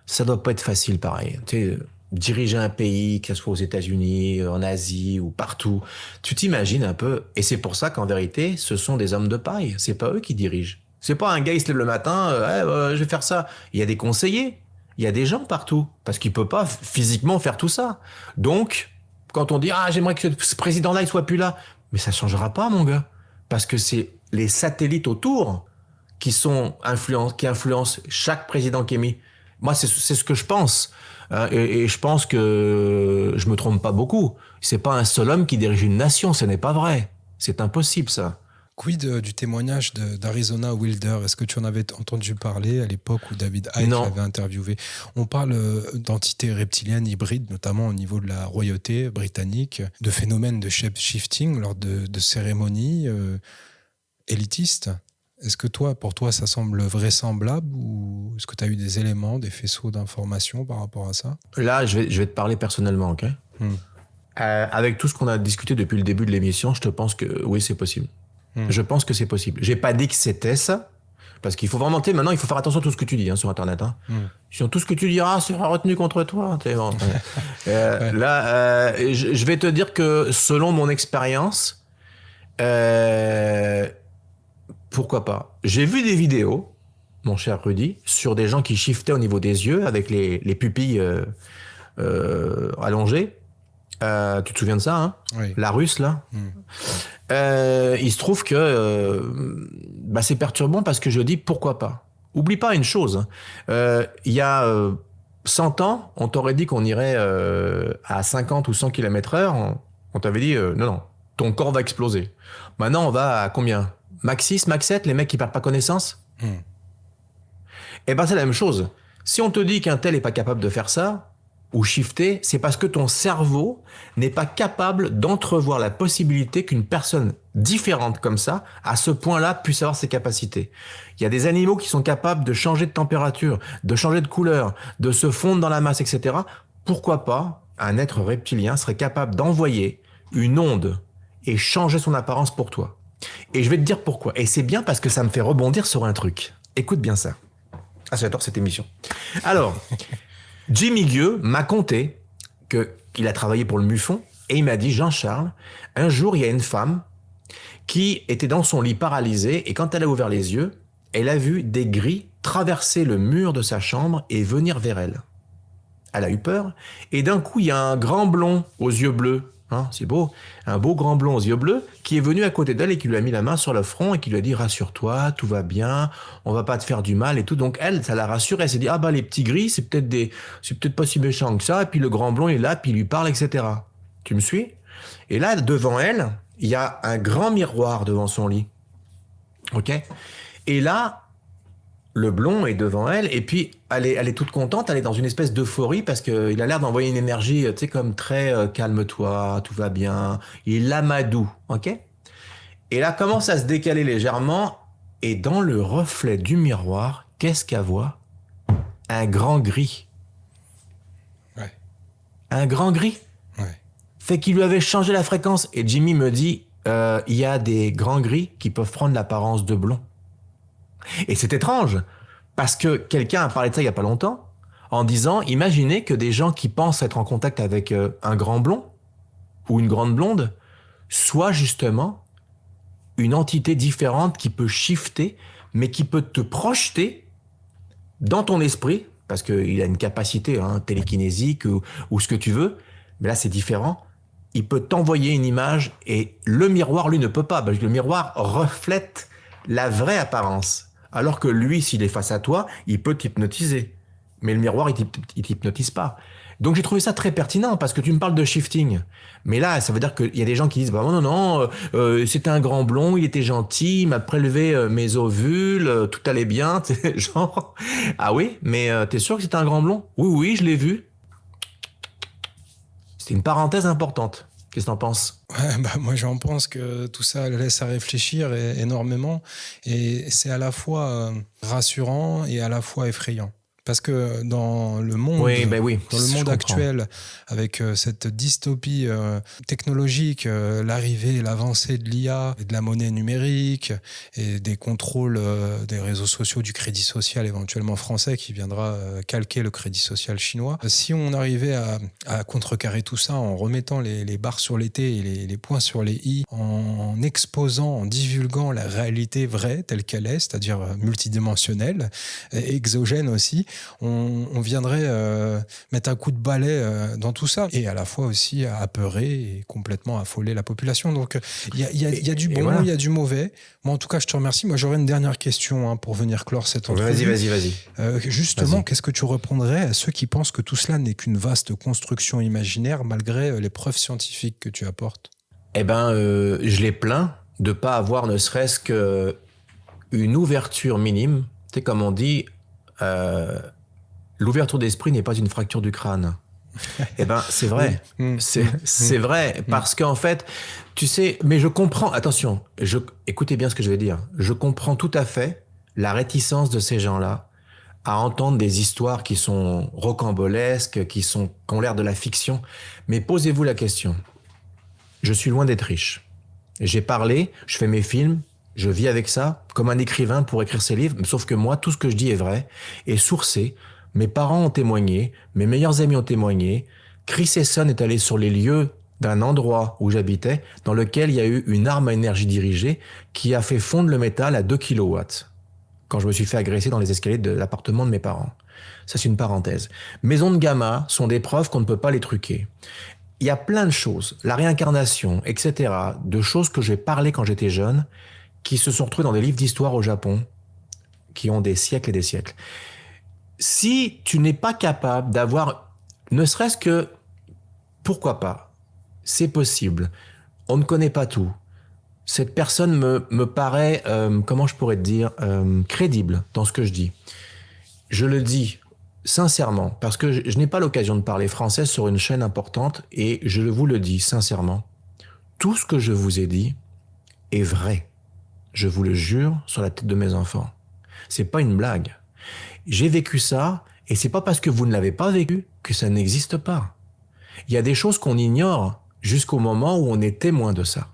ça doit pas être facile, pareil. Tu sais, diriger un pays, que ce soit aux États-Unis, en Asie ou partout, tu t'imagines un peu. Et c'est pour ça qu'en vérité, ce sont des hommes de paille. C'est pas eux qui dirigent. C'est pas un gars, il se lève le matin, je vais faire ça. Il y a des conseillers, il y a des gens partout, parce qu'il peut pas physiquement faire tout ça. Donc, quand on dit j'aimerais que ce président-là il soit plus là, mais ça changera pas, mon gars, parce que c'est les satellites autour qui influencent chaque président qui est mis. Moi, c'est ce que je pense. Et je pense que je me trompe pas beaucoup. C'est pas un seul homme qui dirige une nation, ce n'est pas vrai. C'est impossible, ça. Quid du témoignage d'Arizona Wilder? Est-ce que tu en avais entendu parler à l'époque où David Icke l'avait interviewé? On parle d'entités reptiliennes hybrides, notamment au niveau de la royauté britannique, de phénomènes de shape-shifting lors de cérémonies élitistes. Est-ce que pour toi, ça semble vraisemblable ou est-ce que tu as eu des éléments, des faisceaux d'informations par rapport à ça? Là, je vais te parler personnellement, ok? Avec tout ce qu'on a discuté depuis le début de l'émission, je te pense que oui, c'est possible. Je pense que c'est possible. J'ai pas dit que c'était ça, parce qu'il faut vraiment, maintenant, il faut faire attention à tout ce que tu dis sur Internet. Sur tout ce que tu diras sera retenu contre toi. Bon. Là, je vais te dire que selon mon expérience, pourquoi pas. J'ai vu des vidéos, mon cher Rudy, sur des gens qui shiftaient au niveau des yeux avec les pupilles allongées. Tu te souviens de ça, hein? Oui. La russe, là. Il se trouve que c'est perturbant parce que je dis pourquoi pas. Oublie pas une chose. Il y a 100 ans, on t'aurait dit qu'on irait à 50 ou 100 km/h. On t'avait dit non, ton corps va exploser. Maintenant, on va à combien? Max 6, Max 7, les mecs qui perdent pas connaissance? Et c'est la même chose. Si on te dit qu'un tel est pas capable de faire ça, ou shifter, c'est parce que ton cerveau n'est pas capable d'entrevoir la possibilité qu'une personne différente comme ça, à ce point-là, puisse avoir ses capacités. Il y a des animaux qui sont capables de changer de température, de changer de couleur, de se fondre dans la masse, etc. Pourquoi pas un être reptilien serait capable d'envoyer une onde et changer son apparence pour toi? Et je vais te dire pourquoi. Et c'est bien parce que ça me fait rebondir sur un truc. Écoute bien ça. J'adore cette émission. Alors... Jimmy Gueux m'a conté qu'il a travaillé pour le MUFON et il m'a dit, Jean-Charles, un jour, il y a une femme qui était dans son lit paralysée et quand elle a ouvert les yeux, elle a vu des gris traverser le mur de sa chambre et venir vers elle. Elle a eu peur et d'un coup, il y a un grand blond aux yeux bleus. C'est beau, un beau grand blond aux yeux bleus qui est venu à côté d'elle et qui lui a mis la main sur le front et qui lui a dit « Rassure-toi, tout va bien, on va pas te faire du mal et tout ». Donc elle, ça l'a rassurée, elle s'est dit « Ah les petits gris, c'est peut-être pas si méchant que ça ». Et puis le grand blond est là, puis il lui parle, etc. Tu me suis? Et là, devant elle, il y a un grand miroir devant son lit. Ok? Et là, le blond est devant elle et puis elle est toute contente, elle est dans une espèce d'euphorie parce qu'il a l'air d'envoyer une énergie, tu sais, comme très calme-toi, tout va bien, il l'amadou, ok? Et là commence à se décaler légèrement et dans le reflet du miroir, qu'est-ce qu'elle voit? Un grand gris. Ouais. Un grand gris. Ouais. Fait qu'il lui avait changé la fréquence et Jimmy me dit, il y a des grands gris qui peuvent prendre l'apparence de blond. Et c'est étrange, parce que quelqu'un a parlé de ça il n'y a pas longtemps, en disant, imaginez que des gens qui pensent être en contact avec un grand blond, ou une grande blonde, soient justement une entité différente qui peut shifter, mais qui peut te projeter dans ton esprit, parce qu'il a une capacité télékinésique ou ce que tu veux, mais là c'est différent, il peut t'envoyer une image, et le miroir, lui, ne peut pas, parce que le miroir reflète la vraie apparence. Alors que lui, s'il est face à toi, il peut t'hypnotiser. Mais le miroir, il t'hypnotise pas. Donc j'ai trouvé ça très pertinent parce que tu me parles de shifting. Mais là, ça veut dire qu'il y a des gens qui disent non, c'était un grand blond, il était gentil, il m'a prélevé mes ovules, tout allait bien. Genre, ah oui, mais t'es sûr que c'était un grand blond? Oui, je l'ai vu. C'était une parenthèse importante. Qu'est-ce que t'en penses? Ouais, moi j'en pense que tout ça laisse à réfléchir énormément et c'est à la fois rassurant et à la fois effrayant Parce que dans le monde, Oui, dans le monde actuel, avec cette dystopie technologique, l'arrivée et l'avancée de l'IA et de la monnaie numérique et des contrôles des réseaux sociaux, du crédit social éventuellement français qui viendra calquer le crédit social chinois, si on arrivait à contrecarrer tout ça en remettant les barres sur les T et les points sur les I, en exposant, en divulguant la réalité vraie telle qu'elle est, c'est-à-dire multidimensionnelle, exogène aussi, on viendrait mettre un coup de balai dans tout ça et à la fois aussi apeurer et complètement affoler la population. Donc il y a du bon, il y a du mauvais. Moi en tout cas je te remercie. Moi j'aurais une dernière question pour venir clore cette entrevue. Vas-y. Justement, qu'est-ce que tu reprendrais à ceux qui pensent que tout cela n'est qu'une vaste construction imaginaire malgré les preuves scientifiques que tu apportes? Je les plains de pas avoir ne serait-ce qu'une ouverture minime. Tu sais, comme on dit, l'ouverture d'esprit n'est pas une fracture du crâne. C'est vrai. C'est vrai. Parce qu'en fait, tu sais, mais je comprends, attention, écoutez bien ce que je vais dire. Je comprends tout à fait la réticence de ces gens-là à entendre des histoires qui sont rocambolesques, qui ont l'air de la fiction. Mais posez-vous la question. Je suis loin d'être riche. J'ai parlé, je fais mes films, je vis avec ça, comme un écrivain pour écrire ses livres, sauf que moi, tout ce que je dis est vrai, est sourcé. Mes parents ont témoigné, mes meilleurs amis ont témoigné. Chris Esson est allé sur les lieux d'un endroit où j'habitais, dans lequel il y a eu une arme à énergie dirigée qui a fait fondre le métal à 2 kilowatts, quand je me suis fait agresser dans les escaliers de l'appartement de mes parents. Ça, c'est une parenthèse. Mes ondes gamma sont des preuves qu'on ne peut pas les truquer. Il y a plein de choses, la réincarnation, etc., de choses que j'ai parlé quand j'étais jeune, qui se sont retrouvées dans des livres d'histoire au Japon, qui ont des siècles et des siècles. Si tu n'es pas capable d'avoir, ne serait-ce que, pourquoi pas, c'est possible, on ne connaît pas tout. Cette personne me paraît, comment je pourrais te dire, crédible dans ce que je dis. Je le dis sincèrement, parce que je n'ai pas l'occasion de parler français sur une chaîne importante, et je vous le dis sincèrement, tout ce que je vous ai dit est vrai. Je vous le jure sur la tête de mes enfants. C'est pas une blague. J'ai vécu ça, et c'est pas parce que vous ne l'avez pas vécu que ça n'existe pas. Il y a des choses qu'on ignore jusqu'au moment où on est témoin de ça.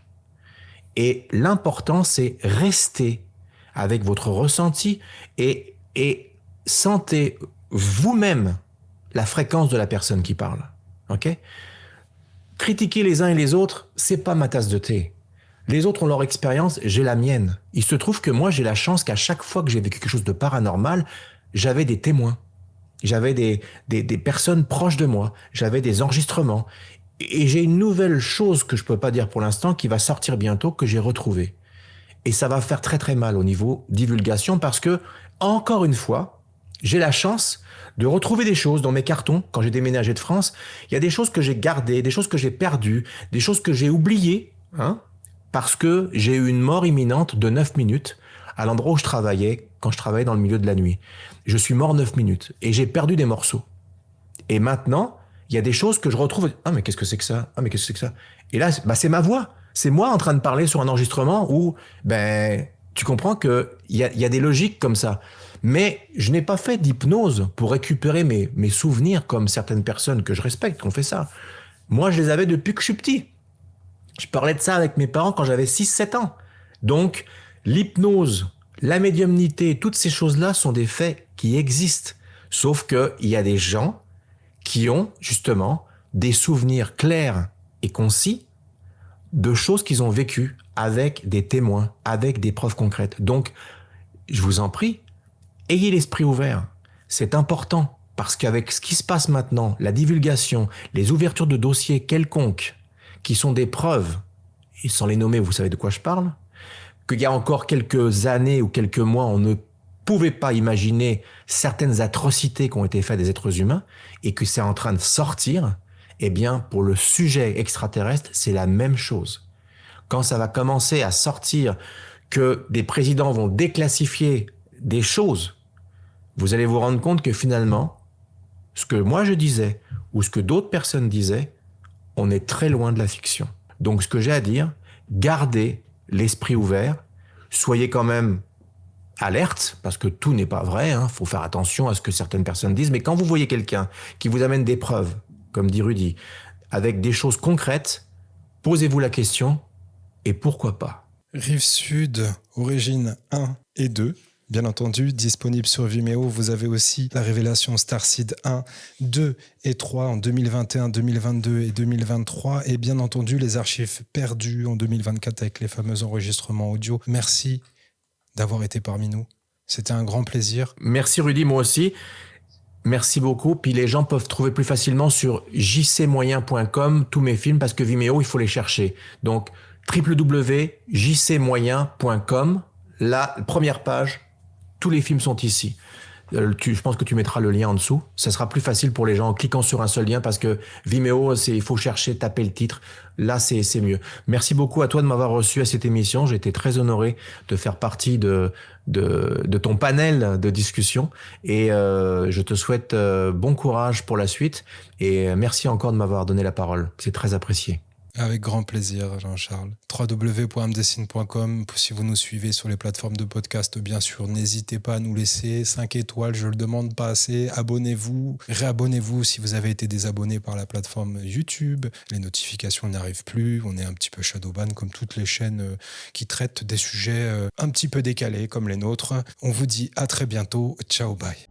Et l'important, c'est rester avec votre ressenti et sentez vous-même la fréquence de la personne qui parle. Ok ? Critiquer les uns et les autres, c'est pas ma tasse de thé. Les autres ont leur expérience, j'ai la mienne. Il se trouve que moi, j'ai la chance qu'à chaque fois que j'ai vécu quelque chose de paranormal, j'avais des témoins. J'avais des personnes proches de moi. J'avais des enregistrements. Et j'ai une nouvelle chose que je peux pas dire pour l'instant qui va sortir bientôt, que j'ai retrouvée. Et ça va faire très très mal au niveau divulgation parce que, encore une fois, j'ai la chance de retrouver des choses dans mes cartons quand j'ai déménagé de France. Il y a des choses que j'ai gardées, des choses que j'ai perdues, des choses que j'ai oubliées, parce que j'ai eu une mort imminente de 9 minutes à l'endroit où je travaillais, quand je travaillais dans le milieu de la nuit. Je suis mort 9 minutes et j'ai perdu des morceaux. Et maintenant, il y a des choses que je retrouve. Ah, mais qu'est-ce que c'est que ça? Ah, mais qu'est-ce que c'est que ça? Et là, c'est ma voix. C'est moi en train de parler sur un enregistrement où, tu comprends qu'il y a des logiques comme ça. Mais je n'ai pas fait d'hypnose pour récupérer mes souvenirs comme certaines personnes que je respecte qui ont fait ça. Moi, je les avais depuis que je suis petit. Je parlais de ça avec mes parents quand j'avais 6-7 ans. Donc, l'hypnose, la médiumnité, toutes ces choses-là sont des faits qui existent. Sauf qu'il y a des gens qui ont justement des souvenirs clairs et concis de choses qu'ils ont vécues avec des témoins, avec des preuves concrètes. Donc, je vous en prie, ayez l'esprit ouvert. C'est important parce qu'avec ce qui se passe maintenant, la divulgation, les ouvertures de dossiers quelconques, qui sont des preuves, et sans les nommer, vous savez de quoi je parle, qu'il y a encore quelques années ou quelques mois, on ne pouvait pas imaginer certaines atrocités qui ont été faites des êtres humains et que c'est en train de sortir, eh bien, pour le sujet extraterrestre, c'est la même chose. Quand ça va commencer à sortir que des présidents vont déclassifier des choses, vous allez vous rendre compte que finalement, ce que moi je disais ou ce que d'autres personnes disaient, on est très loin de la fiction. Donc ce que j'ai à dire, gardez l'esprit ouvert, soyez quand même alerte, parce que tout n'est pas vrai, faut faire attention à ce que certaines personnes disent, mais quand vous voyez quelqu'un qui vous amène des preuves, comme dit Rudy, avec des choses concrètes, posez-vous la question, et pourquoi pas? Rive Sud, Origine 1 et 2, bien entendu, disponible sur Vimeo. Vous avez aussi la révélation Starseed 1, 2 et 3 en 2021, 2022 et 2023. Et bien entendu, les archives perdues en 2024 avec les fameux enregistrements audio. Merci d'avoir été parmi nous. C'était un grand plaisir. Merci Rudy, moi aussi. Merci beaucoup. Puis les gens peuvent trouver plus facilement sur jcmoyen.com tous mes films parce que Vimeo, il faut les chercher. Donc, www.jcmoyen.com, la première page, tous les films sont ici. Je pense que tu mettras le lien en dessous. Ça sera plus facile pour les gens en cliquant sur un seul lien parce que Vimeo, il faut chercher, taper le titre. Là, c'est mieux. Merci beaucoup à toi de m'avoir reçu à cette émission. J'ai été très honoré de faire partie de ton panel de discussion et je te souhaite bon courage pour la suite et merci encore de m'avoir donné la parole. C'est très apprécié. Avec grand plaisir, Jean-Charles. www.amdessine.com. Si vous nous suivez sur les plateformes de podcast, bien sûr, n'hésitez pas à nous laisser 5 étoiles, je le demande pas assez. Abonnez-vous, réabonnez-vous si vous avez été désabonné par la plateforme YouTube. Les notifications n'arrivent plus, on est un petit peu shadowban comme toutes les chaînes qui traitent des sujets un petit peu décalés comme les nôtres. On vous dit à très bientôt, ciao, bye.